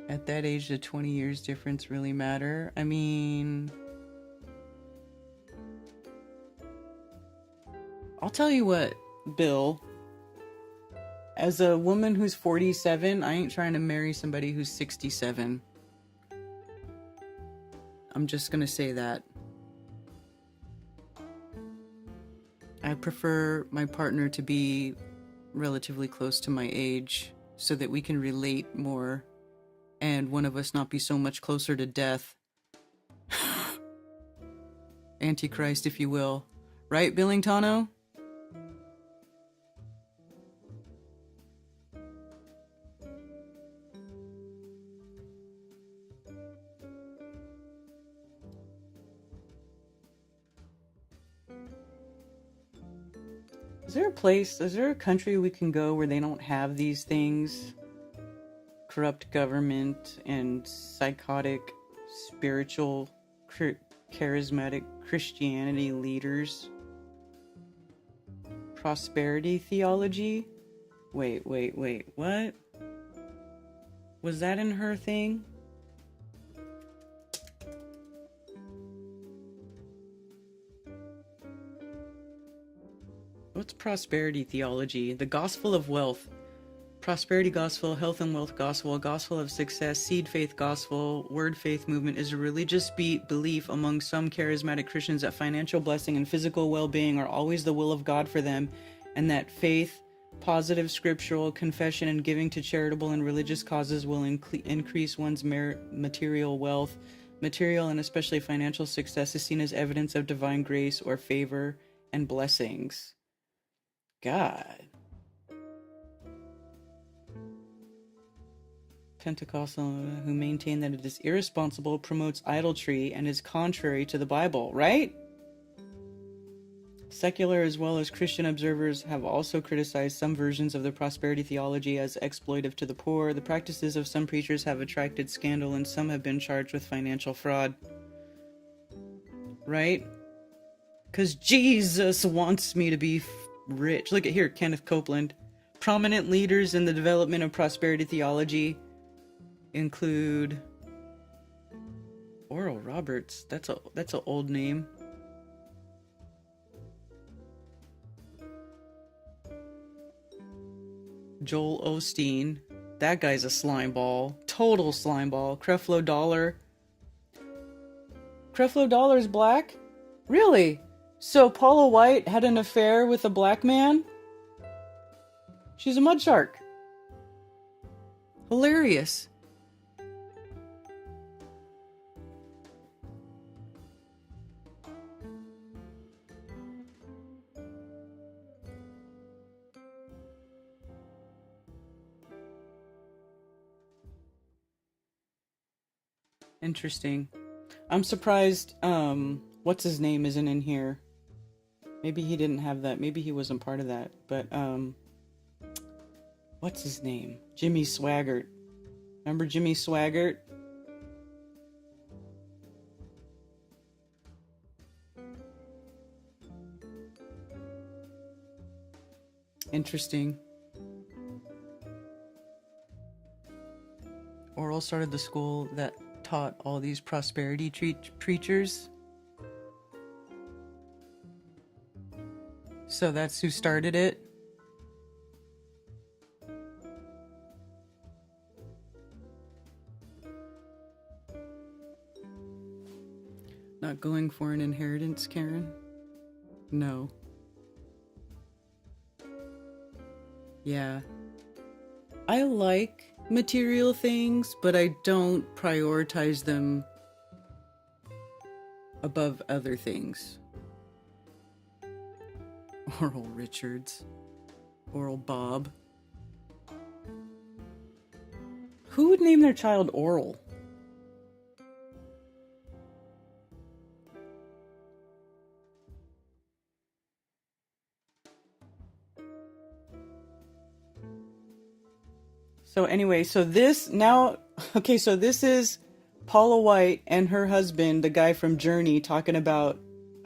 At that age, the 20 years difference really matter? I mean, I'll tell you what, Bill. As a woman who's 47, I ain't trying to marry somebody who's 67. I'm just gonna say that. I prefer my partner to be relatively close to my age so that we can relate more and one of us not be so much closer to death. Antichrist, if you will. Right, Billingtano? is there a country we can go where they don't have these things? Corrupt government and psychotic, spiritual, charismatic Christianity leaders. Prosperity theology? Wait, what? Was that in her thing? What's prosperity theology? The gospel of wealth. Prosperity gospel, health and wealth gospel, gospel of success, seed faith gospel, word faith movement is a religious belief among some charismatic Christians that financial blessing and physical well-being are always the will of God for them, and that faith, positive scriptural confession, and giving to charitable and religious causes will increase one's material wealth. Material and especially financial success is seen as evidence of divine grace or favor and blessings. God. Pentecostal who maintain that it is irresponsible, promotes idolatry, and is contrary to the Bible, right? Secular as well as Christian observers have also criticized some versions of the prosperity theology as exploitive to the poor. The practices of some preachers have attracted scandal, and some have been charged with financial fraud. Right? Because Jesus wants me to be rich. Look at here, Kenneth Copeland. Prominent leaders in the development of prosperity theology include Oral Roberts. That's an old name. Joel Osteen. That guy's a slime ball. Total slime ball. Creflo Dollar. Creflo Dollar's black? Really? So Paula White had an affair with a black man? She's a mud shark. Hilarious. Interesting. I'm surprised, what's his name isn't in here. Maybe he didn't have that. Maybe he wasn't part of that. But, what's his name? Jimmy Swaggart. Remember Jimmy Swaggart? Interesting. Oral started the school that taught all these prosperity preachers. So that's who started it. Not going for an inheritance, Karen? No. Yeah. I like material things, but I don't prioritize them above other things. Oral Richards. Oral Bob. Who would name their child Oral? So anyway, so this now, okay, so this is Paula White and her husband, the guy from Journey, talking about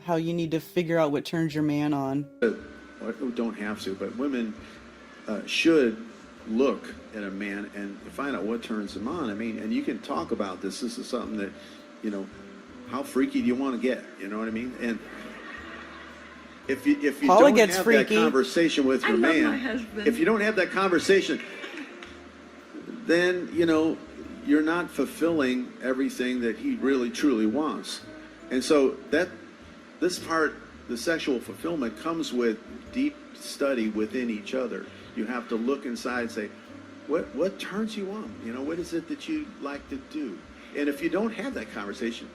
how you need to figure out what turns your man on. Don't have to, but women should look at a man and find out what turns him on. I mean, and you can talk about this. This is something that, you know, how freaky do you want to get? You know what I mean? And if you Paula don't gets have freaky. that conversation with your man, if you don't have that conversation, then, you know, you're not fulfilling everything that he really truly wants. And so this part, the sexual fulfillment, comes with deep study within each other. You have to look inside and say, what turns you on? You know, what is it that you like to do? And if you don't have that conversation,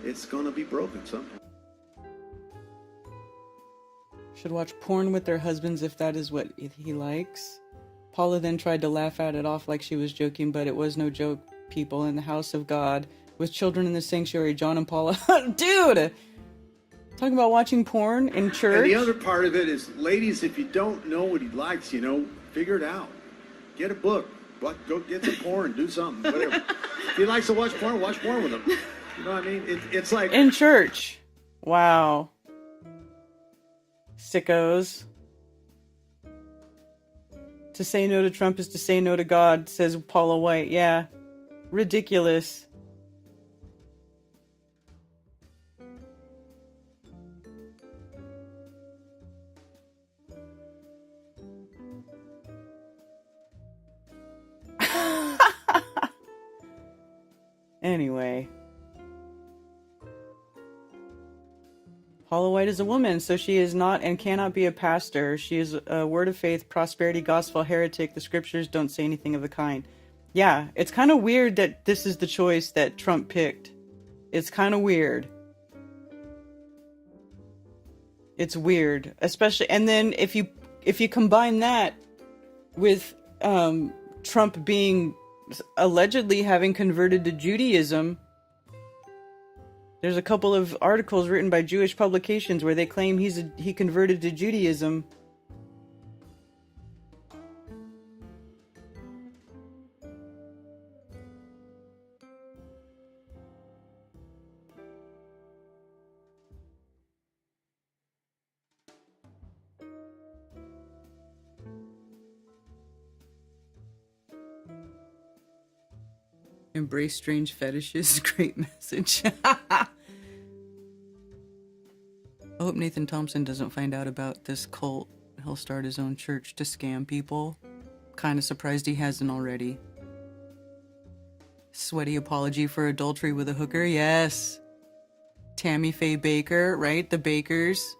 it's going to be broken sometime. Should watch porn with their husbands if that is what he likes. Paula then tried to laugh at it off like she was joking, but it was no joke, people. In the house of God, with children in the sanctuary, John and Paula... Dude! Talking about watching porn in church. And the other part of it is, ladies, if you don't know what he likes, figure it out. Get a book. Go get some porn. Do something. Whatever. If he likes to watch porn with him. You know what I mean? It's like... In church. Wow. Sickos. To say no to Trump is to say no to God, says Paula White. Yeah. Ridiculous. Anyway. Paula White is a woman, so she is not and cannot be a pastor. She is a word of faith, prosperity, gospel heretic. The scriptures don't say anything of the kind. Yeah, it's kind of weird that this is the choice that Trump picked. It's kind of weird. It's weird, especially, and then if you combine that with Trump being allegedly having converted to Judaism. There's a couple of articles written by Jewish publications where they claim he converted to Judaism. Embrace strange fetishes. Great message. I hope Nathan Thompson doesn't find out about this cult. He'll start his own church to scam people. Kind of surprised he hasn't already. Sweaty apology for adultery with a hooker. Yes. Tammy Faye Baker, right? The Bakers.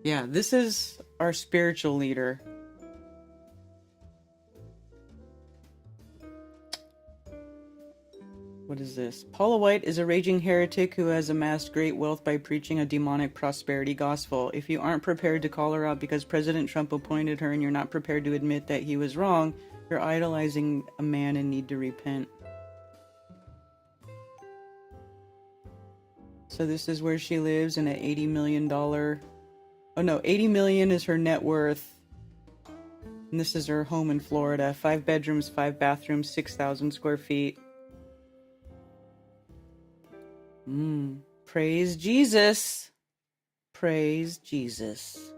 Yeah, this is our spiritual leader. What is this? Paula White is a raging heretic who has amassed great wealth by preaching a demonic prosperity gospel. If you aren't prepared to call her out because President Trump appointed her and you're not prepared to admit that he was wrong, you're idolizing a man and need to repent. So this is where she lives in an $80 million... Oh no, $80 million is her net worth. And this is her home in Florida. 5 bedrooms, 5 bathrooms, 6,000 square feet. Praise Jesus. Praise Jesus.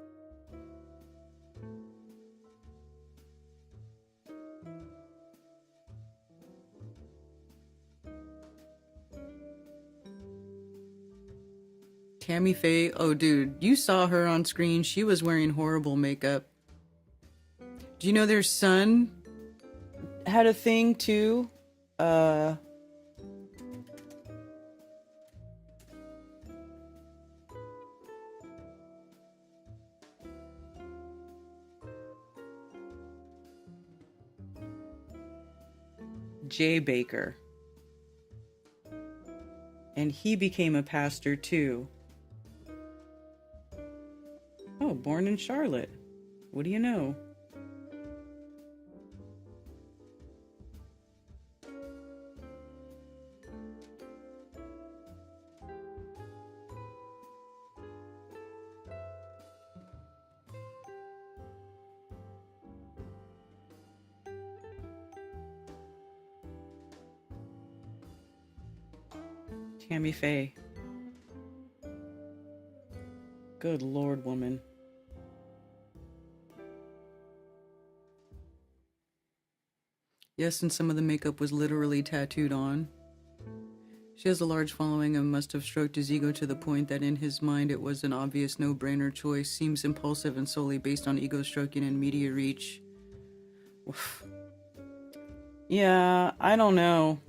Tammy Faye, oh dude, you saw her on screen. She was wearing horrible makeup. Do you know their son had a thing too? Jay Baker. And he became a pastor too. Oh, born in Charlotte. What do you know? Tammy Faye. Good Lord, woman. Yes, and some of the makeup was literally tattooed on. She has a large following and must have stroked his ego to the point that in his mind it was an obvious no-brainer choice. Seems impulsive and solely based on ego stroking and media reach. Oof. Yeah, I don't know.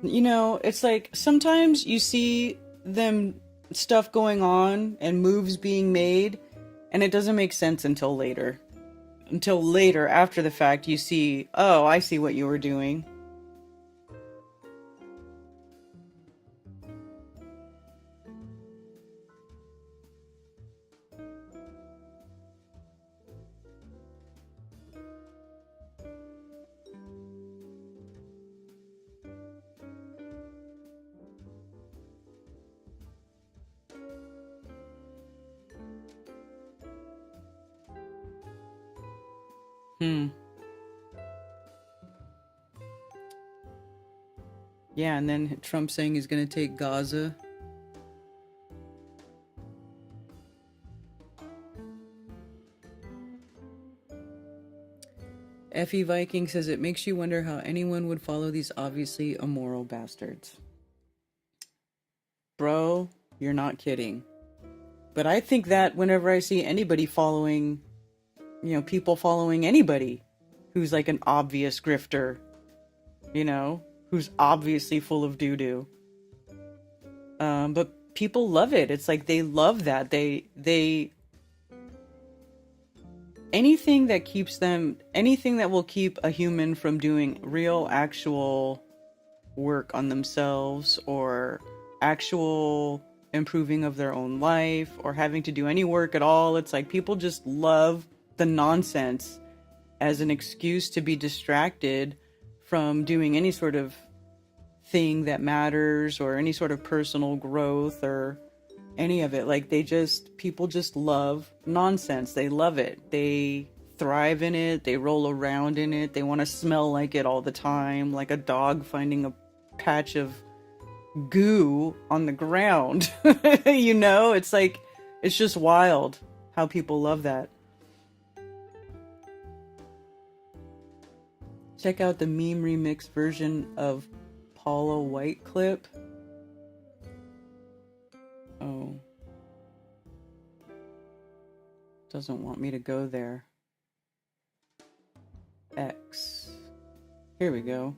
You know, it's like sometimes you see them stuff going on and moves being made and it doesn't make sense until later. Until later, after the fact, you see, oh, I see what you were doing. Yeah, and then Trump saying he's going to take Gaza. Effie Viking says it makes you wonder how anyone would follow these obviously immoral bastards. Bro, you're not kidding. But I think that whenever I see anybody following, you know, people following anybody who's like an obvious grifter, you know, who's obviously full of doo-doo. But people love it. It's like they love that. They anything that keeps them, anything that will keep a human from doing real, actual work on themselves or actual improving of their own life or having to do any work at all. It's like people just love the nonsense as an excuse to be distracted from doing any sort of thing that matters or any sort of personal growth or any of it. Like people just love nonsense. They love it. They thrive in it. They roll around in it. They want to smell like it all the time, like a dog finding a patch of goo on the ground. You know, it's like, it's just wild how people love that. Check out the meme remix version of Paula White clip. Oh. Doesn't want me to go there. X. Here we go.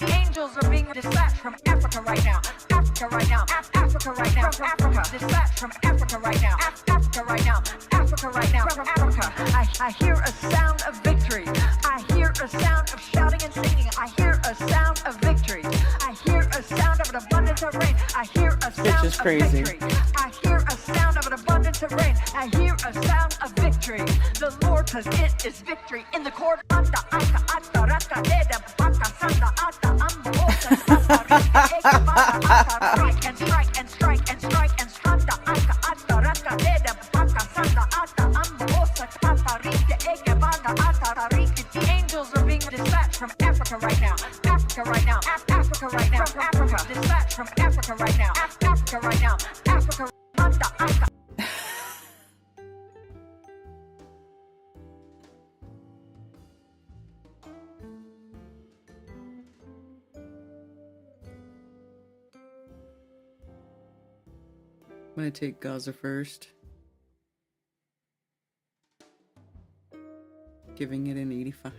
Angels are being dispatched from Africa right now. Africa right now. Africa right now. From Africa. Dispatched from Africa right now. Africa right now. Africa right now. From Africa. I hear a sound of victory. I hear a sound of shouting and singing. I hear a sound of victory. I hear a sound of an abundance of rain. I hear a sound of victory. I hear a sound of an abundance of rain. I hear a sound of victory. The Lord, because it is victory in the court. Strike and strike and strike and strike and strike. The angels are being dispatched from Africa right now. Africa right now. Africa right now. From Africa. Dispatched from Africa right now. Africa right now. Africa. I'm gonna take Gaza first. Giving it an 85.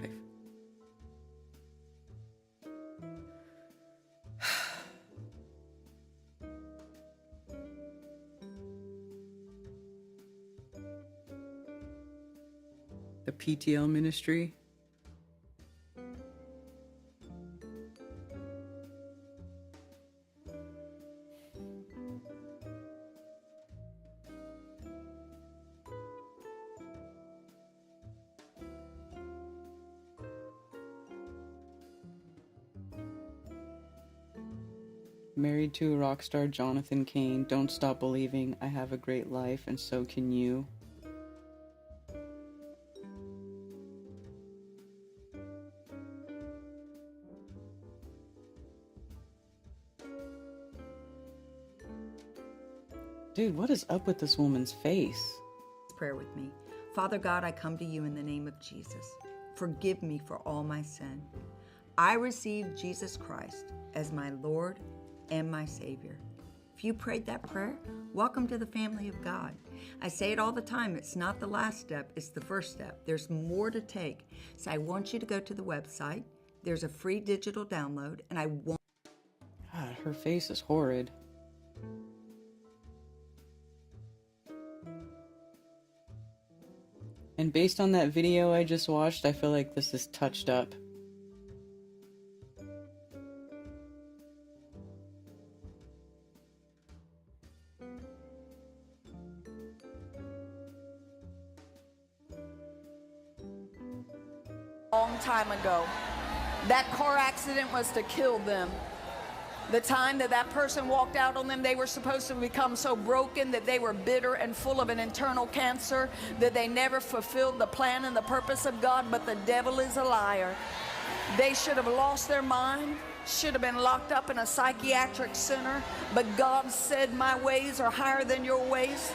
The PTL ministry. Married to a rock star, Jonathan Cain. Don't stop believing. I have a great life, and so can you. Dude, what is up with this woman's face? Prayer with me. Father God, I come to you in the name of Jesus. Forgive me for all my sin. I receive Jesus Christ as my Lord and my Savior. If you prayed that prayer, welcome to the family of God. I say it all the time. It's not the last step. It's the first step. There's more to take. So I want you to go to the website. There's a free digital download, and I want... God, her face is horrid. And based on that video I just watched, I feel like this is touched up. Long time ago. That car accident was to kill them. The time that that person walked out on them, they were supposed to become so broken that they were bitter and full of an internal cancer, that they never fulfilled the plan and the purpose of God, but the devil is a liar. They should have lost their mind, should have been locked up in a psychiatric center, but God said, my ways are higher than your ways.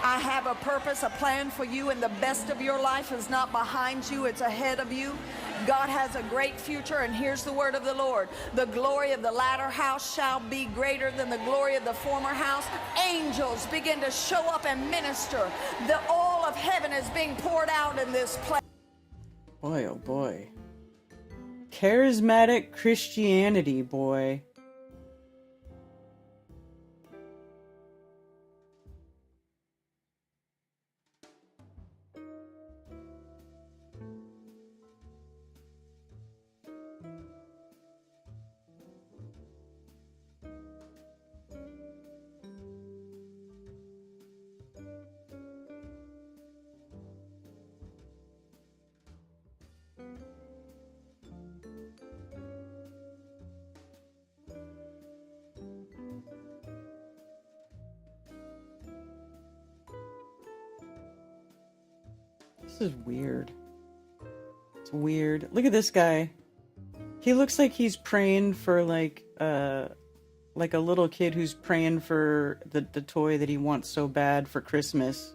I have a purpose, a plan for you, and the best of your life is not behind you, it's ahead of you. God has a great future, and here's the word of the Lord. The glory of the latter house shall be greater than the glory of the former house. Angels begin to show up and minister. The oil of heaven is being poured out in this place. Boy, oh boy. Charismatic Christianity, boy. This is weird. It's weird. Look at this guy. He looks like he's praying for like a little kid who's praying for the toy that he wants so bad for Christmas.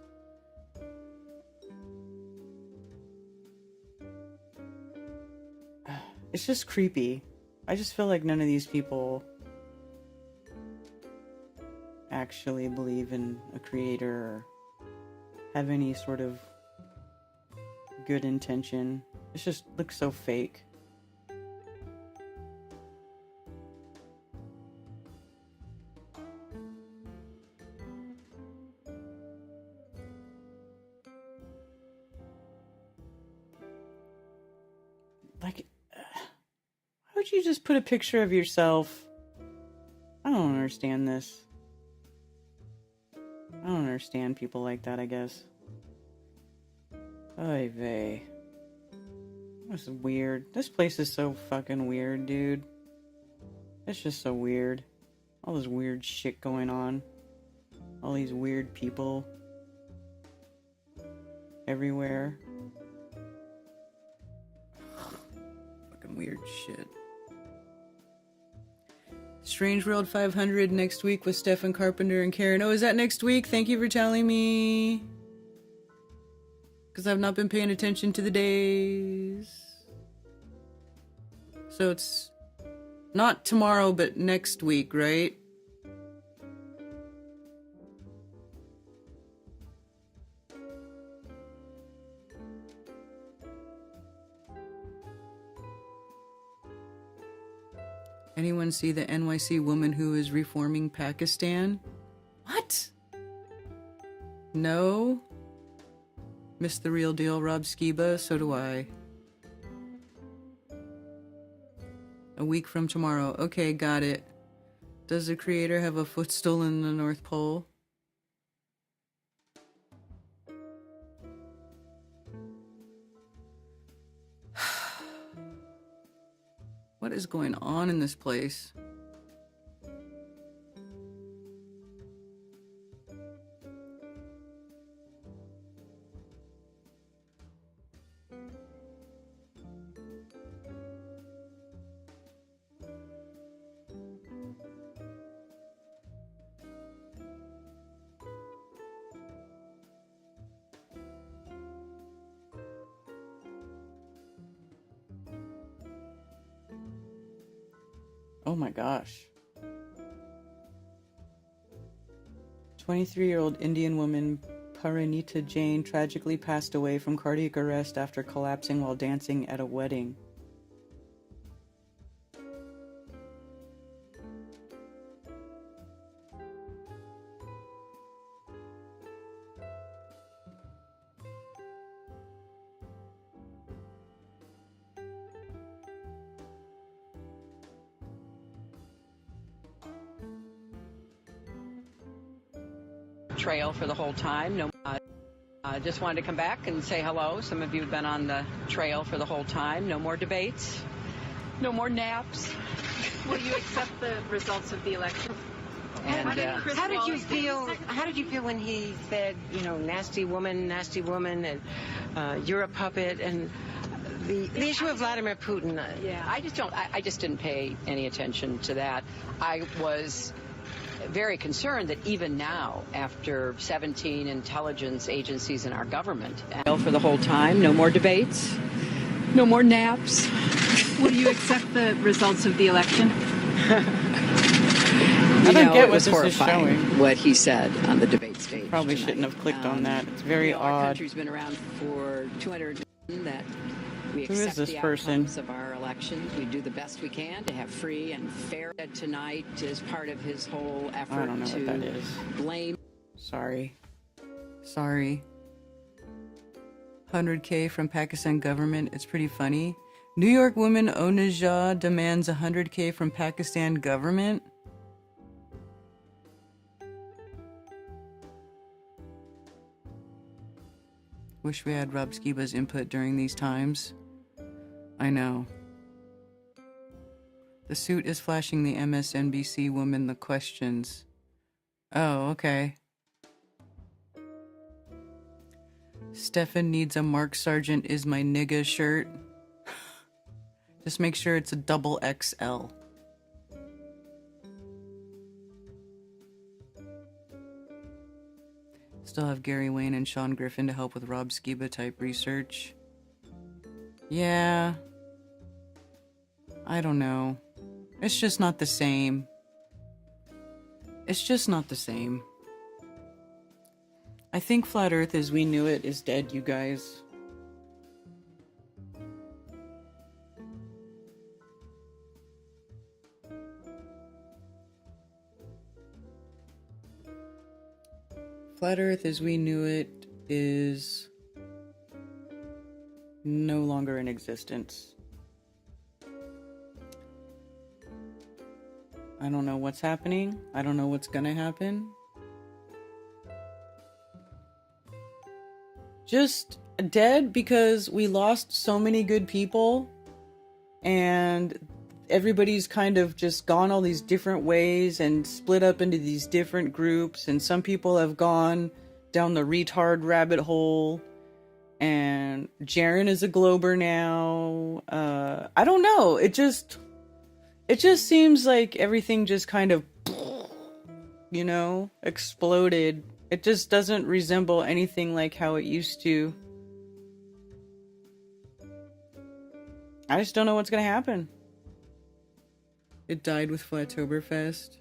It's just creepy. I just feel like none of these people actually believe in a creator or have any sort of good intention. It just looks so fake. Like, why would you just put a picture of yourself? I don't understand this. I don't understand people like that, I guess. Oy vey. This is weird. This place is so fucking weird, dude. It's just so weird. All this weird shit going on. All these weird people. Everywhere. Fucking weird shit. Strange World 500 next week with Stefan Carpenter and Karen. Oh, is that next week? Thank you for telling me. Because I've not been paying attention to the days. So it's not tomorrow, but next week, right? Anyone see the NYC woman who is reforming Pakistan? What? No? Missed the real deal, Rob Skiba? So do I. A week from tomorrow. Okay, got it. Does the creator have a footstool in the North Pole? What is going on in this place? Oh my gosh. 23-year-old Indian woman Parinita Jain tragically passed away from cardiac arrest after collapsing while dancing at a wedding. Trail for the whole time. No, just wanted to come back and say hello. Some of you have been on the trail for the whole time. No more debates. No more naps. Will you accept the results of the election? And How did you feel? How did you feel when he said, nasty woman, and you're a puppet, and the issue of Vladimir Putin? yeah, I just didn't pay any attention to that. I was very concerned that even now, after 17 intelligence agencies in our government, for the whole time, no more debates, no more naps. Will you accept the results of the election? I don't get it what was this is horrifying showing. what he said on the debate stage. Probably tonight. shouldn't have clicked on that. It's very Our odd. country's been around for 200 years. That we Who is accept this the person? outcomes of our elections. We do the best we can to have free and fair. Tonight is part of his whole effort I don't know to what that is. blame. Sorry. 100K from Pakistan government. It's pretty funny. New York woman Onaja demands 100K from Pakistan government. Wish we had Rob Skiba's input during these times. I know. The suit is flashing the MSNBC woman the questions. Oh, okay. Stefan needs a Mark Sargent is my nigga shirt. Just make sure it's a double XL. Still have Gary Wayne and Sean Griffin to help with Rob Skiba type research. Yeah. I don't know. It's just not the same. It's just not the same. I think Flat Earth as we knew it is dead, you guys. Flat Earth as we knew it is no longer in existence. I don't know what's happening. I don't know what's gonna happen. Just dead because we lost so many good people and everybody's kind of just gone all these different ways and split up into these different groups, and some people have gone down the retard rabbit hole, and Jaren is a glober now. I don't know. It just seems like everything just kind of, exploded. It just doesn't resemble anything like how it used to. I just don't know what's gonna happen. It died with Flattoberfest.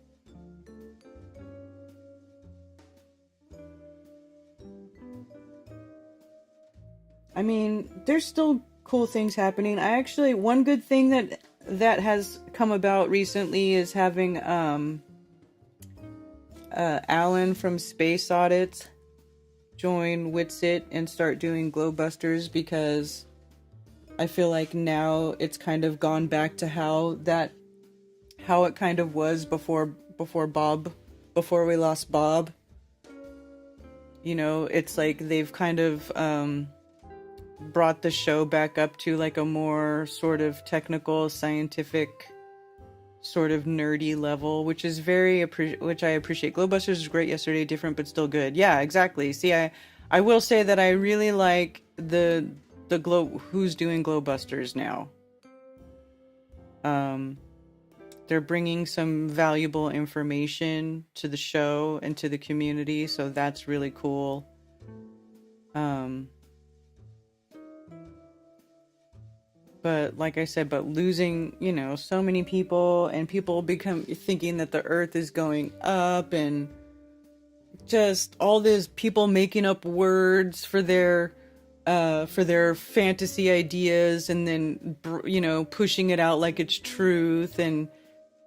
I mean, there's still cool things happening. One good thing that has come about recently is having Alan from Space Audits join Witsit and start doing Glowbusters, because I feel like now it's kind of gone back to how it kind of was before we lost Bob. It's like they've kind of brought the show back up to like a more sort of technical, scientific, sort of nerdy level, which is which I appreciate. Glowbusters was great yesterday, different but still good. Yeah, exactly. See, I will say that I really like the who's doing Glowbusters now. They're bringing some valuable information to the show and to the community, so that's really cool. But like I said, losing, so many people, and people become thinking that the earth is going up, and just all these people making up words for their fantasy ideas, and then, pushing it out like it's truth, and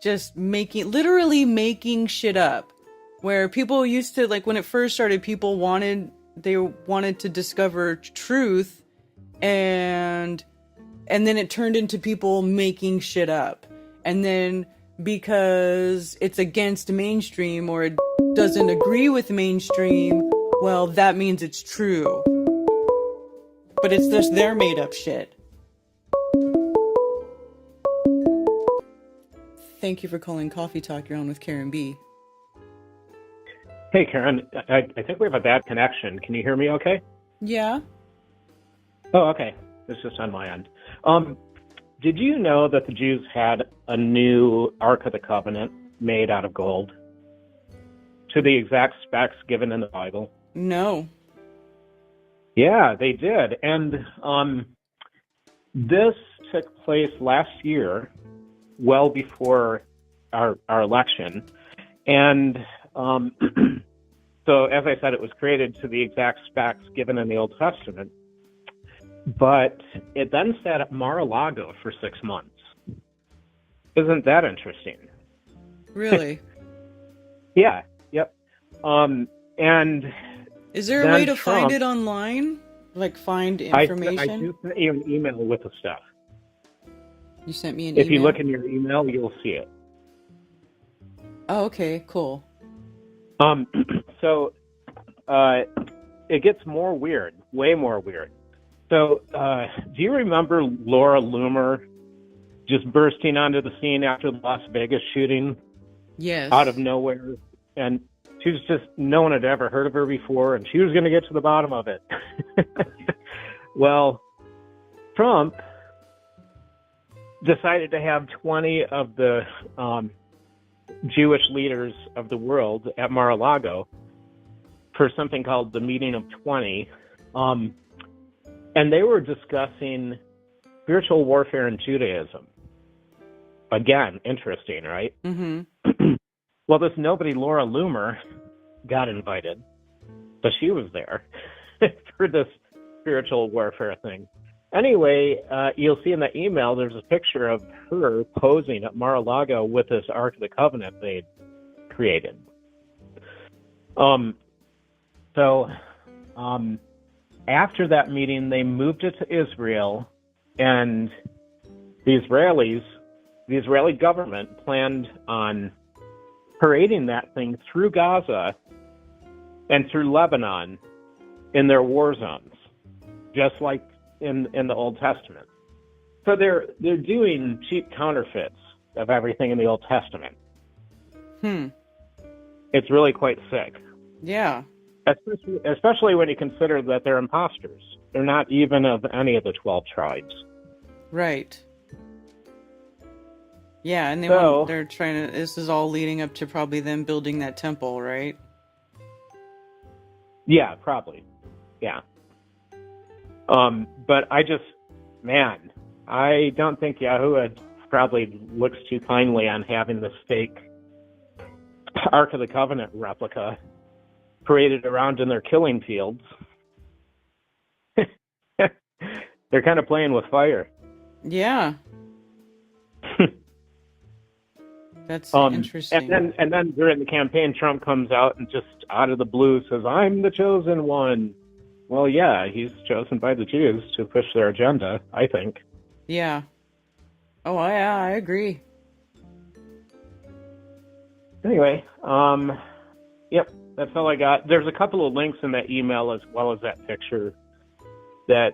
just literally making shit up. Where people used to, like, when it first started, people wanted to discover truth, and then it turned into people making shit up. And then because it's against mainstream, or it doesn't agree with mainstream, well, that means it's true. But it's just their made up shit. Thank you for calling Coffee Talk. You're on with Karen B. Hey, Karen. I think we have a bad connection. Can you hear me okay? Yeah. Oh, okay. This is on my end. Did you know that the Jews had a new Ark of the Covenant made out of gold to the exact specs given in the Bible? No. Yeah, they did. And this took place last year, well before our election. And so, as I said, it was created to the exact specs given in the Old Testament. But it then sat at Mar-a-Lago for 6 months. Isn't that interesting? Really? Yeah. Yep. And is there a way to find it online? Like find information? I just sent you an email with the stuff. You sent me an email? If you look in your email, you'll see it. Oh, okay, cool. So it gets more weird, way more weird. So, do you remember Laura Loomer just bursting onto the scene after the Las Vegas shooting? Yes. Out of nowhere. And she was just, no one had ever heard of her before, and she was going to get to the bottom of it. Well, Trump decided to have 20 of the Jewish leaders of the world at Mar-a-Lago for something called the Meeting of 20. And they were discussing spiritual warfare in Judaism. Again, interesting, right? Mm-hmm. Well, this nobody, Laura Loomer, got invited. So she was there for this spiritual warfare thing. Anyway, you'll see in the email, there's a picture of her posing at Mar-a-Lago with this Ark of the Covenant they'd created. After that meeting, they moved it to Israel, and the Israeli government planned on parading that thing through Gaza and through Lebanon in their war zones, just like in the Old Testament. So they're doing cheap counterfeits of everything in the Old Testament. It's really quite sick. Yeah. Especially when you consider that they're imposters. They're not even of any of the 12 tribes. Right. Yeah, and they're trying to. This is all leading up to probably them building that temple, right? Yeah, probably. Yeah. But I don't think Yahuwah probably looks too kindly on having this fake Ark of the Covenant replica paraded around in their killing fields. They're kind of playing with fire. Yeah. That's interesting. And then during the campaign, Trump comes out and just out of the blue says, "I'm the chosen one." Well, yeah, he's chosen by the Jews to push their agenda, I think. Yeah. Oh, yeah, I agree. Anyway, yep, that's all I got. There's a couple of links in that email as well as that picture that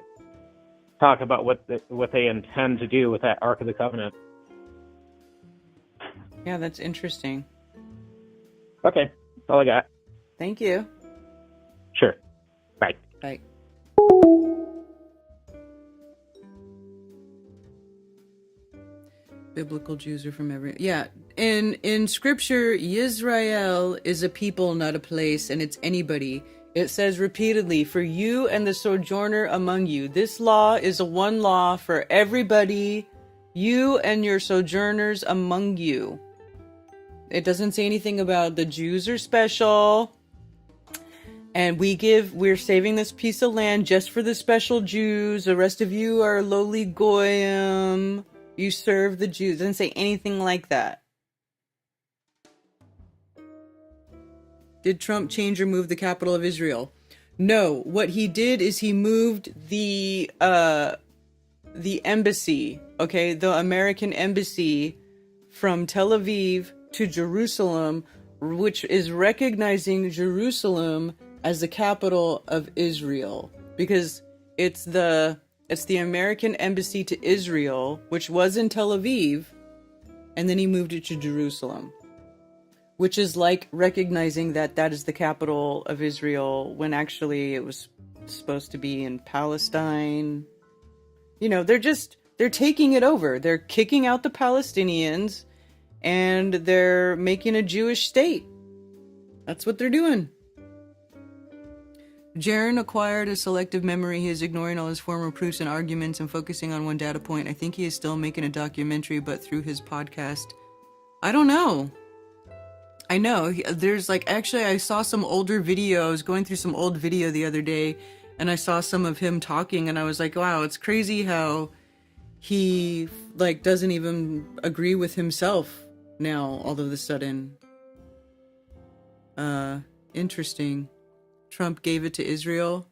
talk about what they intend to do with that Ark of the Covenant. Yeah, that's interesting. Okay, that's all I got. Thank you. Sure. Bye. Bye. Biblical Jews are from every... Yeah, in Scripture, Yisrael is a people, not a place, and it's anybody. It says repeatedly, for you and the sojourner among you. This law is a one law for everybody, you and your sojourners among you. It doesn't say anything about the Jews are special. And we're saving this piece of land just for the special Jews. The rest of you are lowly goyim. You serve the Jews. It doesn't say anything like that. Did Trump change or move the capital of Israel? No. What he did is he moved the embassy, okay, the American embassy from Tel Aviv to Jerusalem, which is recognizing Jerusalem as the capital of Israel, because it's the American embassy to Israel, which was in Tel Aviv, and then he moved it to Jerusalem, which is like recognizing that that is the capital of Israel when actually it was supposed to be in Palestine. You know, they're taking it over. They're kicking out the Palestinians and they're making a Jewish state. That's what they're doing. Jaron acquired a selective memory. He is ignoring all his former proofs and arguments and focusing on one data point. I think he is still making a documentary, but through his podcast. I don't know. I know. There's like, actually, I saw some older videos, going through some old video the other day, and I saw some of him talking, and I was like, wow, it's crazy how he, like, doesn't even agree with himself now, all of a sudden. Interesting. Trump gave it to Israel.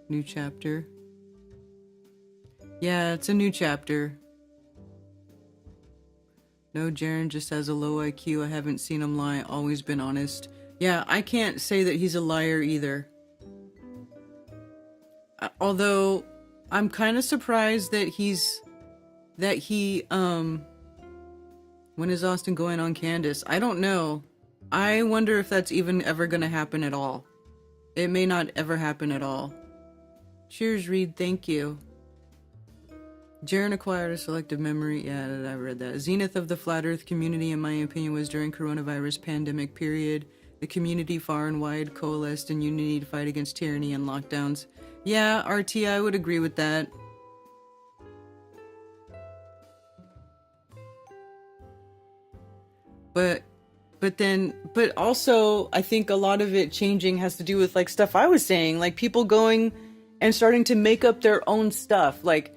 New chapter. Yeah, it's a new chapter. No, Jaron just has a low IQ. I haven't seen him lie. Always been honest. Yeah, I can't say that he's a liar either. Although, I'm kind of surprised that when is Austin going on Candace? I don't know. I wonder if that's even ever going to happen at all. It may not ever happen at all. Cheers, Reed. Thank you. Jaron acquired a selective memory. Yeah, I read that. Zenith of the flat earth community, in my opinion, was during coronavirus pandemic period. The community far and wide coalesced in unity to fight against tyranny and lockdowns. Yeah, RT, I would agree with that. But also, I think a lot of it changing has to do with like stuff I was saying, like people going and starting to make up their own stuff, like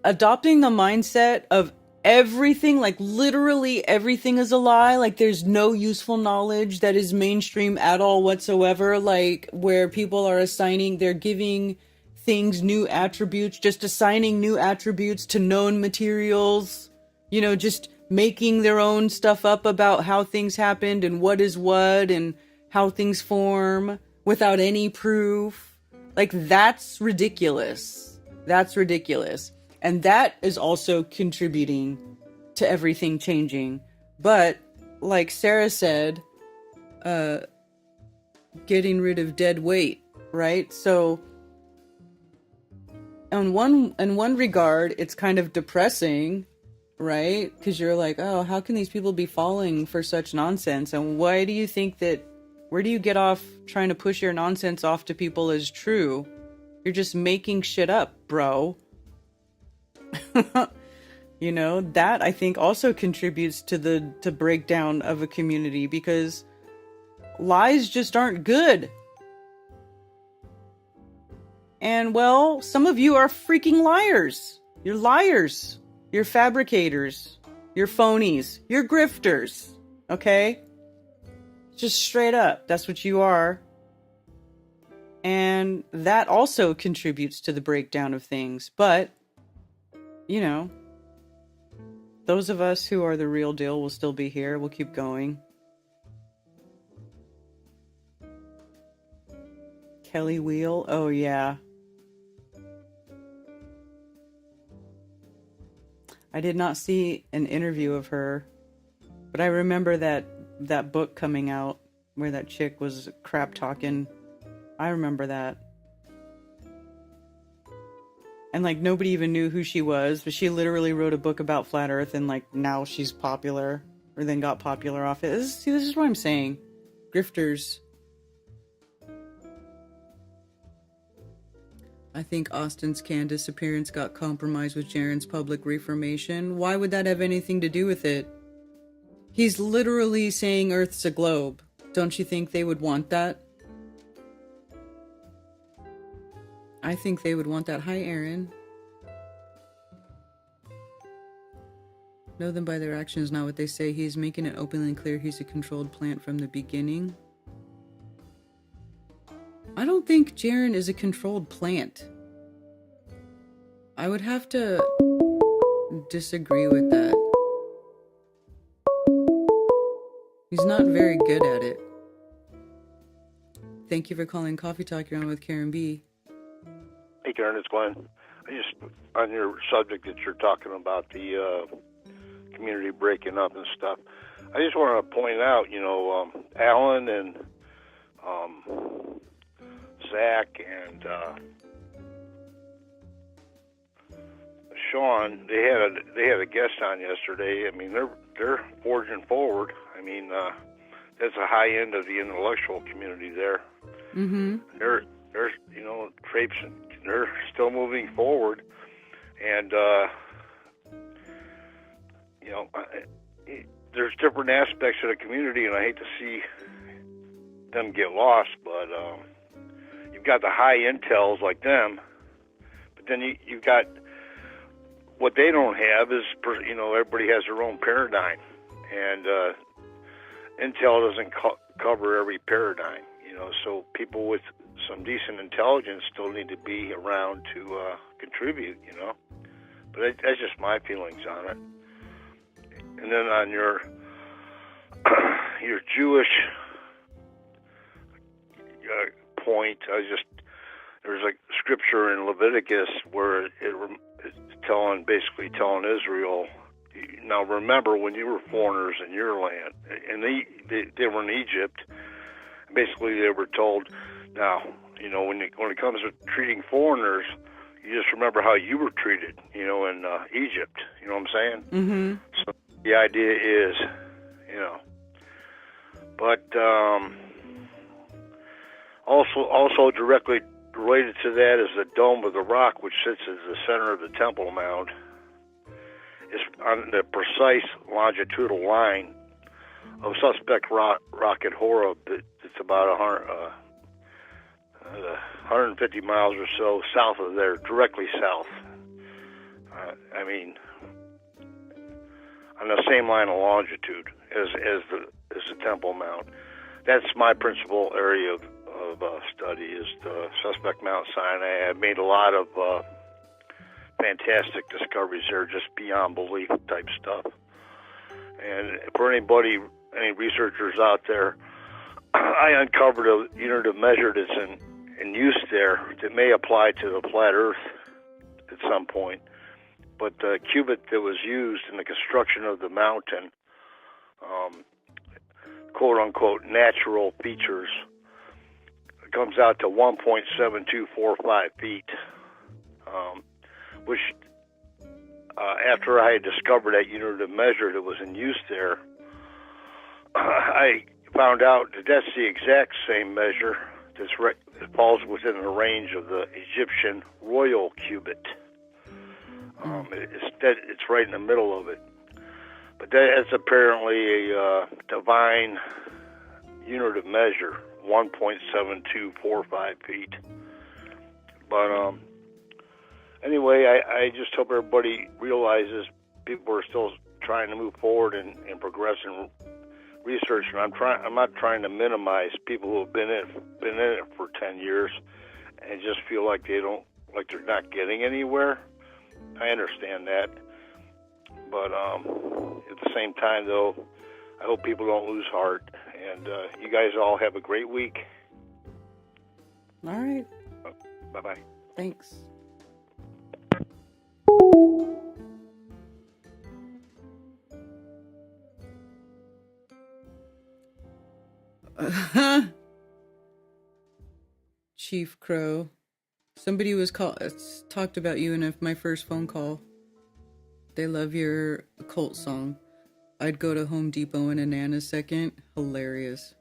adopting the mindset of everything, like literally everything is a lie, like there's no useful knowledge that is mainstream at all whatsoever, like where people are they're giving things new attributes, just assigning new attributes to known materials, you know, just making their own stuff up about how things happened and what is what and how things form without any proof. Like that's ridiculous. That's ridiculous. And that is also contributing to everything changing. But like Sarah said, getting rid of dead weight, right? So in one regard, it's kind of depressing, right? Because you're like, oh, how can these people be falling for such nonsense? And why do you think that, where do you get off trying to push your nonsense off to people as true? You're just making shit up, bro. You know, that I think also contributes to the breakdown of a community, because lies just aren't good. And well, some of you are freaking liars. You're liars. You're fabricators. You're phonies. You're grifters. Okay? Just straight up. That's what you are. And that also contributes to the breakdown of things. But, you know, those of us who are the real deal will still be here. We'll keep going. Kelly Wheel. Oh, yeah. I did not see an interview of her, but I remember that book coming out where that chick was crap talking. I remember that. And like nobody even knew who she was, but she literally wrote a book about flat earth, and like now she's popular, or then got popular off it. This is what I'm saying. Grifters. I think Austin's Candace appearance got compromised with Jaron's public reformation. Why would that have anything to do with it? He's literally saying Earth's a globe. Don't you think they would want that? I think they would want that. Hi, Aaron. Know them by their actions, not what they say. He's making it openly clear he's a controlled plant from the beginning. I don't think Jaron is a controlled plant. I would have to disagree with that. He's not very good at it. Thank you for calling Coffee Talk. You're on with Karen B. Hey, Karen, it's Glenn. I just, on your subject that you're talking about, the community breaking up and stuff, I just want to point out, Alan and Zach and Sean, they had a guest on yesterday. I mean, they're forging forward. I mean, that's a high end of the intellectual community there. Mm-hmm. They're traipsing. They're still moving forward, and there's different aspects of the community, and I hate to see them get lost. But you've got the high intels like them, but then you've got what they don't have is everybody has their own paradigm, and intel doesn't cover every paradigm. So people with some decent intelligence still need to be around to contribute, But that's just my feelings on it. And then on your Jewish point, there's a scripture in Leviticus where it's basically telling Israel, now remember when you were foreigners in your land, and they were in Egypt. Basically, they were told, now, when it comes to treating foreigners, you just remember how you were treated, in Egypt. You know what I'm saying? Mm-hmm. So the idea is, but also directly related to that is the Dome of the Rock, which sits as the center of the Temple Mount. It's on the precise longitudinal line of suspect rock at Horeb. It's about 150 miles or so south of there, directly south. On the same line of longitude as the Temple Mount. That's my principal area of study, is the suspect Mount Sinai. I've made a lot of fantastic discoveries there, just beyond belief type stuff. And for any researchers out there, I uncovered a unit of measure that's in use there that may apply to the flat Earth at some point. But the cubit that was used in the construction of the mountain, quote-unquote, natural features, comes out to 1.7245 feet, which after I had discovered that unit of measure that was in use there, I found out that that's the exact same measure that falls within the range of the Egyptian royal cubit. It's right in the middle of it. But that's apparently a divine unit of measure, 1.7245 feet. But anyway, I just hope everybody realizes people are still trying to move forward and progress in research. And I'm not trying to minimize people who have been in it for 10 years and just feel like they're not getting anywhere. I understand that, but at the same time, though, I hope people don't lose heart. And you guys all have a great week. All right. Bye-bye. Thanks. Chief Crow. Somebody talked about you in my first phone call. They love your occult song. I'd go to Home Depot in a nanosecond. Hilarious.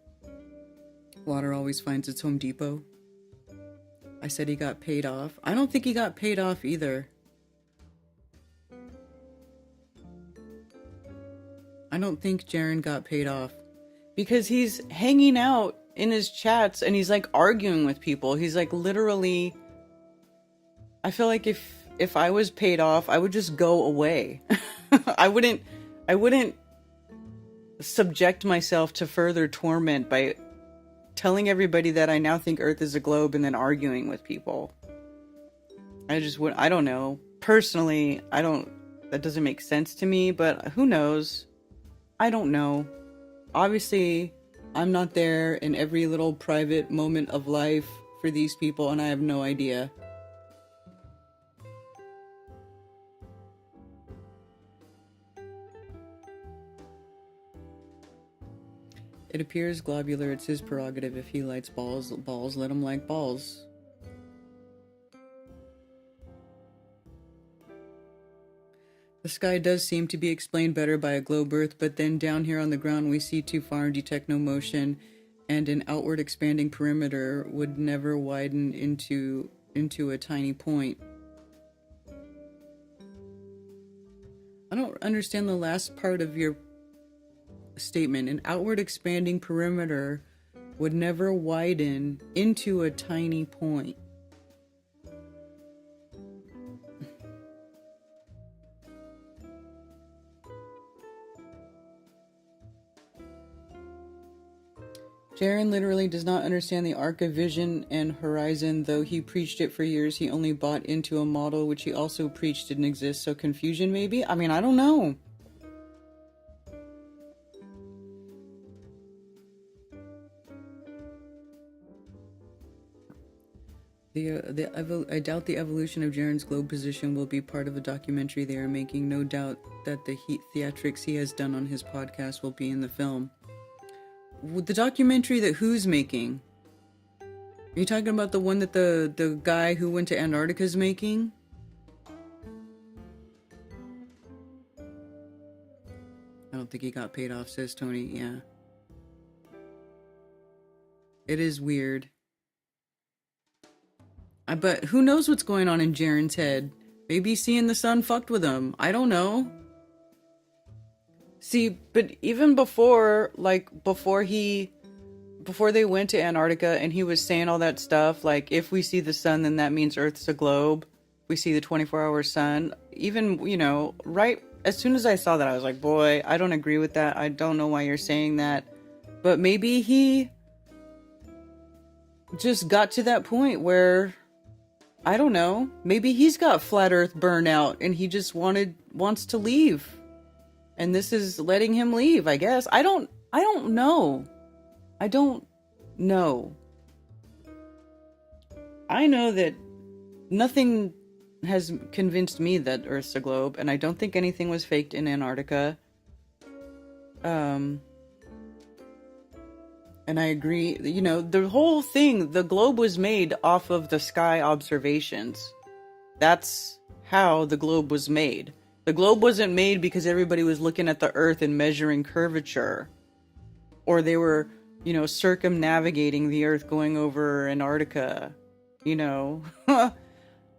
Water always finds its Home Depot. I said he got paid off. I don't think he got paid off either. I don't think Jaren got paid off. Because he's hanging out in his chats and he's like arguing with people. He's like literally... I feel like if I was paid off, I would just go away. I wouldn't subject myself to further torment by telling everybody that I now think Earth is a globe and then arguing with people. I don't know. Personally, that doesn't make sense to me, but who knows? I don't know. Obviously, I'm not there in every little private moment of life for these people, and I have no idea. It appears globular. It's his prerogative. If he likes balls, let him like balls. The sky does seem to be explained better by a globe Earth, but then down here on the ground we see too far and detect no motion, and an outward expanding perimeter would never widen into a tiny point. I don't understand the last part of your statement. An outward expanding perimeter would never widen into a tiny point. Jaron literally does not understand the arc of vision and horizon. Though he preached it for years, he only bought into a model which he also preached didn't exist. So confusion maybe? I mean, I don't know. I doubt the evolution of Jaron's globe position will be part of a documentary they are making. No doubt that the theatrics he has done on his podcast will be in the film. The documentary that who's making? Are you talking about the one that the guy who went to Antarctica is making? I don't think he got paid off, says Tony. Yeah. It is weird. But who knows what's going on in Jaron's head? Maybe seeing the sun fucked with him. I don't know. See, but even before they went to Antarctica and he was saying all that stuff, like, if we see the sun, then that means Earth's a globe. We see the 24-hour sun. Even, you know, right as soon as I saw that, I was like, boy, I don't agree with that. I don't know why you're saying that. But maybe he just got to that point where, I don't know, maybe he's got flat Earth burnout and he just wants to leave. And this is letting him leave, I guess. I don't know. I don't know. I know that nothing has convinced me that Earth's a globe, and I don't think anything was faked in Antarctica. And I agree, you know, the whole thing, the globe was made off of the sky observations. That's how the globe was made. The globe wasn't made because everybody was looking at the Earth and measuring curvature. Or they were, you know, circumnavigating the Earth going over Antarctica. You know?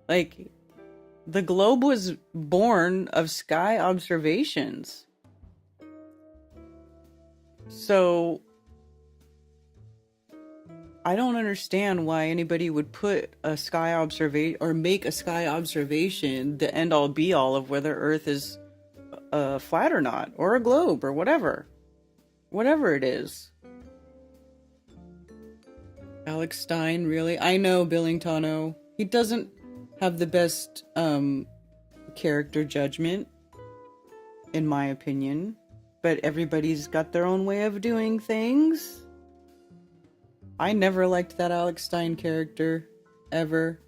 Like, the globe was born of sky observations. So, I don't understand why anybody would put a sky observation or make a sky observation the end all be all of whether Earth is flat or not, or a globe or whatever it is. Alex Stein, really? I know Billingtano. He doesn't have the best character judgment, in my opinion, but everybody's got their own way of doing things. I never liked that Alex Stein character, ever.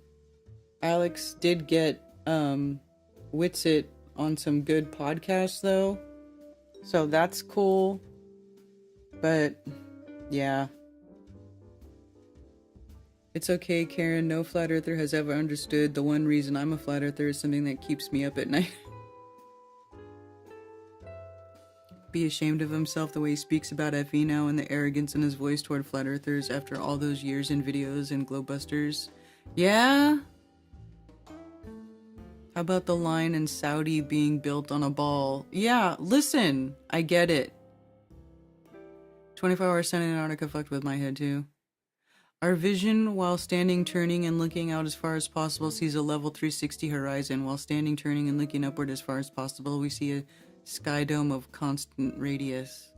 Alex did get Witsit on some good podcasts, though. So that's cool. But, yeah. It's okay, Karen. No flat earther has ever understood the one reason I'm a flat earther is something that keeps me up at night. Be ashamed of himself the way he speaks about FE now and the arrogance in his voice toward flat earthers after all those years in videos and globebusters. Yeah? How about the line in Saudi being built on a ball? Yeah, listen, I get it. 24-hour sun in Antarctica fucked with my head too. Our vision while standing, turning, and looking out as far as possible sees a level 360 horizon. While standing, turning, and looking upward as far as possible, we see a sky dome of constant radius.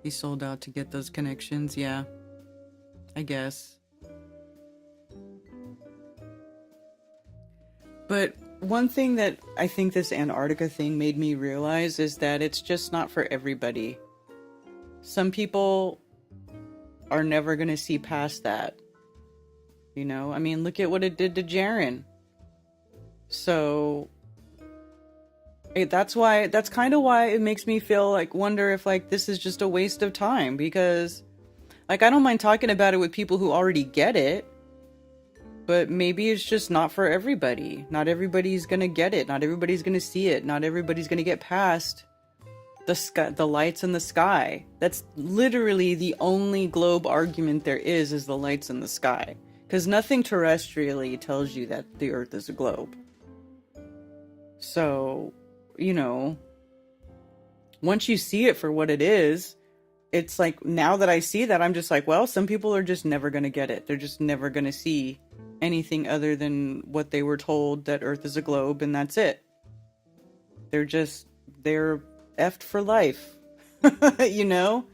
He sold out to get those connections, yeah. I guess. But one thing that I think this Antarctica thing made me realize is that it's just not for everybody. Some people are never going to see past that. You know, I mean, look at what it did to Jaren. So that's kind of why it makes me feel like, wonder if like this is just a waste of time, because like I don't mind talking about it with people who already get it, but maybe it's just not for everybody. Not everybody's gonna get it. Not everybody's gonna see it. Not everybody's gonna get past the sky, the lights in the sky. That's literally the only globe argument there is the lights in the sky, because nothing terrestrially tells you that the Earth is a globe. So, you know, once you see it for what it is, it's like, now that I see that, I'm just like, well, some people are just never going to get it. They're just never going to see anything other than what they were told, that Earth is a globe, and that's it. They're effed for life, you know?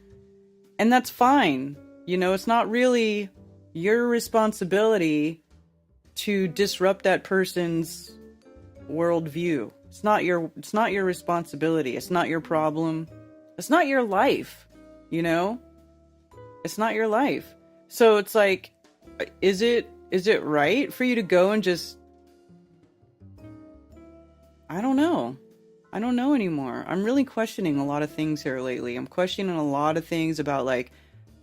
And that's fine. You know, it's not really your responsibility to disrupt that person's worldview. It's not your responsibility. It's not your problem. It's not your life, you know? It's not your life. So it's like, is it right for you to go and just, I don't know. I don't know anymore. I'm really questioning a lot of things here lately. I'm questioning a lot of things about, like,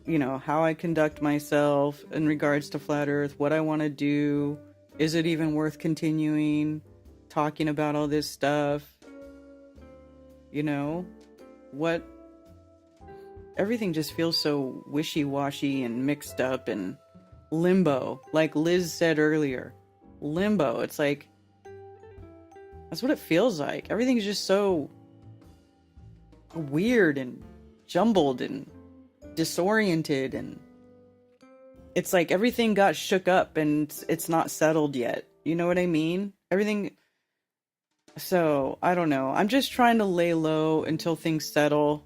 you know, how I conduct myself in regards to Flat Earth, what I want to do. Is it even worth continuing talking about all this stuff? You know, everything just feels so wishy-washy and mixed up and limbo. Like Liz said earlier, limbo. It's like, that's what it feels like. Everything's just so weird and jumbled and disoriented, and it's like everything got shook up and it's not settled yet. You know what I mean? Everything. So, I don't know. I'm just trying to lay low until things settle.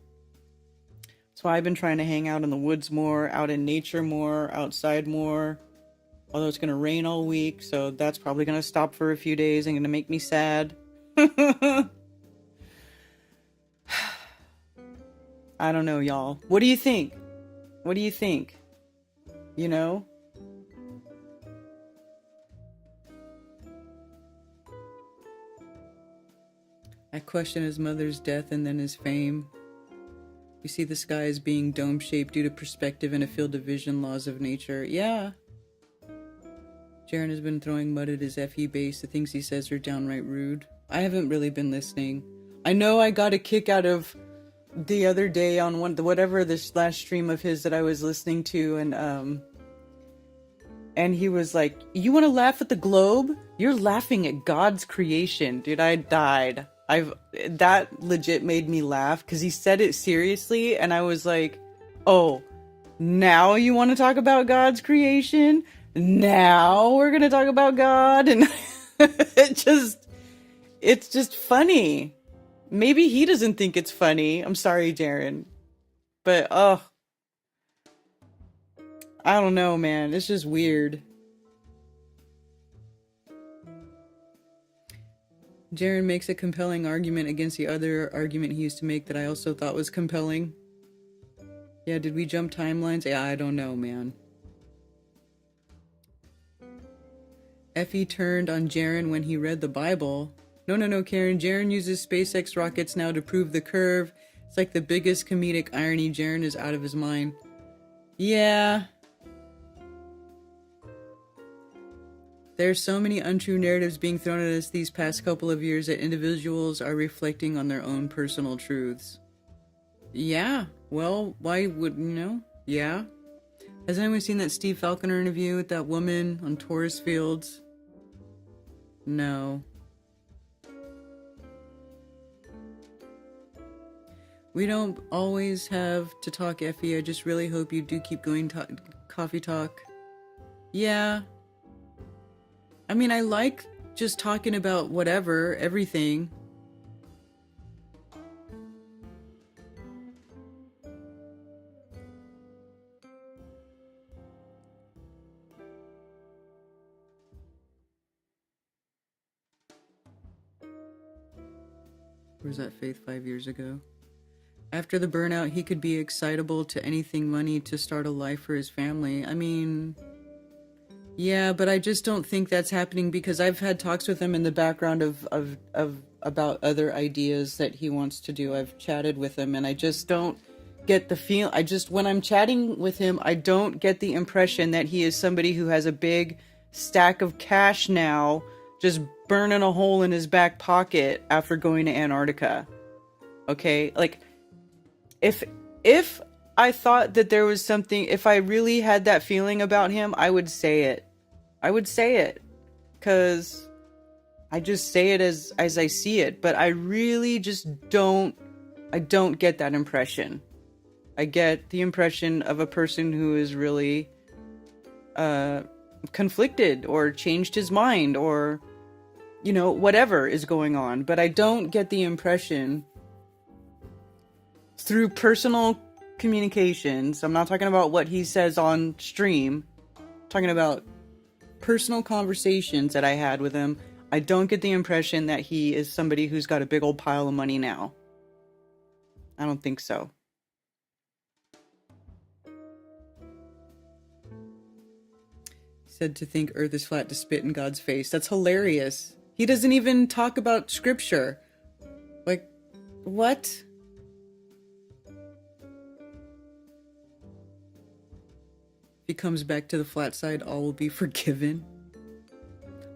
That's why I've been trying to hang out in the woods more, out in nature more, outside more. Although it's going to rain all week, so that's probably going to stop for a few days and going to make me sad. I don't know, y'all. What do you think? What do you think? You know? I question his mother's death and then his fame. We see the sky as being dome-shaped due to perspective and a field of vision, laws of nature. Yeah. Jaren has been throwing mud at his FE base. The things he says are downright rude. I haven't really been listening. I know I got a kick out of the other day on whatever this last stream of his that I was listening to, and he was like, "You want to laugh at the globe? You're laughing at God's creation." Dude, I died. That legit made me laugh because he said it seriously, and I was like, "Oh, now you want to talk about God's creation? Now we're gonna talk about God?" And it's just funny. Maybe he doesn't think it's funny. I'm sorry, Jaren. But, I don't know, man. It's just weird. Jaren makes a compelling argument against the other argument he used to make that I also thought was compelling. Yeah, did we jump timelines? Yeah, I don't know, man. Effie turned on Jaren when he read the Bible. No, Karen. Jaren uses SpaceX rockets now to prove the curve. It's like the biggest comedic irony. Jaren is out of his mind. Yeah. There's so many untrue narratives being thrown at us these past couple of years that individuals are reflecting on their own personal truths. Yeah. Well, why would, Yeah. Has anyone seen that Steve Falconer interview with that woman on Taurus Fields? No. We don't always have to talk, Effie. I just really hope you do keep going coffee talk. Yeah. I mean, I like just talking about whatever, everything. Or was that Faith 5 years ago? After the burnout, he could be excitable to anything money to start a life for his family. I mean, yeah, but I just don't think that's happening because I've had talks with him in the background of about other ideas that he wants to do. I've chatted with him and I just don't get the feel. When I'm chatting with him, I don't get the impression that he is somebody who has a big stack of cash now, just burning a hole in his back pocket after going to Antarctica. Okay? Like, if I thought that there was something, if I really had that feeling about him, I would say it. I would say it. Because I just say it as I see it. But I really just don't get that impression. I get the impression of a person who is really conflicted or changed his mind or, you know, whatever is going on. But I don't get the impression through personal communications. I'm not talking about what he says on stream. I'm talking about personal conversations that I had with him. I don't get the impression that he is somebody who's got a big old pile of money now. I don't think so. Said to think Earth is flat to spit in God's face. That's hilarious. He doesn't even talk about scripture. Like, what? If he comes back to the flat side, all will be forgiven.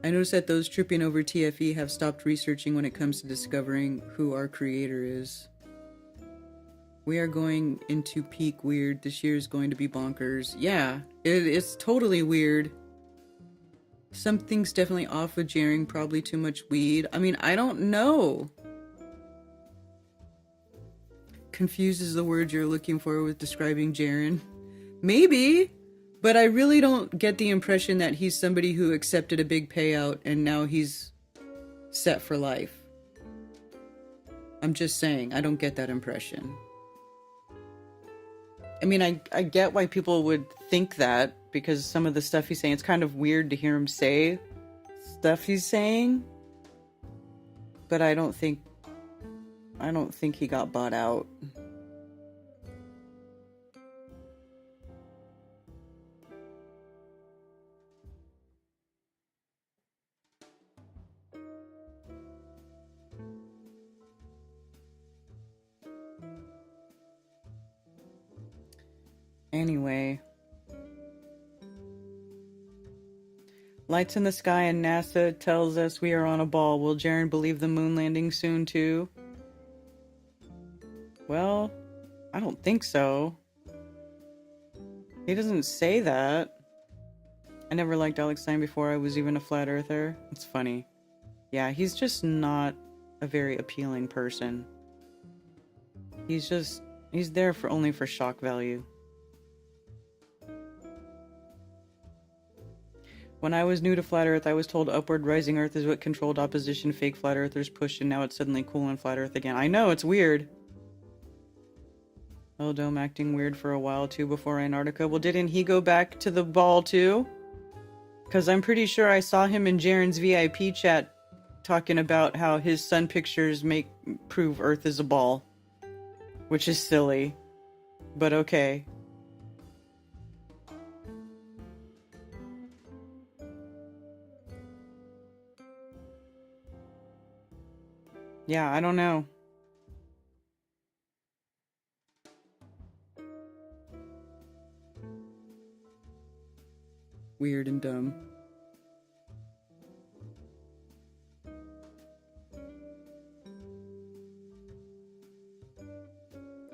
I noticed that those tripping over TFE have stopped researching when it comes to discovering who our creator is. We are going into peak weird. This year is going to be bonkers. Yeah, it's totally weird. Something's definitely off with Jaren, probably too much weed. I mean, I don't know. Confused is the word you're looking for with describing Jaren. Maybe, but I really don't get the impression that he's somebody who accepted a big payout and now he's set for life. I'm just saying, I don't get that impression. I mean, I get why people would think that, because some of the stuff he's saying, it's kind of weird to hear him say stuff he's saying. But I don't think he got bought out. Anyway. Lights in the sky and NASA tells us we are on a ball. Will Jaren believe the moon landing soon too? Well, I don't think so. He doesn't say that. I never liked Alex Stein before I was even a flat earther. It's funny. Yeah, he's just not a very appealing person. He's there only for shock value. When I was new to Flat Earth, I was told upward rising Earth is what controlled opposition fake Flat Earthers pushed, and now it's suddenly cool in Flat Earth again. I know, it's weird. El Dome acting weird for a while too before Antarctica. Well, didn't he go back to the ball too? Because I'm pretty sure I saw him in Jaren's VIP chat talking about how his sun pictures prove Earth is a ball. Which is silly. But okay. Yeah, I don't know. Weird and dumb.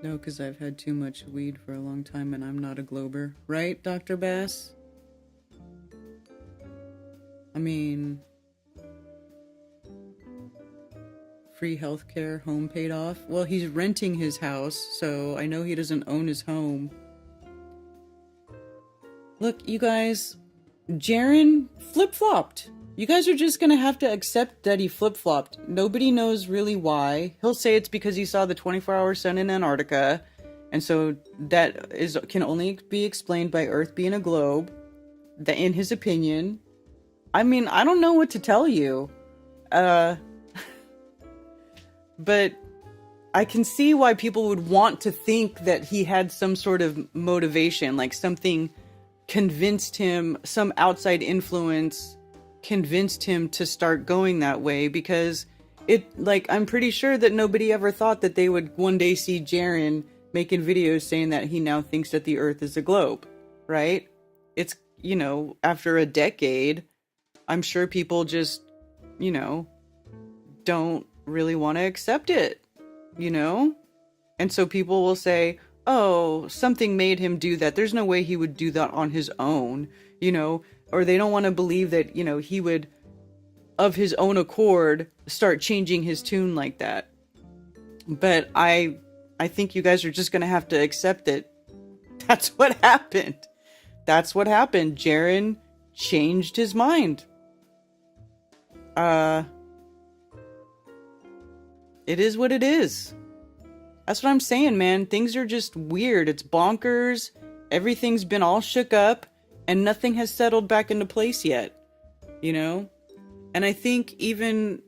No, because I've had too much weed for a long time and I'm not a glober. Right, Dr. Bass? I mean... free healthcare, home paid off. Well, he's renting his house, so I know he doesn't own his home. Look, you guys, Jaren flip-flopped. You guys are just gonna have to accept that he flip-flopped. Nobody knows really why. He'll say it's because he saw the 24-hour sun in Antarctica, and so that can only be explained by Earth being a globe, that in his opinion. I mean, I don't know what to tell you. But I can see why people would want to think that he had some sort of motivation, like something convinced him, some outside influence convinced him to start going that way, because I'm pretty sure that nobody ever thought that they would one day see Jaron making videos saying that he now thinks that the earth is a globe, right? It's, after a decade, I'm sure people just, don't really want to accept it, And so people will say, oh, something made him do that. There's no way he would do that on his own, or they don't want to believe that, he would, of his own accord, start changing his tune like that. But I think you guys are just going to have to accept it. That's what happened. That's what happened. Jaron changed his mind. It is what it is. That's what I'm saying, man. Things are just weird. It's bonkers. Everything's been all shook up, and nothing has settled back into place yet. And I think even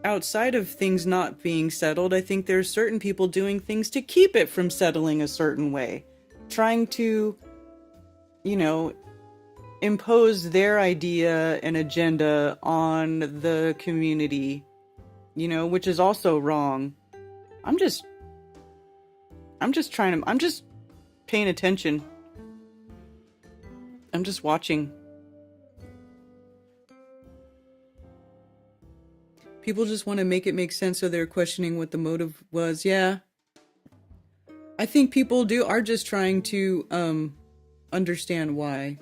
outside of things not being settled, I think there's certain people doing things to keep it from settling a certain way. Trying to, impose their idea and agenda on the community, which is also wrong. I'm just paying attention. I'm just watching. People just want to make it make sense, so they're questioning what the motive was. Yeah. I think people are just trying to understand why.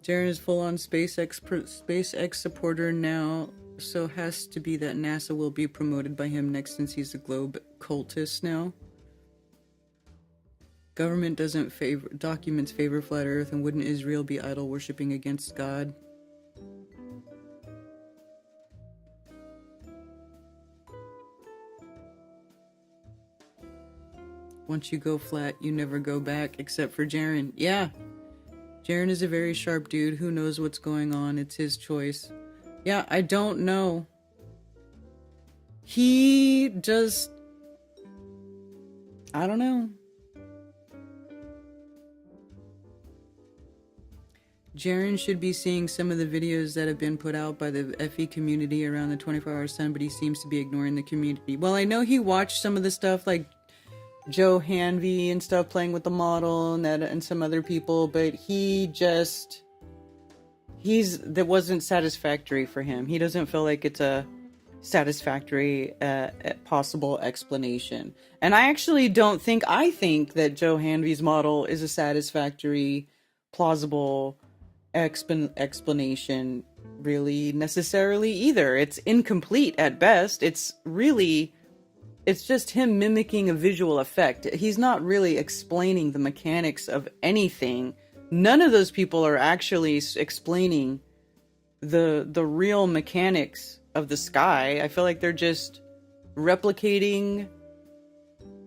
Jaron is full-on SpaceX supporter now, so has to be that NASA will be promoted by him next, since he's a globe cultist now. Government documents favor flat Earth, and wouldn't Israel be idol worshipping against God? Once you go flat, you never go back, except for Jaron. Yeah. Jaron is a very sharp dude. Who knows what's going on? It's his choice. Yeah, I don't know. He just... I don't know. Jaron should be seeing some of the videos that have been put out by the FE community around the 24-hour sun, but he seems to be ignoring the community. Well, I know he watched some of the stuff like Joe Hanvey and stuff, playing with the model and some other people, but that wasn't satisfactory for him. He doesn't feel like it's a satisfactory possible explanation. And I actually don't think, I think that Joe Hanvey's model is a satisfactory, plausible explanation really necessarily either. It's incomplete at best. It's just him mimicking a visual effect. He's not really explaining the mechanics of anything. None of those people are actually explaining the real mechanics of the sky. I feel like they're just replicating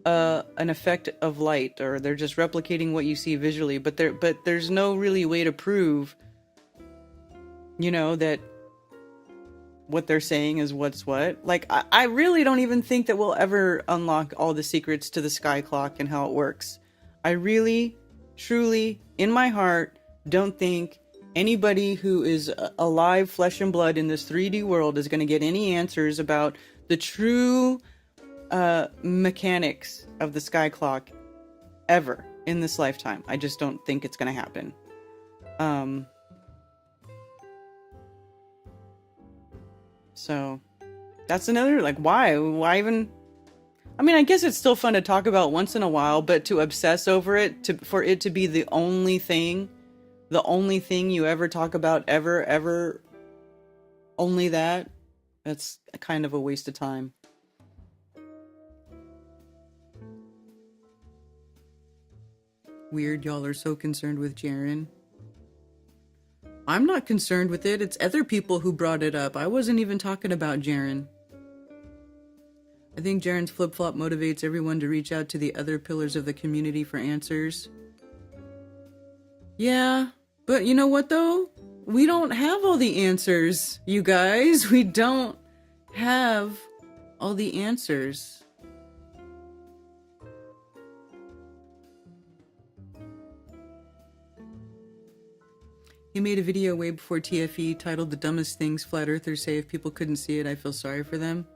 an effect of light, or they're just replicating what you see visually. But there's no really way to prove, that what they're saying is what's what. Like, I really don't even think that we'll ever unlock all the secrets to the sky clock and how it works. I really, truly, in my heart, don't think anybody who is alive, flesh and blood in this 3D world is going to get any answers about the true mechanics of the sky clock ever in this lifetime. I just don't think it's going to happen. So that's another, like, why even, I mean, I guess it's still fun to talk about once in a while, but to obsess over it, for it to be the only thing you ever talk about, ever, only that's kind of a waste of time. Weird, y'all are so concerned with Jaron. I'm not concerned with it. It's other people who brought it up. I wasn't even talking about Jaron. I think Jaron's flip-flop motivates everyone to reach out to the other pillars of the community for answers. Yeah, but you know what though? We don't have all the answers, you guys. We don't have all the answers. He made a video way before TFE titled "The Dumbest Things Flat Earthers Say If People Couldn't See It, I Feel Sorry for Them."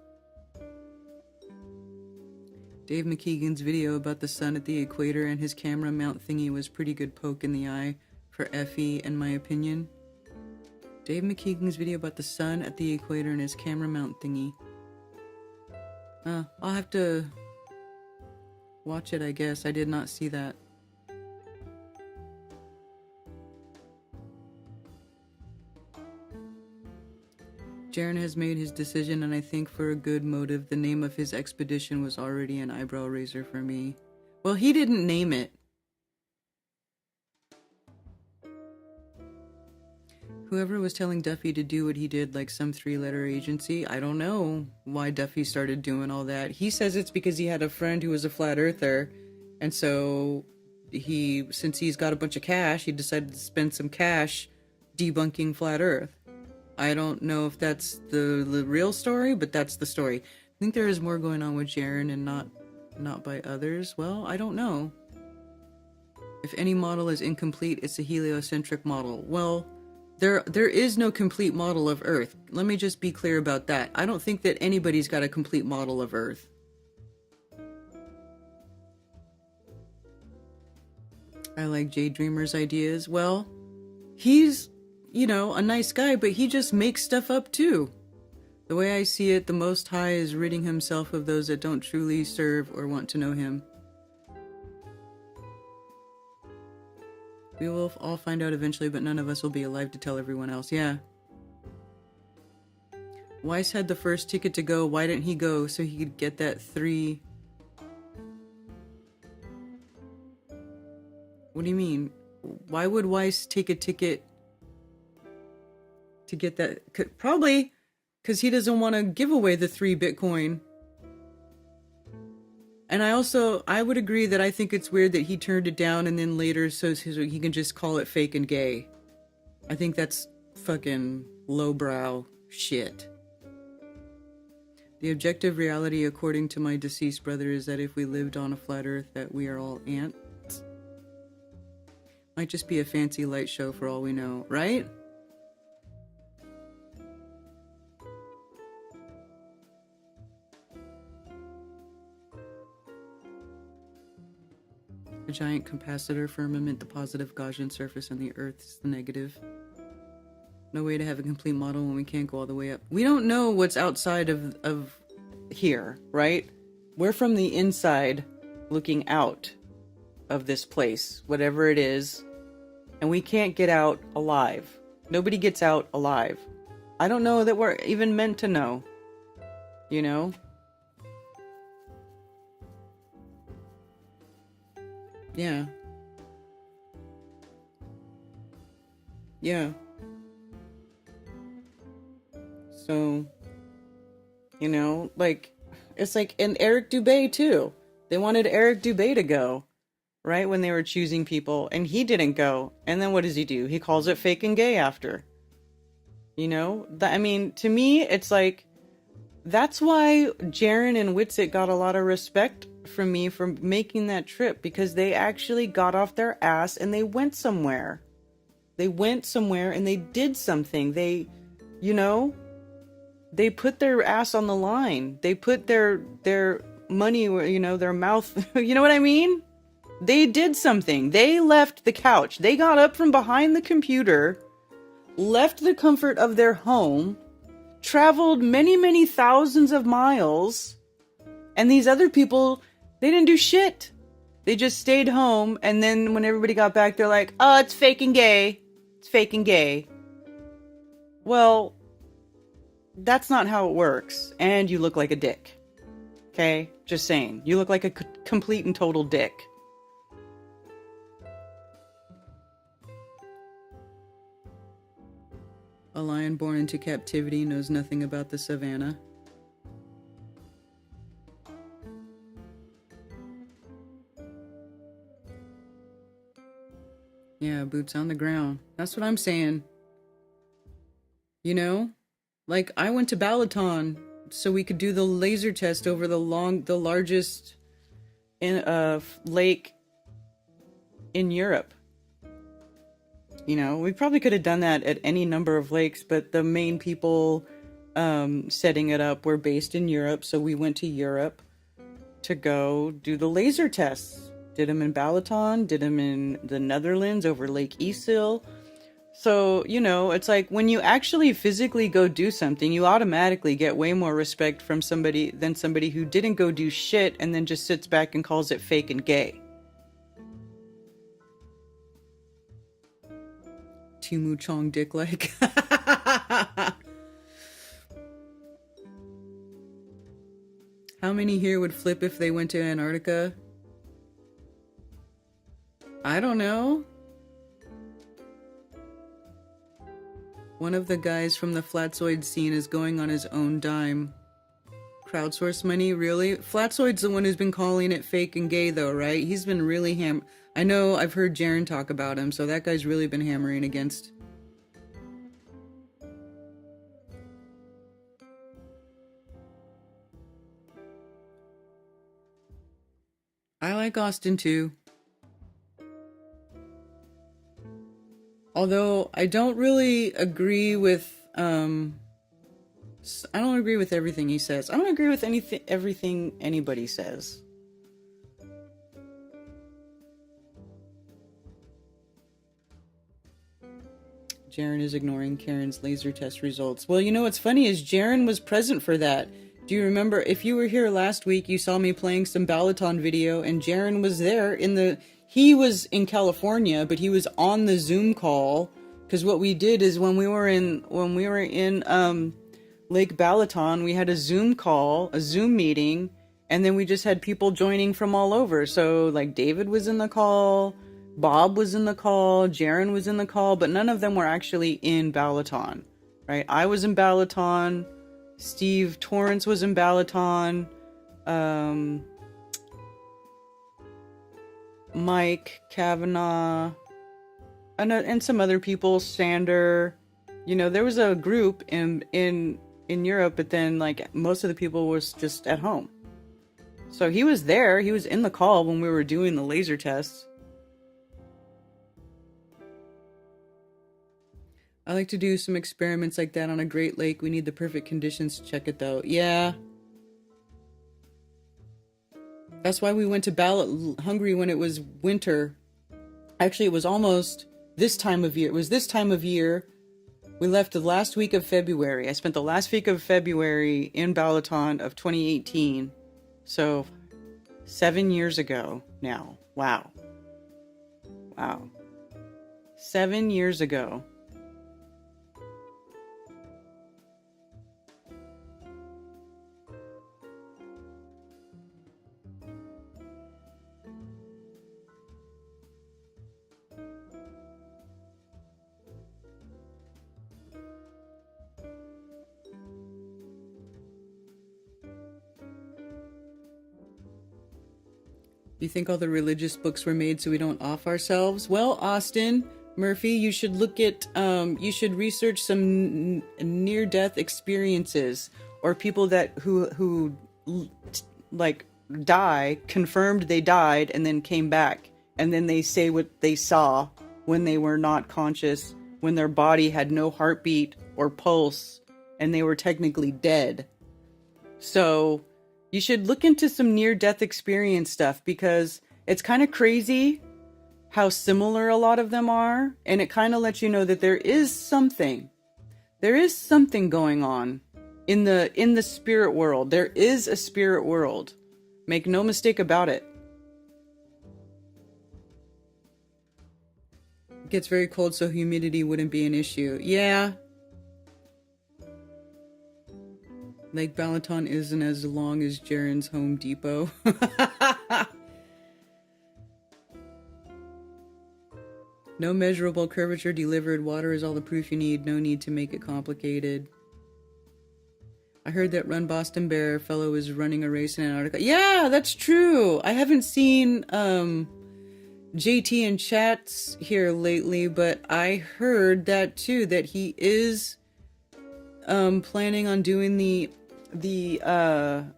Dave McKeegan's video about the sun at the equator and his camera mount thingy was pretty good poke in the eye for FE, in my opinion. Dave McKeegan's video about the sun at the equator and his camera mount thingy. I'll have to watch it, I guess. I did not see that. Jaron has made his decision, and I think for a good motive. The name of his expedition was already an eyebrow raiser for me. Well, he didn't name it. Whoever was telling Duffy to do what he did, like some three-letter agency, I don't know why Duffy started doing all that. He says it's because he had a friend who was a flat earther, and so since he's got a bunch of cash, he decided to spend some cash debunking flat earth. I don't know if that's the real story, but that's the story. I think there is more going on with Jaron and not by others. Well, I don't know. If any model is incomplete, it's a heliocentric model. Well, there is no complete model of Earth. Let me just be clear about that. I don't think that anybody's got a complete model of Earth. I like Jay Dreamer's ideas. Well, he's, a nice guy, but he just makes stuff up too. The way I see it, the Most High is ridding himself of those that don't truly serve or want to know him. We will all find out eventually, but none of us will be alive to tell everyone else. Yeah. Weiss had the first ticket to go. Why didn't he go so he could get that 3? What do you mean? Why would Weiss take a ticket to get that? Probably because he doesn't want to give away the 3 Bitcoin. And I would agree that I think it's weird that he turned it down and then later so he can just call it fake and gay. I think that's fucking lowbrow shit. The objective reality, according to my deceased brother, is that if we lived on a flat earth, that we are all ants. Might just be a fancy light show for all we know, right? A giant capacitor firmament, the positive Gaussian surface, and the Earth is the negative. No way to have a complete model when we can't go all the way up. We don't know what's outside of here, right? We're from the inside looking out of this place, whatever it is, and we can't get out alive. Nobody gets out alive. I don't know that we're even meant to know, you know? Yeah. Yeah. So, it's like, and Eric Dubé too. They wanted Eric Dubé to go, right? When they were choosing people, and he didn't go. And then what does he do? He calls it fake and gay after. To me, it's like, that's why Jaron and Witsit got a lot of respect from me for making that trip, because they actually got off their ass and they went somewhere. They went somewhere and they did something. They put their ass on the line. They put their money, their mouth, you know what I mean? They did something. They left the couch. They got up from behind the computer, left the comfort of their home, traveled many, many thousands of miles, and these other people, they didn't do shit. They just stayed home, and then when everybody got back, they're like, oh, it's fake and gay. It's fake and gay. Well, that's not how it works. And you look like a dick. Okay? Just saying. You look like a complete and total dick. A lion born into captivity knows nothing about the savannah. Yeah, boots on the ground. That's what I'm saying. I went to Balaton so we could do the laser test over the largest lake in Europe. You know, we probably could have done that at any number of lakes, but the main people setting it up were based in Europe, so we went to Europe to go do the laser tests. Did them in Balaton, did them in the Netherlands over Lake Isil. So, you know, it's like when you actually physically go do something, you automatically get way more respect from somebody than somebody who didn't go do shit and then just sits back and calls it fake and gay. Timu Chong dick like. How many here would flip if they went to Antarctica? I don't know. One of the guys from the Flatzoid scene is going on his own dime. Crowdsource money, really? Flatzoid's the one who's been calling it fake and gay though, right? He's been really I know I've heard Jaren talk about him, so that guy's really been hammering against. I like Austin too. Although I don't really agree with I don't agree with everything he says. I don't agree with everything anybody says. Jaren is ignoring Karen's laser test results. Well, you know what's funny is Jaren was present for that. Do you remember, if you were here last week, you saw me playing some Balaton video, and Jaren was there he was in California, but he was on the Zoom call, because what we did is when we were in Lake Balaton, we had a Zoom call, a Zoom meeting, and then we just had people joining from all over. So like David was in the call, Bob was in the call, Jaren was in the call, but none of them were actually in Balaton, right? I was in Balaton, Steve Torrance was in Balaton, Mike Kavanaugh, and some other people, Sander. You know, there was a group in Europe, but then like most of the people was just at home. So he was there, he was in the call when we were doing the laser tests. I like to do some experiments like that on a Great Lake. We need the perfect conditions to check it though. Yeah. That's why we went to Hungary when it was winter. Actually, it was almost this time of year. It was this time of year. We left the last week of February. I spent the last week of February in Balaton of 2018. So 7 years ago now. Wow. Wow. 7 years ago. You think all the religious books were made so we don't off ourselves? Well, Austin Murphy, you should look at, you should research some near-death experiences, or people that who like die, confirmed they died, and then came back, and then they say what they saw when they were not conscious, when their body had no heartbeat or pulse, and they were technically dead. So you should look into some near-death experience stuff, because it's kind of crazy how similar a lot of them are, and it kind of lets you know that there is something going on in the spirit world. There is a spirit world. Make no mistake about it. It gets very cold, so humidity wouldn't be an issue. Yeah. Lake Balaton isn't as long as Jaren's Home Depot. No measurable curvature delivered. Water is all the proof you need. No need to make it complicated. I heard that Run Boston Bear fellow is running a race in Antarctica. Yeah, that's true. I haven't seen JT in chats here lately, but I heard that too, that he is planning on doing the the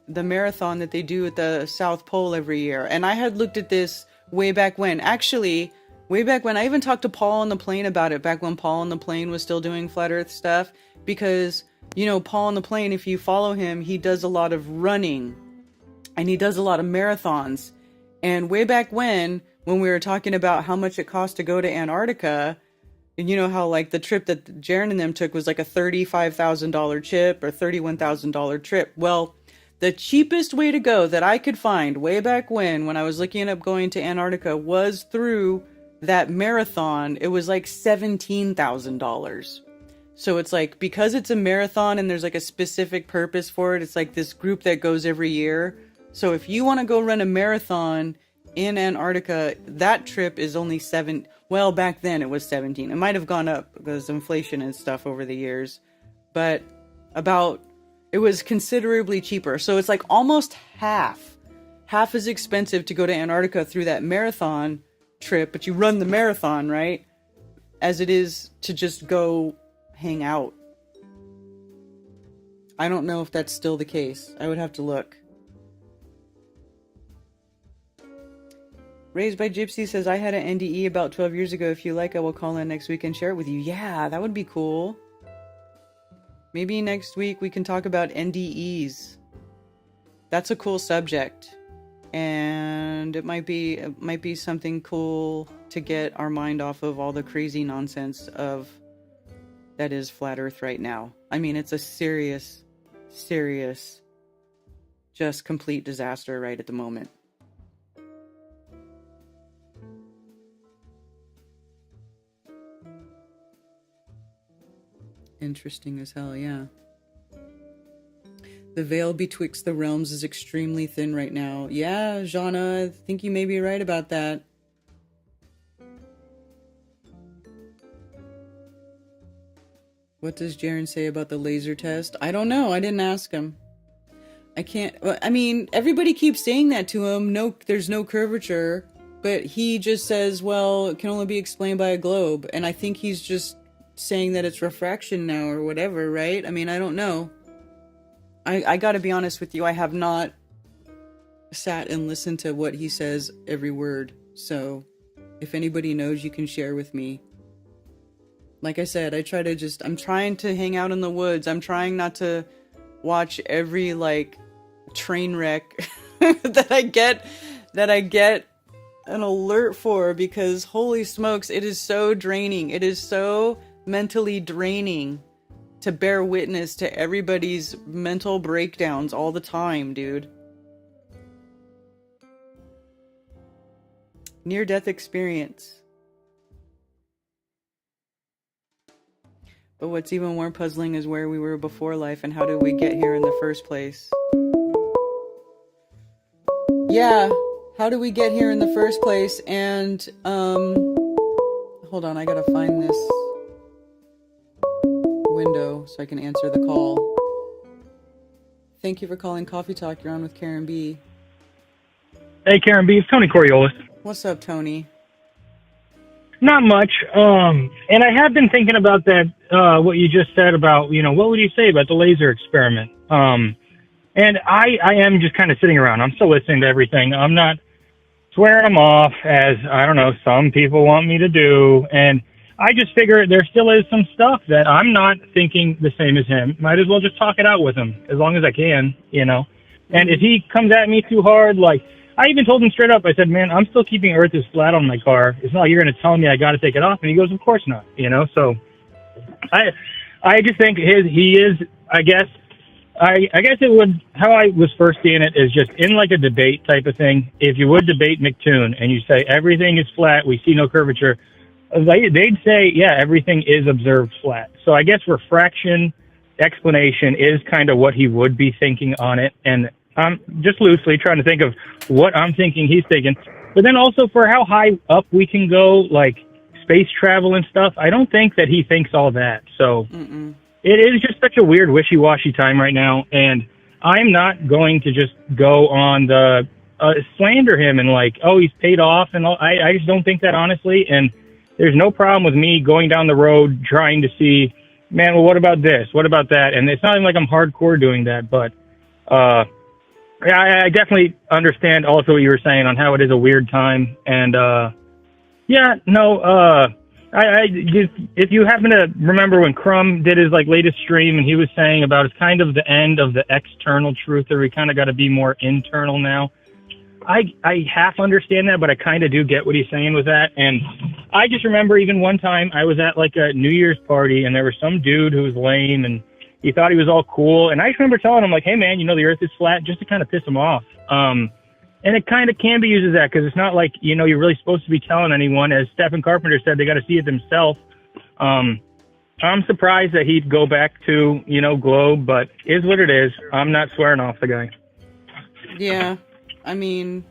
marathon that they do at the South Pole every year. And I had looked at this way back when. Actually, way back when. I even talked to Paul on the Plane about it, back when Paul on the Plane was still doing Flat Earth stuff. Because, you know, Paul on the Plane, if you follow him, he does a lot of running. And he does a lot of marathons. And way back when we were talking about how much it costs to go to Antarctica, and you know how like the trip that Jaron and them took was like a $35,000 trip or $31,000 trip. Well, the cheapest way to go that I could find way back when I was looking up going to Antarctica was through that marathon. It was like $17,000. So it's like, because it's a marathon and there's like a specific purpose for it, it's like this group that goes every year. So if you want to go run a marathon in Antarctica, that trip is only well, back then it was 17. It might have gone up because inflation and stuff over the years, but it was considerably cheaper. So it's like almost half as expensive to go to Antarctica through that marathon trip, but you run the marathon, right? As it is to just go hang out. I don't know if that's still the case. I would have to look. Raised by Gypsy says, I had an NDE about 12 years ago. If you like, I will call in next week and share it with you. Yeah, that would be cool. Maybe next week we can talk about NDEs. That's a cool subject. And it might be something cool to get our mind off of all the crazy nonsense that is Flat Earth right now. I mean, it's a serious, just complete disaster right at the moment. Interesting as hell, yeah. The veil betwixt the realms is extremely thin right now. Yeah, Jana, I think you may be right about that. What does Jaron say about the laser test? I don't know. I didn't ask him. I can't... I mean, everybody keeps saying that to him. No, there's no curvature. But he just says, well, it can only be explained by a globe. And I think he's just saying that it's refraction now or whatever, right? I mean, I don't know. I gotta be honest with you. I have not sat and listened to what he says every word. So if anybody knows, you can share with me. Like I said, I'm trying to hang out in the woods. I'm trying not to watch every like train wreck that I get an alert for, because holy smokes, it is so draining. It is so mentally draining to bear witness to everybody's mental breakdowns all the time, dude. Near-death experience. But what's even more puzzling is where we were before life and how did we get here in the first place? Yeah, how did we get here in the first place? And, hold on, I gotta find this window so I can answer the call. Thank you for calling Coffee Talk. You're on with Karen B. Hey, Karen B. It's Tony Coriolis. What's up, Tony? Not much. And I have been thinking about that, what you just said about, what would you say about the laser experiment? And I am just kind of sitting around. I'm still listening to everything. I'm not swearing them off as, I don't know, some people want me to do. And I just figure there still is some stuff that I'm not thinking the same as him. Might as well just talk it out with him as long as I can, And if he comes at me too hard, like, I even told him straight up, I said, man, I'm still keeping Earth is flat on my car. It's not like you're going to tell me I got to take it off. And he goes, of course not, So I just think he is, I guess it would, how I was first seeing it is just in like a debate type of thing. If you would debate McToon and you say everything is flat, we see no curvature, they'd say, yeah, everything is observed flat. So I guess refraction explanation is kind of what he would be thinking on it. And I'm just loosely trying to think of what I'm thinking he's thinking. But then also for how high up we can go, like space travel and stuff, I don't think that he thinks all that. So it is just such a weird wishy-washy time right now. And I'm not going to just go on the slander him and like, oh, he's paid off and all. I just don't think that, honestly. And there's no problem with me going down the road trying to see, man, well, what about this? What about that? And it's not even like I'm hardcore doing that, but Yeah, I definitely understand also what you were saying on how it is a weird time. And, if you happen to remember when Crumb did his latest stream and he was saying about it's kind of the end of the external truther, we kind of got to be more internal now. I half understand that, but I kind of do get what he's saying with that. And I just remember even one time I was at a New Year's party and there was some dude who was lame and he thought he was all cool. And I just remember telling him hey man, the earth is flat, just to kind of piss him off. And it kind of can be used as that because it's not you're really supposed to be telling anyone. As Stephen Carpenter said, they got to see it themselves. I'm surprised that he'd go back to, globe, but is what it is. I'm not swearing off the guy. Yeah. I mean,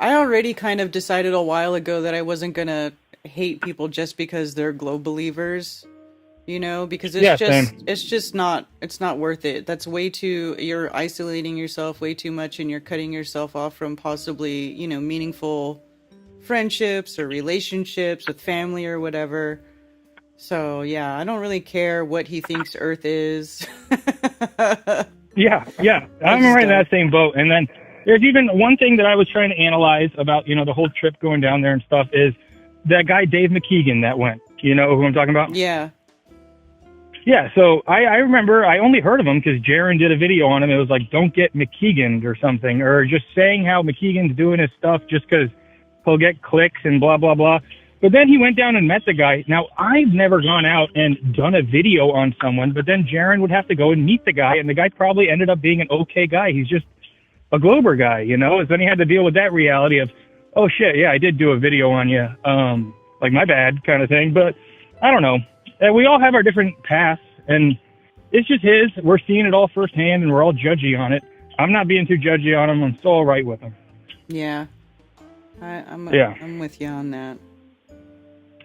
I already kind of decided a while ago that I wasn't going to hate people just because they're globe believers. Because it's just not worth it. That's way too, you're isolating yourself way too much and you're cutting yourself off from possibly, meaningful friendships or relationships with family or whatever. So yeah, I don't really care what he thinks Earth is. Yeah. I'm right in that same boat. And then there's even one thing that I was trying to analyze about, the whole trip going down there and stuff is that guy, Dave McKeegan, that went, who I'm talking about? Yeah. Yeah, so I remember I only heard of him because Jaron did a video on him. It was don't get McKeegan or something, or just saying how McKeegan's doing his stuff just because he'll get clicks and blah, blah, blah. But then he went down and met the guy. Now, I've never gone out and done a video on someone, but then Jaron would have to go and meet the guy, and the guy probably ended up being an okay guy. He's just a Glober guy, And then he had to deal with that reality of, oh, shit, yeah, I did do a video on you. My bad kind of thing. But I don't know. We all have our different paths, and it's just his. We're seeing it all firsthand, and we're all judgy on it. I'm not being too judgy on him. I'm still all right with him. Yeah. I'm with you on that.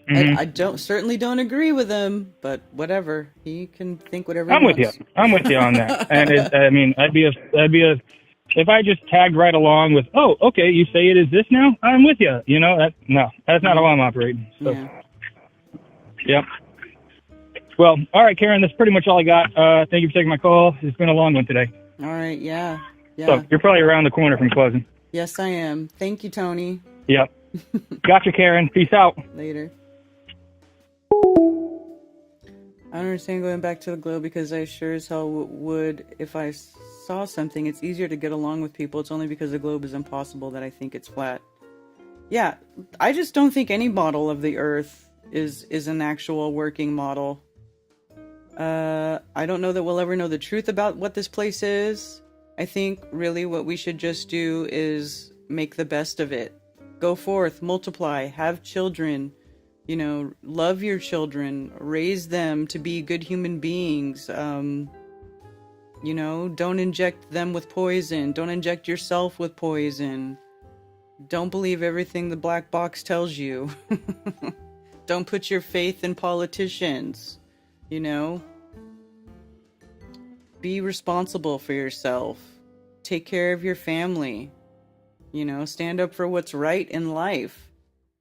Mm-hmm. I certainly don't agree with him, but whatever. He can think whatever he I'm wants. with you. I'm with you on that. And if I just tagged right along with, oh, okay, you say it is this now? I'm with you. That's not how I'm operating. So, yeah. Well, all right, Karen, that's pretty much all I got. Thank you for taking my call. It's been a long one today. All right, yeah. So you're probably around the corner from closing. Yes, I am. Thank you, Tony. Yep. Gotcha, Karen. Peace out. Later. I don't understand going back to the globe because I sure as hell would if I saw something. It's easier to get along with people. It's only because the globe is impossible that I think it's flat. Yeah, I just don't think any model of the Earth is an actual working model. I don't know that we'll ever know the truth about what this place is. I think really what we should just do is make the best of it. Go forth, multiply, have children, love your children, raise them to be good human beings. Don't inject them with poison. Don't inject yourself with poison. Don't believe everything the black box tells you. Don't put your faith in politicians. Be responsible for yourself. Take care of your family. Stand up for what's right in life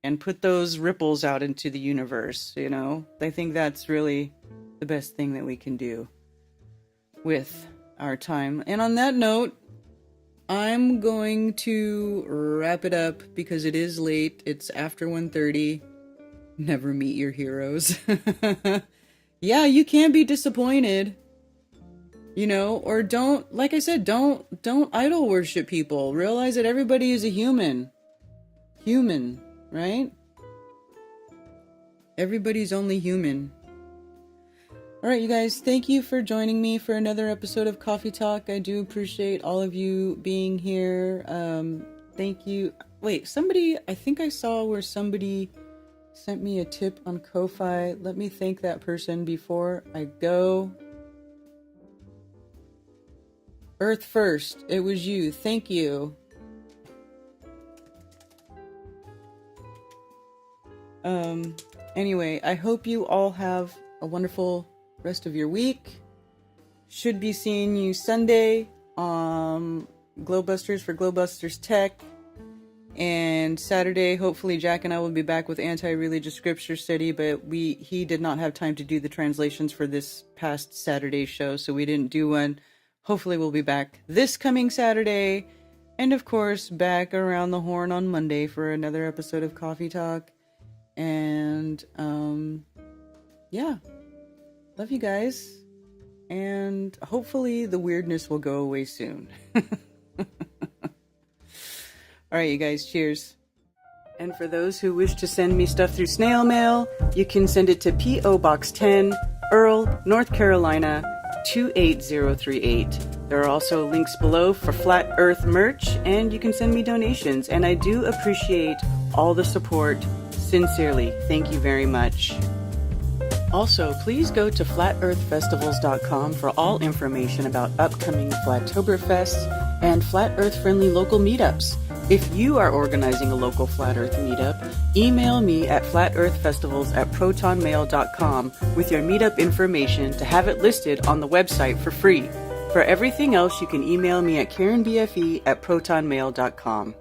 and put those ripples out into the universe. I think that's really the best thing that we can do with our time. And on that note, I'm going to wrap it up because it is late. It's after 1:30. Never meet your heroes. Yeah, you can be disappointed, or don't, like I said, don't idol worship people. Realize that everybody is a human, right? Everybody's only human. All right, you guys, thank you for joining me for another episode of Coffee Talk. I do appreciate all of you being here. Thank you. Wait, I think I saw where somebody sent me a tip on Ko-Fi. Let me thank that person before I go. Earth First, it was you. Thank you. Anyway, I hope you all have a wonderful rest of your week. Should be seeing you Sunday on Globebusters for Globebusters Tech. And Saturday, hopefully Jack and I will be back with anti-religious scripture study, but he did not have time to do the translations for this past Saturday show, so we didn't do one. hopefully we'll be back this coming Saturday. And of course, back around the horn on Monday for another episode of Coffee Talk. And, yeah. Love you guys. And hopefully the weirdness will go away soon. Alright, you guys, cheers. And for those who wish to send me stuff through snail mail, you can send it to P.O. Box 10, Earl, North Carolina, 28038. There are also links below for Flat Earth merch, and you can send me donations. And I do appreciate all the support. Sincerely, thank you very much. Also, please go to flatearthfestivals.com for all information about upcoming Flattoberfests and Flat Earth-friendly local meetups. If you are organizing a local Flat Earth meetup, email me at flatearthfestivals@protonmail.com with your meetup information to have it listed on the website for free. For everything else, you can email me at karenbfe@protonmail.com.